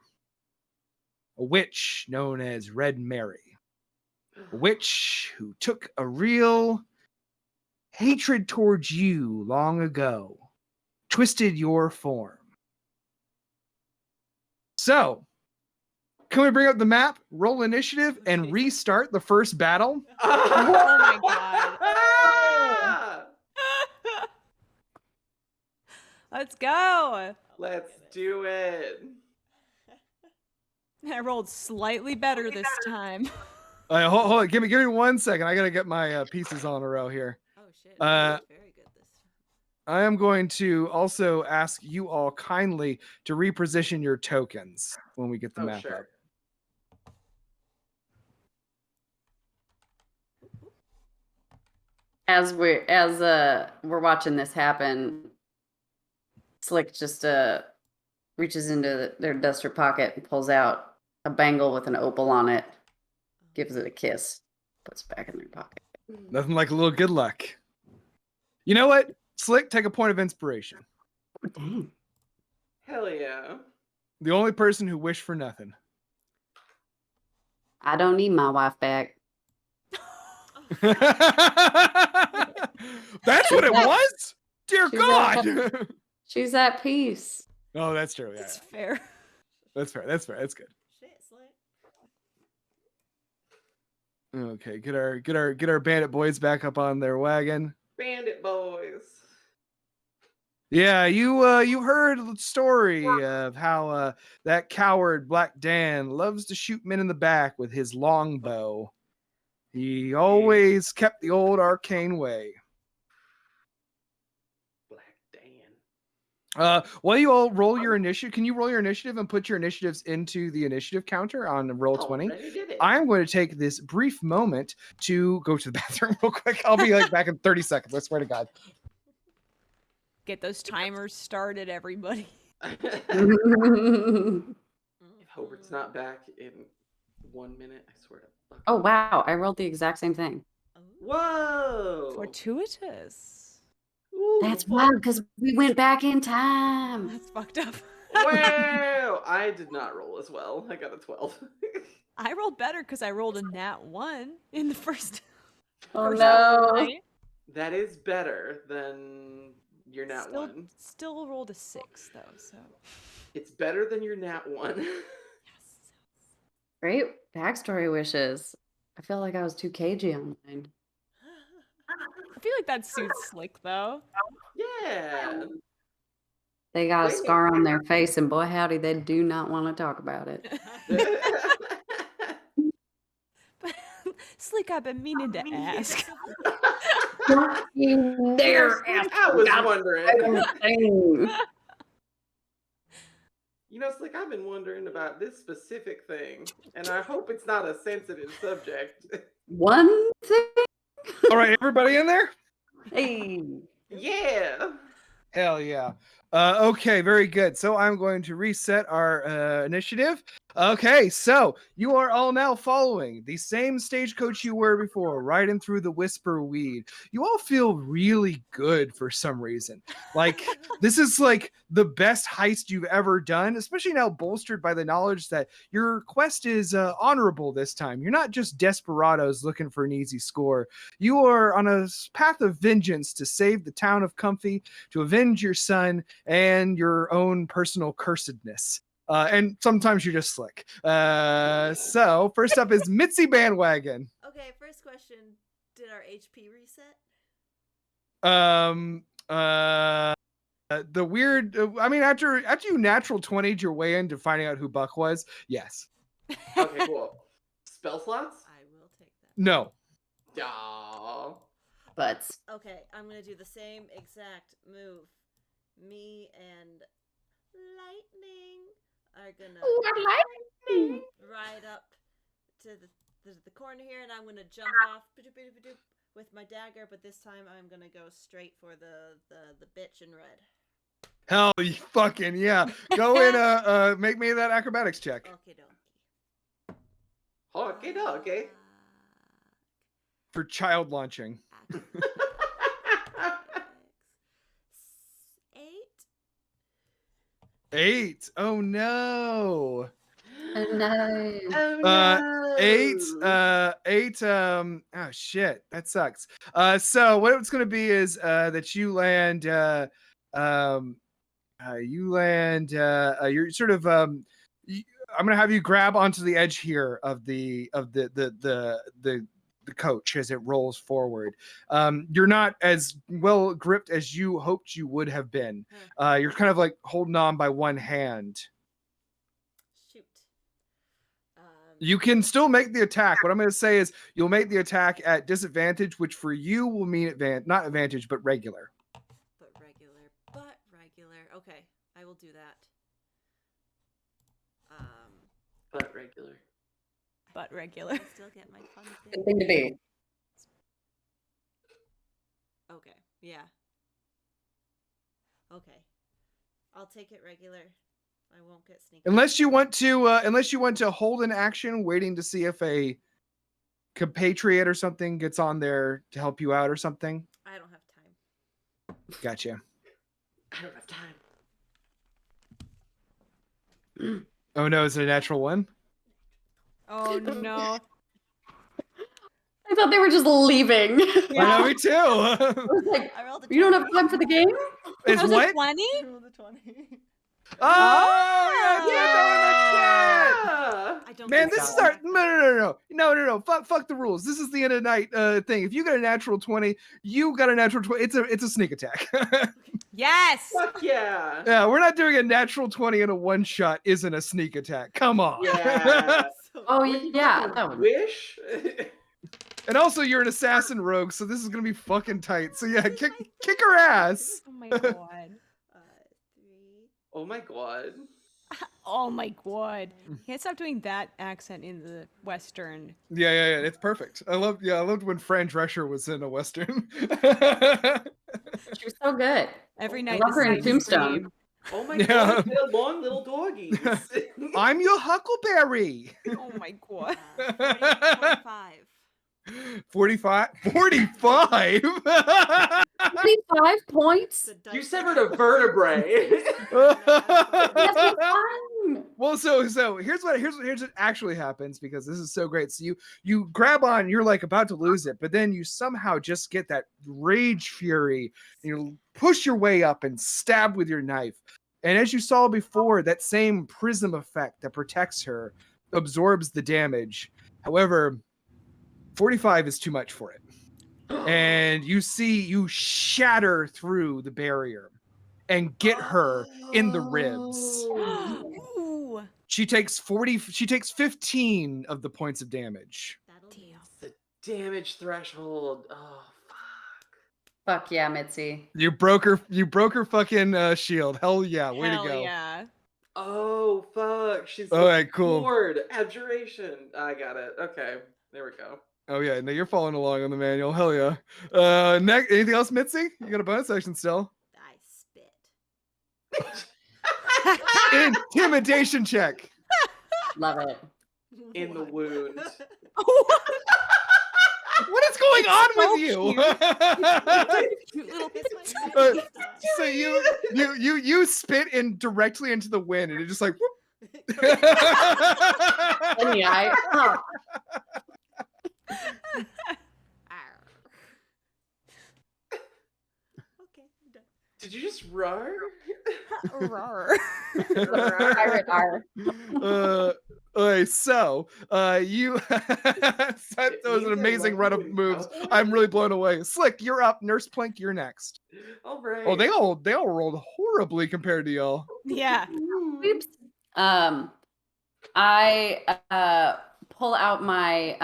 a witch known as Red Mary, a witch who took a real hatred towards you long ago, twisted your form. So, can we bring up the map, roll initiative, and restart the first battle? Oh my god. Let's go. Let's do it. I rolled slightly better this time. Hold on, give me 1 second. I gotta get my pieces on a row here. Oh shit. Uh, Very good this time. I am going to also ask you all kindly to reposition your tokens when we get the map up. As we're watching this happen, Slick just reaches into their duster pocket and pulls out a bangle with an opal on it, gives it a kiss, puts it back in their pocket. Nothing like a little good luck. You know what? Slick, take a point of inspiration. Oh, dang. Hell yeah. The only person who wished for nothing. I don't need my wife back. That's what it was? Dear She's God. She's at peace. Oh, that's true. Yeah, That's fair. that's fair. That's fair. That's good. Shit, Slick. Okay, get our bandit boys back up on their wagon. Bandit boys. Yeah, you heard the story of how that coward Black Dan loves to shoot men in the back with his longbow. He always kept the old arcane way. Black Dan. While you all roll your initiative, can you roll your initiative and put your initiatives into the initiative counter on roll 20? Already did it. I'm going to take this brief moment to go to the bathroom real quick. I'll be like back in 30 seconds. I swear to God. Get those timers started, everybody. If Hobart's not back in 1 minute, I swear to fuck. Oh wow, I rolled the exact same thing. Whoa! Fortuitous. Ooh, That's wild because we went back in time. That's fucked up. Wow! I did not roll as well. I got a 12. I rolled better because I rolled a nat 1 in the first. Oh first no. night. That is better than your nat Still, 1. still rolled a 6 though, so. It's better than your nat 1. Yes. Great backstory wishes. I feel like I was too cagey on mine. I feel like that suits Slick though. Yeah. They got a Wait. scar on their face, and boy howdy, they do not want to talk about it. But Slick, I've been meaning to ask. You dare ask I was wondering. anything. You know, Slick, I've been wondering about this specific thing, and I hope it's not a sensitive subject. One thing? All right, everybody in there? Hey. Yeah. Hell yeah. Okay, very good. So I'm going to reset our initiative. Okay, so you are all now following the same stagecoach you were before, riding through the Whisper Weed. You all feel really good for some reason. Like, this is like the best heist you've ever done, especially now bolstered by the knowledge that your quest is honorable this time. You're not just desperados looking for an easy score. You are on a path of vengeance to save the town of Comfy, to avenge your son, and your own personal cursedness. And sometimes you're just Slick. So first up is Mitzi Bandwagon. Okay, first question. Did our HP reset? The weird. I mean, after you natural 20'd your way into finding out who Buck was, yes. Okay, cool. Spell slots? I will take that. No. Aw. But Okay, I'm gonna do the same exact move. Me and Lightning are gonna ride up to the corner here, and I'm gonna jump off with my dagger. But this time, I'm gonna go straight for the bitch in red. Hell, you fucking yeah. Go in. Make me that acrobatics check Okay, Okay, no, okay. for child launching. Eight. 8. Oh no. Oh, no. Oh, 8 no. 8 oh shit, that sucks. So what it's going to be is that you land you're sort of I'm going to have you grab onto the edge here of the coach as it rolls forward. You're not as well gripped as you hoped you would have been. You're kind of like holding on by one hand. Shoot. You can still make the attack. What I'm going to say is you'll make the attack at disadvantage, which for you will mean not advantage, but regular. But regular. Okay, I will do that. But regular. But regular. I still get my fun Good thing. thing to be. Okay, yeah. Okay, I'll take it regular. I won't get sneaky. Unless you want to hold an action, waiting to see if a compatriot or something gets on there to help you out or something. I don't have time. Gotcha. I don't have time. Oh no, is it a natural one? Oh no. I thought they were just leaving. I know, me too. I was like, I rolled a you don't have 20. time for the game? It's Was what? it 20? I rolled a 20. Oh, Yeah. I don't man, get this is that. our no. Fuck the rules. This is the end of the night thing. If you got a natural 20, you got a natural 20. It's a sneak attack. Yes. Fuck yeah. Yeah, we're not doing a natural 20 in a one shot. Isn't a sneak attack. Come on. Yeah. So- Oh, What, you yeah. fucking That one. Wish. And also, you're an assassin rogue, so this is gonna be fucking tight. So yeah, kick her ass. Oh my god. 3. Oh my god. Oh my god. Can't stop doing that accent in the Western. Yeah. It's perfect. I loved when Fran Drescher was in a western. She was so good. Every I night. love the her in same Tombstone. dream. Oh my Yeah. god. They're long little doggies. I'm your Huckleberry. Oh my god. 45. 45. 45. 25 points? The You dice severed are- a vertebrae. That's so fun. Well, so here's what actually happens, because this is so great. So you grab on, you're like about to lose it, but then you somehow just get that rage fury, and you push your way up and stab with your knife. And as you saw before, that same prism effect that protects her absorbs the damage. However, 45 is too much for it. And you shatter through the barrier and get her in the ribs. Ooh. She takes 15 of the points of damage. That'll do. The damage threshold. Oh Fuck yeah, Mitzi. You broke her fucking shield. Hell yeah, way Hell to go. yeah. Oh fuck. She's All right, cool. Lord, abjuration. I got it. Okay. There we go. Oh yeah, no, you're following along on the manual. Hell yeah. Next, anything else, Mitzi? You got a bonus action still. I spit. Intimidation check. Love it. In the One. wound. What is going on so with you? Cute little It's my Uh, favorite stuff. So you spit in directly into the wind, and it just like. In the eye. Oh, Arr. Okay, I'm done. Did you just roar? Rawr. pirate R. Okay, so you that was an amazing run of moves. I'm really blown away. Slick, you're up. Nurse Plink, you're next. All right. Oh, they all rolled horribly compared to y'all. Yeah. Oops. I pull out my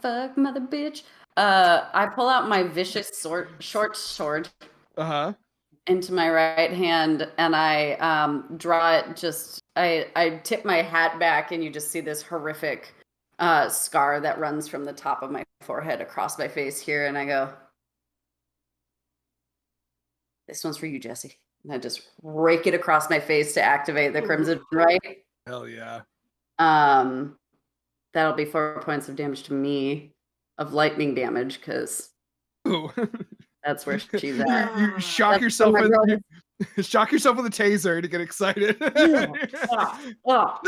fuck mother bitch. I pull out my vicious short sword Uh-huh. into my right hand, and I draw it. I tip my hat back, and you just see this horrific scar that runs from the top of my forehead across my face here, and I go, "This one's for you, Jesse." And I just rake it across my face to activate the Crimson Right. Hell yeah. That'll be 4 points of damage to me. of lightning damage because Ooh. that's where she's you, at. you shock That's yourself where my with girl shock yourself with a taser to get excited. Oh,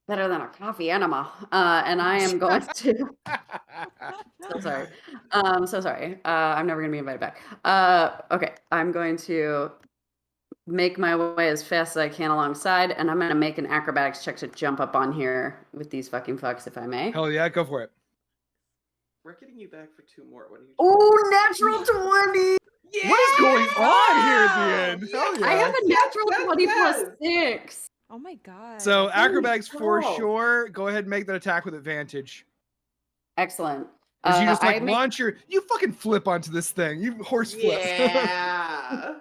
better than a coffee enema. And I am going to. So sorry. So sorry. I'm never gonna be invited back. Okay. I'm going to make my way as fast as I can alongside, and I'm gonna make an acrobatics check to jump up on here with these fucking fucks, if I may. Hell yeah, go for it. We're getting you back for 2 more. What are you? Oh, natural 20! Yeah! What is going on here at the end? Yeah! Hell yeah. I have a natural Yes, 20 plus yes. 6. Oh my god. So acrobatics for cow. sure. Go ahead and make that attack with advantage. Excellent. As you just like I make- launch you fucking flip onto this thing. You horse flip. Yeah.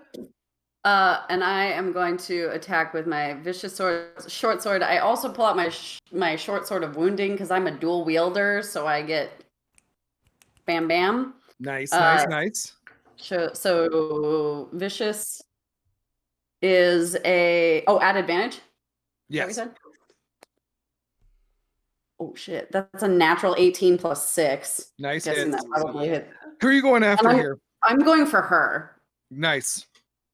and I am going to attack with my vicious short sword. I also pull out my short sword of wounding because I'm a dual wielder, so I get bam bam. Nice. So vicious is at advantage. Is that what you Yes. said? Oh shit, that's a natural 18 plus 6. Nice Guessing hit. that probably hit. Who are you going after I'm- here? I'm going for her Nice.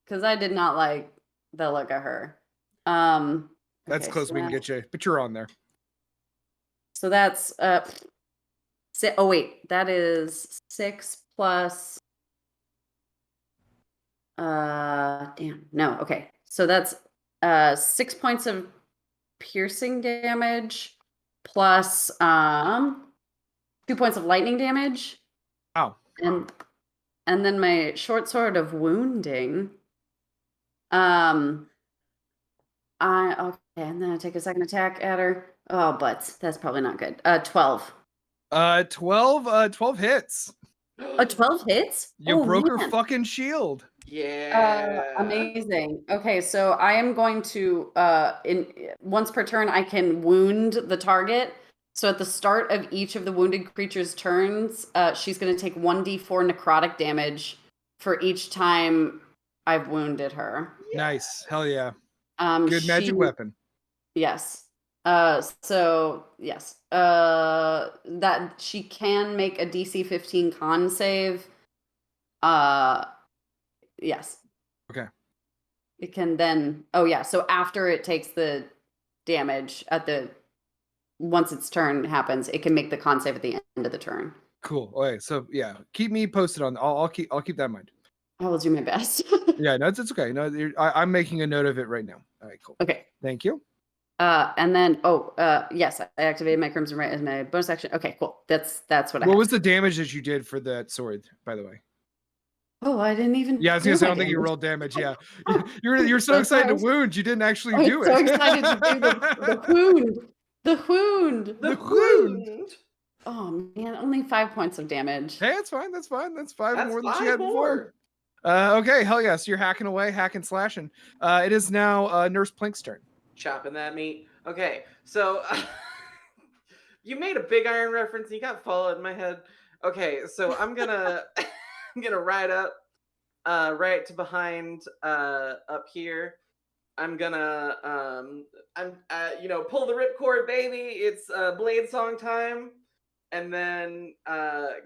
because I did not like the look of her. That's okay, close. so We can that- get you, but you're on there. So that's oh wait, that is 6 plus damn, no, okay. So that's 6 points of piercing damage plus 2 points of lightning damage. Oh. And then my short sword of wounding. Okay, and then I take a second attack at her. Oh, but that's probably not good. 12. 12 hits. A 12 hits? You Oh, broke her man. fucking shield. Yeah. Amazing. Okay, so I am going to once per turn I can wound the target. So at the start of each of the wounded creature's turns, she's going to take 1d4 necrotic damage for each time I've wounded her. Nice. Hell yeah. Good She- magic weapon. Yes. So yes. That she can make a DC 15 con save. Yes. Okay. It can then. Oh yeah. So after it takes the damage once its turn happens, it can make the con save at the end of the turn. Cool. Okay. So yeah, keep me posted on. I'll keep that in mind. I will do my best. Yeah. No, it's okay. No, I'm making a note of it right now. All right. Cool. Okay. Thank you. And then yes, I activated my Crimson Right as my bonus action. Okay, cool. That's what I What have. was the damage that you did for that sword, by the way? Oh, I didn't even. Yeah, I was do gonna say, I my don't think you damage. rolled damage. Yeah, you're so That's excited to right. wound, you didn't actually I was do so it. excited to do the wound. The wound. The wound. Oh man, only 5 points of damage. Hey, that's fine. That's 5 That's more than she 5 had before. Okay, hell yeah. So you're hacking away, hacking, slashing. It is now Nurse Plink's turn. Chopping that meat. Okay, so you made a big iron reference and you got followed in my head. Okay, so I'm gonna I'm gonna ride up right to behind up here. I'm gonna pull the ripcord, baby. It's blade song time. And then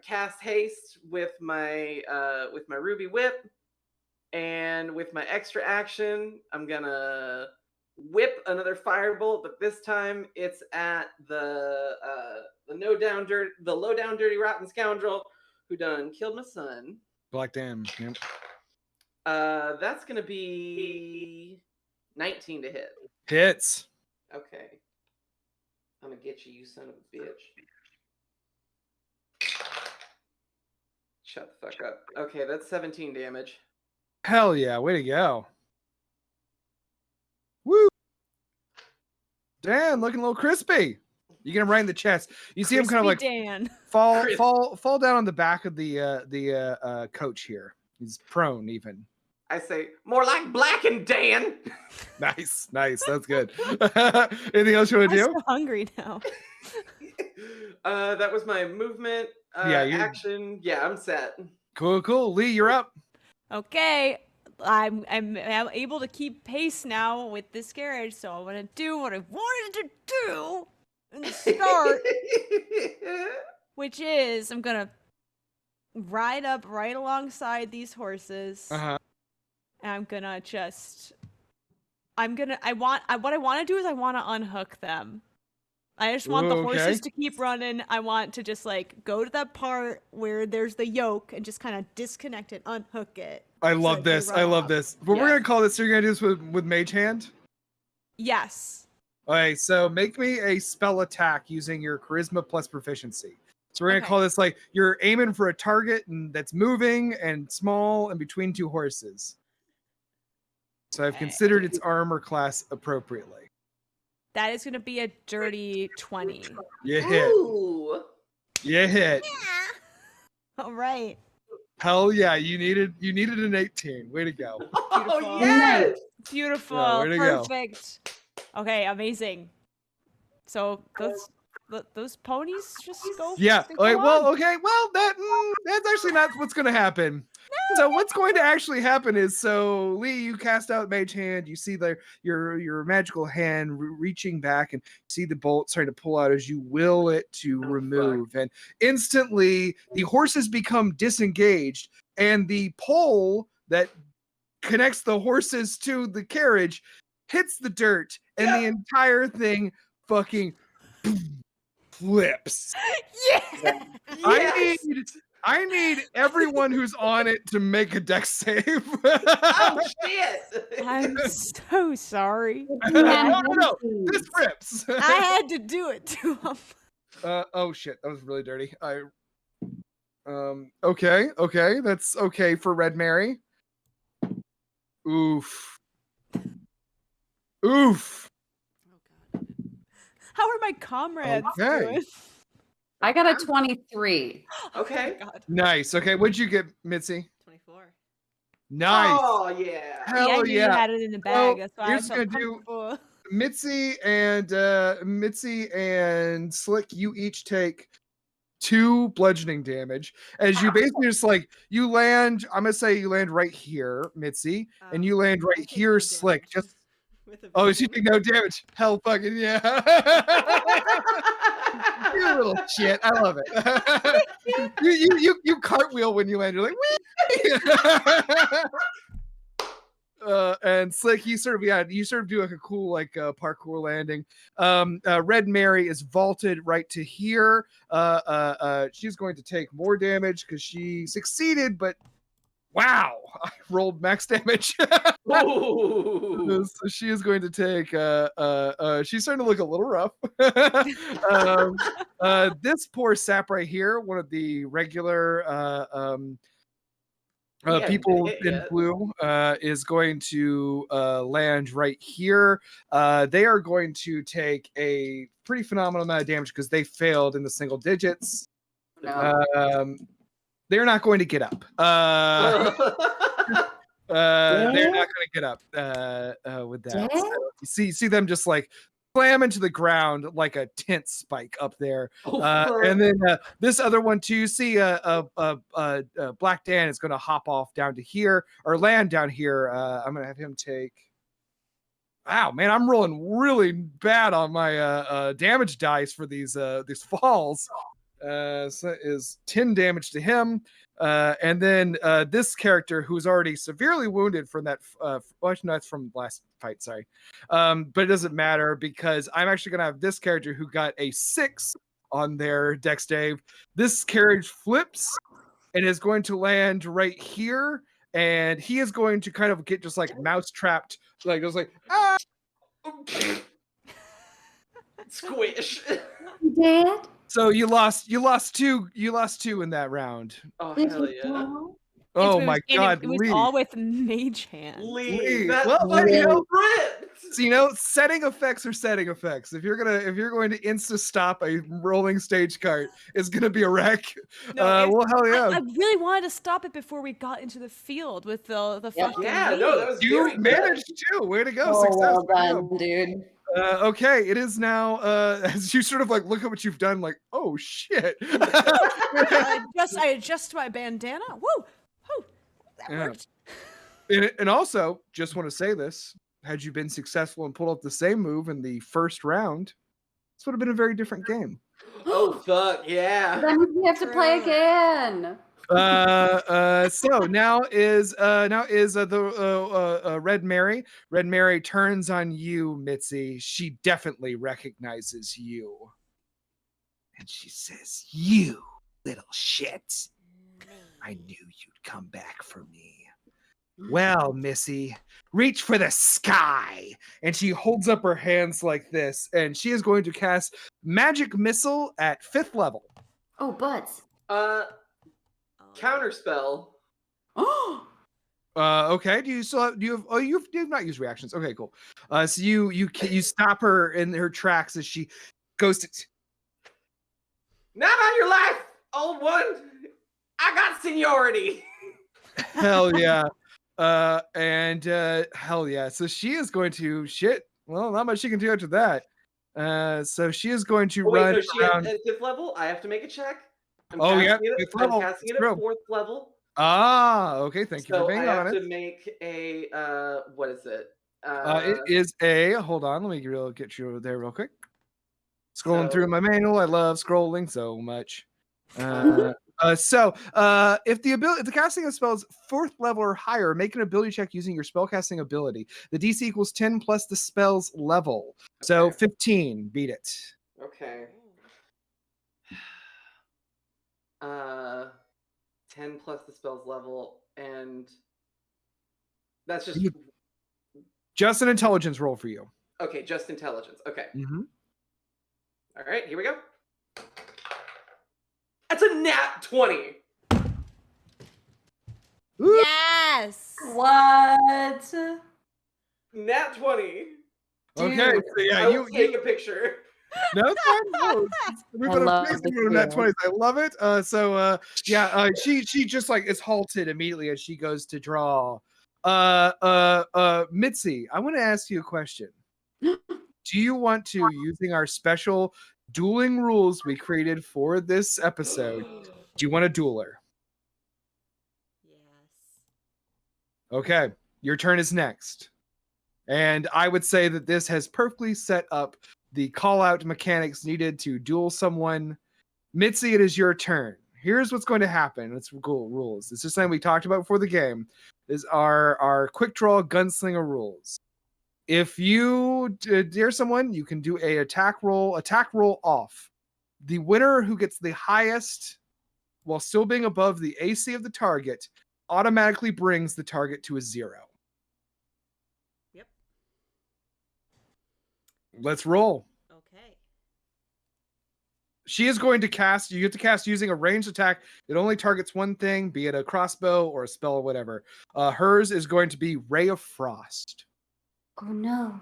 cast haste with my ruby whip. And with my extra action, I'm gonna whip another firebolt, but this time it's at the low down dirty rotten scoundrel who done killed my son. Black Dam. Yep. That's gonna be 19 to hit. Hits. Okay. I'm gonna get you, you son of a bitch. Shut the fuck up. Okay, that's 17 damage. Hell yeah. Way to go. Woo. Dan, looking a little crispy. You get him right in the chest. You see him kind of like Crispy Dan. fall down on the back of the coach here. He's prone even. I say, more like Black and Dan. Nice. That's good. Anything else you want I'm to so do? hungry now. That was my movement. Yeah, you- Action. Yeah, I'm set. Cool. Lee, you're up. Okay, I'm able to keep pace now with this carriage, so I'm gonna do what I wanted to do in the start. which is I'm gonna ride up right alongside these horses. Uh-huh. And I'm gonna what I want to do is I want to unhook them. I just want the Okay. horses to keep running. I want to just like go to that part where there's the yoke and just kind of disconnect it, unhook it. I so love that they this. run I love off. this. But we're Yeah. gonna call this. You're gonna do this with Mage Hand. Yes. Okay, so make me a spell attack using your charisma plus proficiency. So we're gonna Okay. call this like you're aiming for a target and that's moving and small and between two horses. So I've Okay. considered its armor class appropriately. That is gonna be a dirty 20. You hit. Ooh. You hit. All right. Hell yeah! You needed an 18. Way to go. Oh Beautiful. yes. Beautiful. way to go. Perfect. Okay, amazing. So those ponies just go. Yeah. they go Okay. Well. on. Okay. Well, that's actually not what's going to happen. So what's going to actually happen is, so Lee, you cast out Mage Hand. You see your magical hand reaching back, and see the bolt starting to pull out as you will it to Oh, remove, and instantly the horses become disengaged, and the pole that connects the horses to the carriage hits the dirt, and the entire thing fucking flips. Yeah. Yes. I need everyone who's on it to make a dex save. Oh shit. I'm so sorry. No, this rips. I had to do it to him. Oh shit, that was really dirty. Okay, that's okay for Red Mary. Oof. Oof. Oh god. How are my comrades Okay. doing? I got a 23. Okay. Oh my God. Nice. Okay, what'd you get, Mitzi? 24. Nice. Oh yeah. See, I Hell knew you yeah. had it in the Well, bag. That's why I you're just felt gonna do- comfortable. Mitzi and Slick, you each take 2 bludgeoning damage as you basically just like you land. I'm gonna say you land right here, Mitzi, and you land I right take here, no Slick. damage Just with a oh, beacon. she take no damage. Hell, fucking yeah. You little shit. I love it. you cartwheel when you land. You're like, wee. And Slick, you sort of do like a cool like parkour landing. Red Mary is vaulted right to here. She's going to take more damage because she succeeded, but wow, I rolled max damage. Ooh. So she is going to take she's starting to look a little rough. This poor sap right here, one of the regular Yeah, people hit in yet. blue is going to land right here. They are going to take a pretty phenomenal amount of damage because they failed in the single digits. No. They're not going to get up. They're not going to get up with that. Dang. So you see them just like slam into the ground like a tent spike up there. And then this other one too. You see Black Dan is going to hop off down to here or land down here. I'm going to have him take. Wow, man, I'm rolling really bad on my damage dice for these falls. So that is 10 damage to him. And then this character who's already severely wounded from that no, that's from last fight, sorry. But it doesn't matter because I'm actually gonna have this character who got a 6 on their dex save. This carriage flips and is going to land right here, and he is going to kind of get just like mouse trapped, like just like ah. Squish. Dad? So you lost two in that round. Oh hell yeah. Oh It was- my and god, It was Lee. all with Mage Hand. Lee, Lee, that well, fucking you know- ripped. So, you know, setting effects are setting effects. If you're going to insta stop a rolling stage cart, it's gonna be a wreck. No, Well, hell yeah. I really wanted to stop it before we got into the field with the Yeah. fucking Yeah, no, that was You very managed to. Way to go. Oh, Success. well Good job. done, dude. Okay, it is now as you sort of like look at what you've done, like, oh shit. I adjust my bandana. Woo! Woo! That Yeah. worked. And also, just want to say this: had you been successful and pulled up the same move in the first round, this would have been a very different game. Oh Oh fuck yeah! That means we have to play True. again. So now is the Red Mary. Red Mary turns on you, Mitzi. She definitely recognizes you, and she says, "You little shit! I knew you'd come back for me." Well, Missy, reach for the sky. And she holds up her hands like this, and she is going to cast Magic Missile at 5th level. Oh, butts. Oh. Counterspell. Oh, Okay. Do you still have, do you have, oh, you've not used reactions. Okay, cool. So you stop her in her tracks as she goes to Not on your life, old one. I got seniority. hell yeah. Hell yeah. So she is going to shit. Well, not much she can do after that. So she is going to Oh, wait, run no, she around. at 5th level. I have to make a check. I'm Oh, yeah, casting it, 5th level. I'm casting it Let's at go. 4th level. Ah, okay. Thank you So for being I have honest. to make a what is it? It is a hold on. Let me get you over there real quick. Scrolling through So- my manual. I love scrolling so much. If the casting of spells 4th level or higher, make an ability check using your spellcasting ability. The DC equals 10 plus the spell's level. So Okay. 15. Beat it. Okay. 10 plus the spell's level, and that's just Just an intelligence roll for you. okay. Just intelligence. Okay. Mm-hmm. All right. Here we go. That's a nat 20. Yes. what? Nat 20. Okay. Dude, So yeah, I will take a picture. No, it's fine. No, we've I got a love amazing the one in that feel. 20s. I love it. She just like is halted immediately as she goes to draw. Mitzi, I want to ask you a question. Do you want to, using our special dueling rules we created for this episode, do you want to duel her? Yes. Okay, your turn is next. And I would say that this has perfectly set up the call out mechanics needed to duel someone. Mitzi, it is your turn. Here's what's going to happen. It's cool rules. It's just something we talked about before the game. Is our quick draw gunslinger rules. If you dare someone, you can do a attack roll off. The winner who gets the highest while still being above the AC of the target automatically brings the target to a 0. Yep. Let's roll. Okay. She is going to cast, you get to cast using a ranged attack. It only targets one thing, be it a crossbow or a spell or whatever. Hers is going to be Ray of Frost. Oh no.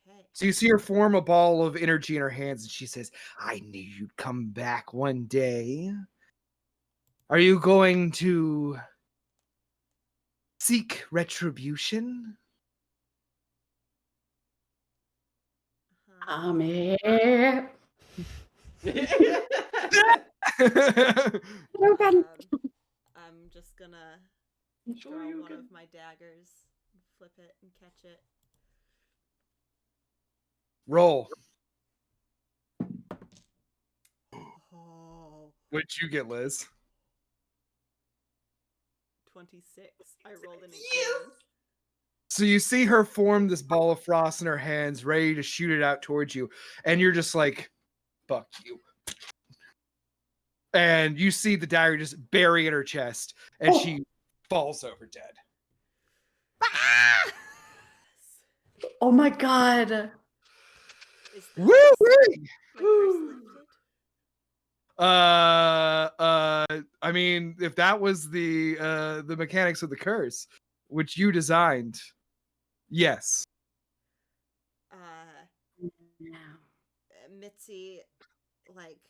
Okay. So you see her form a ball of energy in her hands, and she says, I knew you'd come back one day. Are you going to seek retribution? Uh-huh. I'm here. Um, I'm just gonna Sure, draw you one can- of my daggers, and flip it, and catch it. Roll. Oh, What'd you get, Liz? 26. I rolled an 18. Yes! So you see her form this ball of frost in her hands, ready to shoot it out towards you, and you're just like, fuck you. And you see the dagger just bury in her chest, and she falls over dead. Oh my god. Is the Woo! my curse lifted? I mean, if that was the mechanics of the curse, which you designed, yes. Mitzi, like,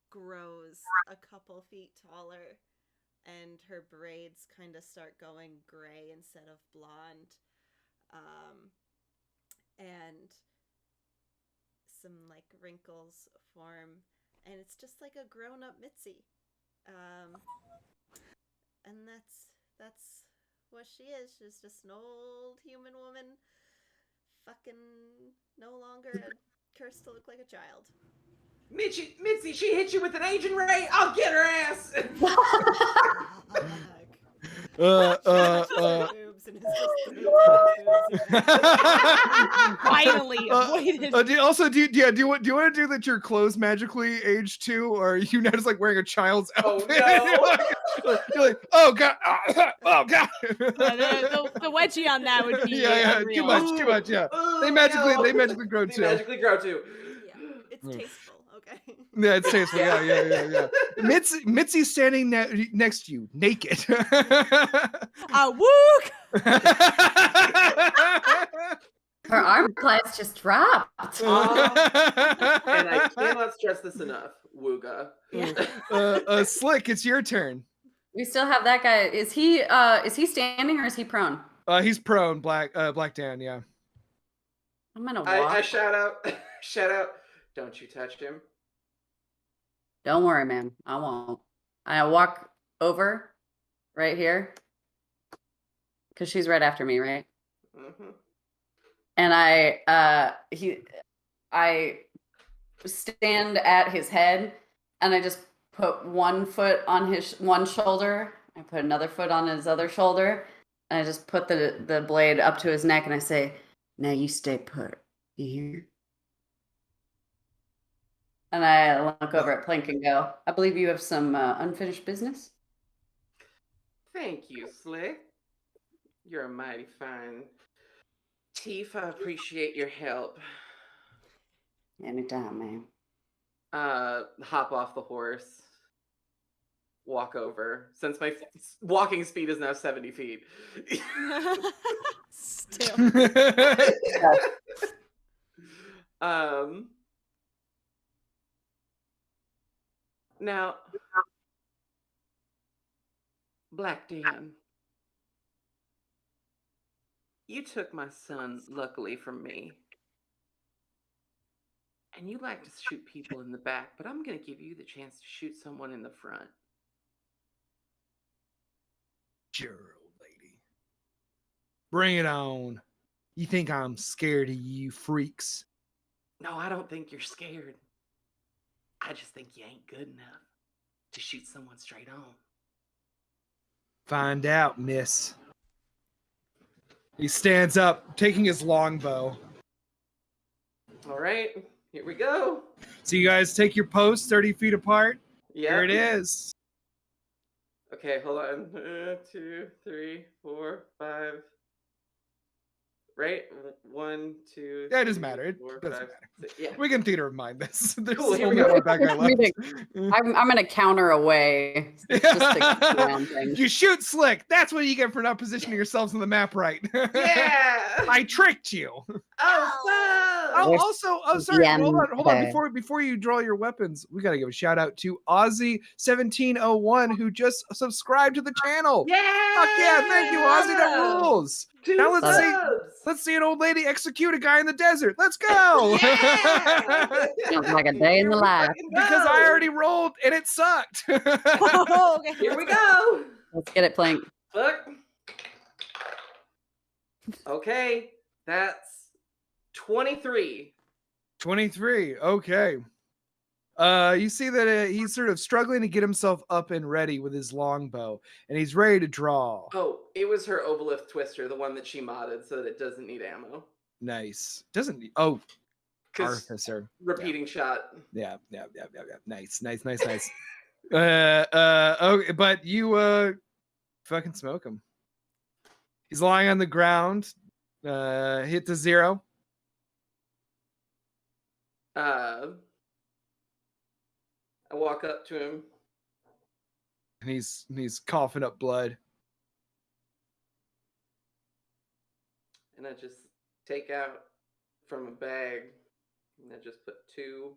grows a couple feet taller, and her braids kind of start going gray instead of blonde. And some, like, wrinkles form, and it's just like a grown-up Mitzi. And that's what she is. She's just an old human woman, fucking no longer cursed to look like a child. Mitzi, she hit you with an agent ray. I'll get her ass. Boobs and it's just the boobs. Finally avoided. Do you want to do that your clothes magically age too, or are you now just like wearing a child's Oh, outfit? no. You're like, oh god, oh god. The wedgie on that would be yeah, unreal. too much. Yeah, Ooh, they magically no. grow They too. magically grow too. Yeah, it's tasteful. Okay. Yeah, it's tasteful. Yeah. Mitzi's standing next to you, naked. Wook! Her arm class just dropped. And I cannot stress this enough, Wooga. Slick, it's your turn. We still have that guy. Is he standing or is he prone? He's prone, Black Dan. Yeah. I'm gonna walk. I shout out, don't you touch him. Don't worry, man. I won't. I walk over right here because she's right after me, right? Mm-hmm. And I stand at his head, and I just put one foot on his one shoulder. I put another foot on his other shoulder, and I just put the blade up to his neck, and I say, "Now you stay put. You hear?" And I look over at Plink and go, "I believe you have some unfinished business." Thank you, Slick. You're a mighty fine chief. I appreciate your help. Anytime, man. Hop off the horse. Walk over. Since my walking speed is now 70 feet. Still. Now, Black Dan, you took my son, luckily, from me. And you like to shoot people in the back, but I'm going to give you the chance to shoot someone in the front. Sure, old lady. Bring it on. You think I'm scared of you freaks? No, I don't think you're scared. I just think you ain't good enough to shoot someone straight on. Find out, miss. He stands up, taking his longbow. All right, here we go. So you guys take your posts 30 feet apart. Yeah. Here it is. Okay, hold on. 2, 3, 4, 5. Right? 1, 2. Yeah, it doesn't 3, matter. It 4, doesn't 5, matter. 6. Yeah. We can theater of mind this. There's Cool, here only we go. one bad guy left. I'm gonna counter away just to keep around things. You shoot Slick. That's what you get for not positioning yourselves on the map right. Yeah. I tricked you. Oh, Sorry. Yeah, Hold on. okay. Before you draw your weapons, we gotta give a shout out to Ozzy1701 who just subscribed to the channel. yeah. Fuck yeah! Thank you, Ozzy. That rules. Now let's see. subs. Let's see an old lady execute a guy in the desert. Let's go. Yeah. Sounds like a day in the life. Because I already rolled and it sucked. Oh, okay. Here we go. Let's get it, Plink. Look. Okay, that's 23. 23. Okay. You see that he's sort of struggling to get himself up and ready with his longbow, and he's ready to draw. Oh, it was her Obolith Twister, the one that she modded so that it doesn't need ammo. Nice. Doesn't need. Oh, 'Cause artificer. repeating shot. Yeah. Nice. Okay, but you fucking smoke him. He's lying on the ground. Hit to 0. I walk up to him. And he's coughing up blood. And I just take out from a bag, and I just put 2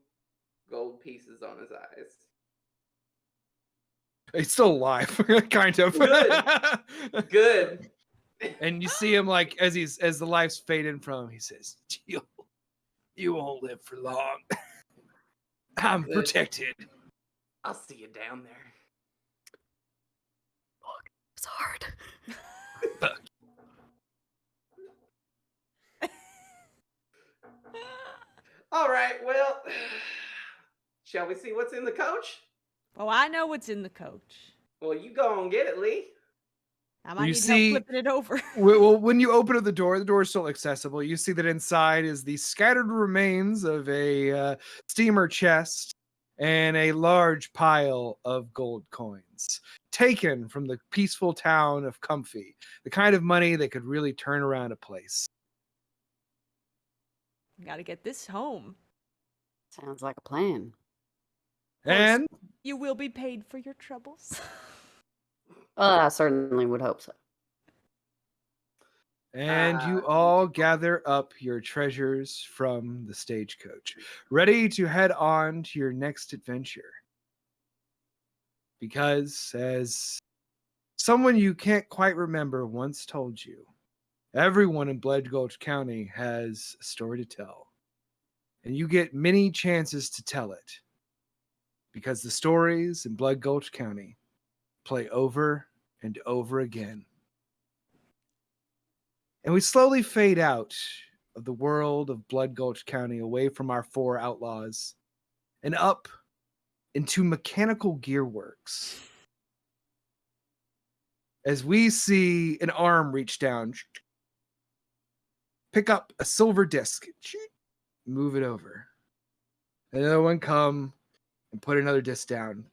gold pieces on his eyes. He's still alive, kind of. Good. Good. And you see him like as the life's fading from him, he says, "You won't live for long. I'm Good. protected." I'll see you down there. It's hard. All right, well, Shall we see what's in the coach? Oh, I know what's in the coach. Well, you go and get it, Lee. I might You need see- help flipping it over. Well, when you open up the door is still accessible. You see that inside is the scattered remains of a steamer chest and a large pile of gold coins taken from the peaceful town of Comfy, the kind of money that could really turn around a place. Gotta get this home. Sounds like a plan. And You will be paid for your troubles. I certainly would hope so. you all gather up your treasures from the stagecoach, ready to head on to your next adventure. Because, as someone you can't quite remember once told you, everyone in Blood Gulch County has a story to tell. And you get many chances to tell it. Because the stories in Blood Gulch County play over and over again. And we slowly fade out of the world of Blood Gulch County, away from our 4 outlaws, and up into Mechanical Gearworks. As we see an arm reach down, pick up a silver disc, move it over. Another one come and put another disc down.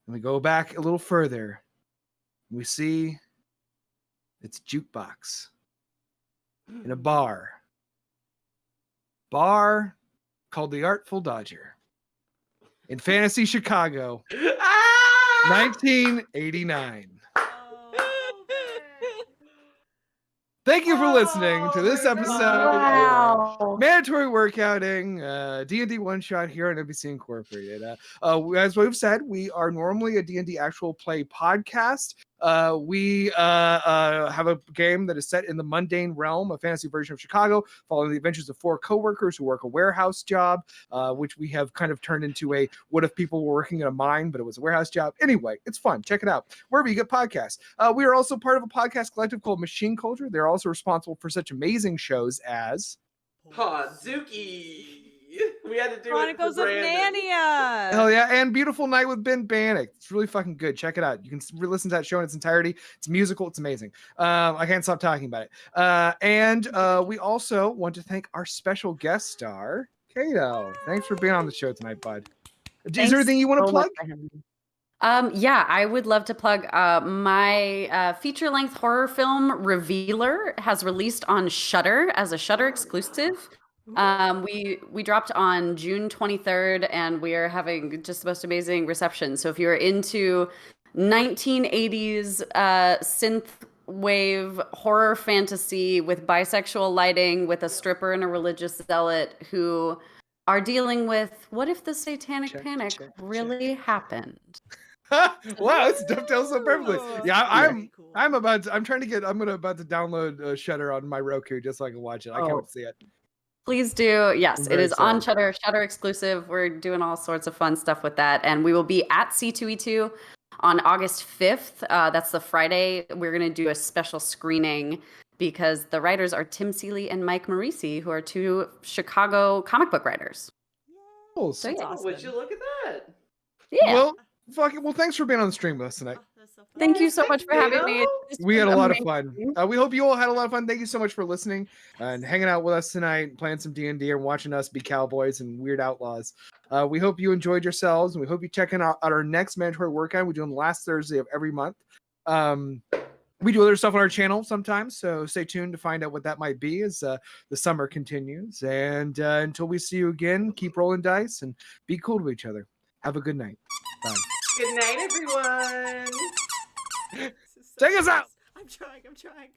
And we go back a little further. We see it's a jukebox in a bar. Bar called the Artful Dodger in Fantasy Chicago, Ah! 1989. Oh, Thank you for listening to this Oh, episode Wow. of Mandatory Workouting, D&D one-shot here on NBC Incorporated. As we've said, we are normally a D&D actual play podcast. We have a game that is set in the mundane realm, a fantasy version of Chicago, following the adventures of 4 coworkers who work a warehouse job, which we have kind of turned into a what if people were working in a mine, but it was a warehouse job. Anyway, it's fun. Check it out wherever you get podcasts. We are also part of a podcast collective called Machine Culture. They're also responsible for such amazing shows as Podzuki. We had to do Chronicles it of for Brandon. Narnia. hell yeah, and Beautiful Night with Ben Bannock. It's really fucking good. Check it out. You can listen to that show in its entirety. It's musical. It's amazing. I can't stop talking about it. And we also want to thank our special guest star, Kato. Thanks for being on the show tonight, bud. Is there anything you want to plug? Yeah, I would love to plug my feature-length horror film Revealer has released on Shudder as a Shudder exclusive. We dropped on June 23rd, and we are having just the most amazing reception. So if you're into 1980s synth wave horror fantasy with bisexual lighting, with a stripper and a religious zealot who are dealing with what if the Satanic Panic really happened? Wow, this dovetails so perfectly. Ooh. Yeah, Very cool. I'm about to download Shudder on my Roku just so I can watch it. I can't wait to see it. Please do. Yes, I'm it very is on excited. Shudder exclusive. We're doing all sorts of fun stuff with that. And we will be at C2E2 on August 5th. That's the Friday. We're going to do a special screening because the writers are Tim Seeley and Mike Morisi, who are 2 Chicago comic book writers. Cool. So yeah. Oh, would you look at that? Yeah. Well, thanks for being on the stream with us tonight. Oh, that's so fun. Thank you so much for having me. It's We had a been lot of amazing. fun. We hope you all had a lot of fun. Thank you so much for listening and hanging out with us tonight, playing some D&D and watching us be cowboys and weird outlaws. We hope you enjoyed yourselves, and we hope you check out our next mandatory workout. We do on the last Thursday of every month. We do other stuff on our channel sometimes, so stay tuned to find out what that might be as the summer continues. And until we see you again, keep rolling dice and be cool to each other. Have a good night. Bye. Good night, everyone. This is so Take us out. nice. I'm trying.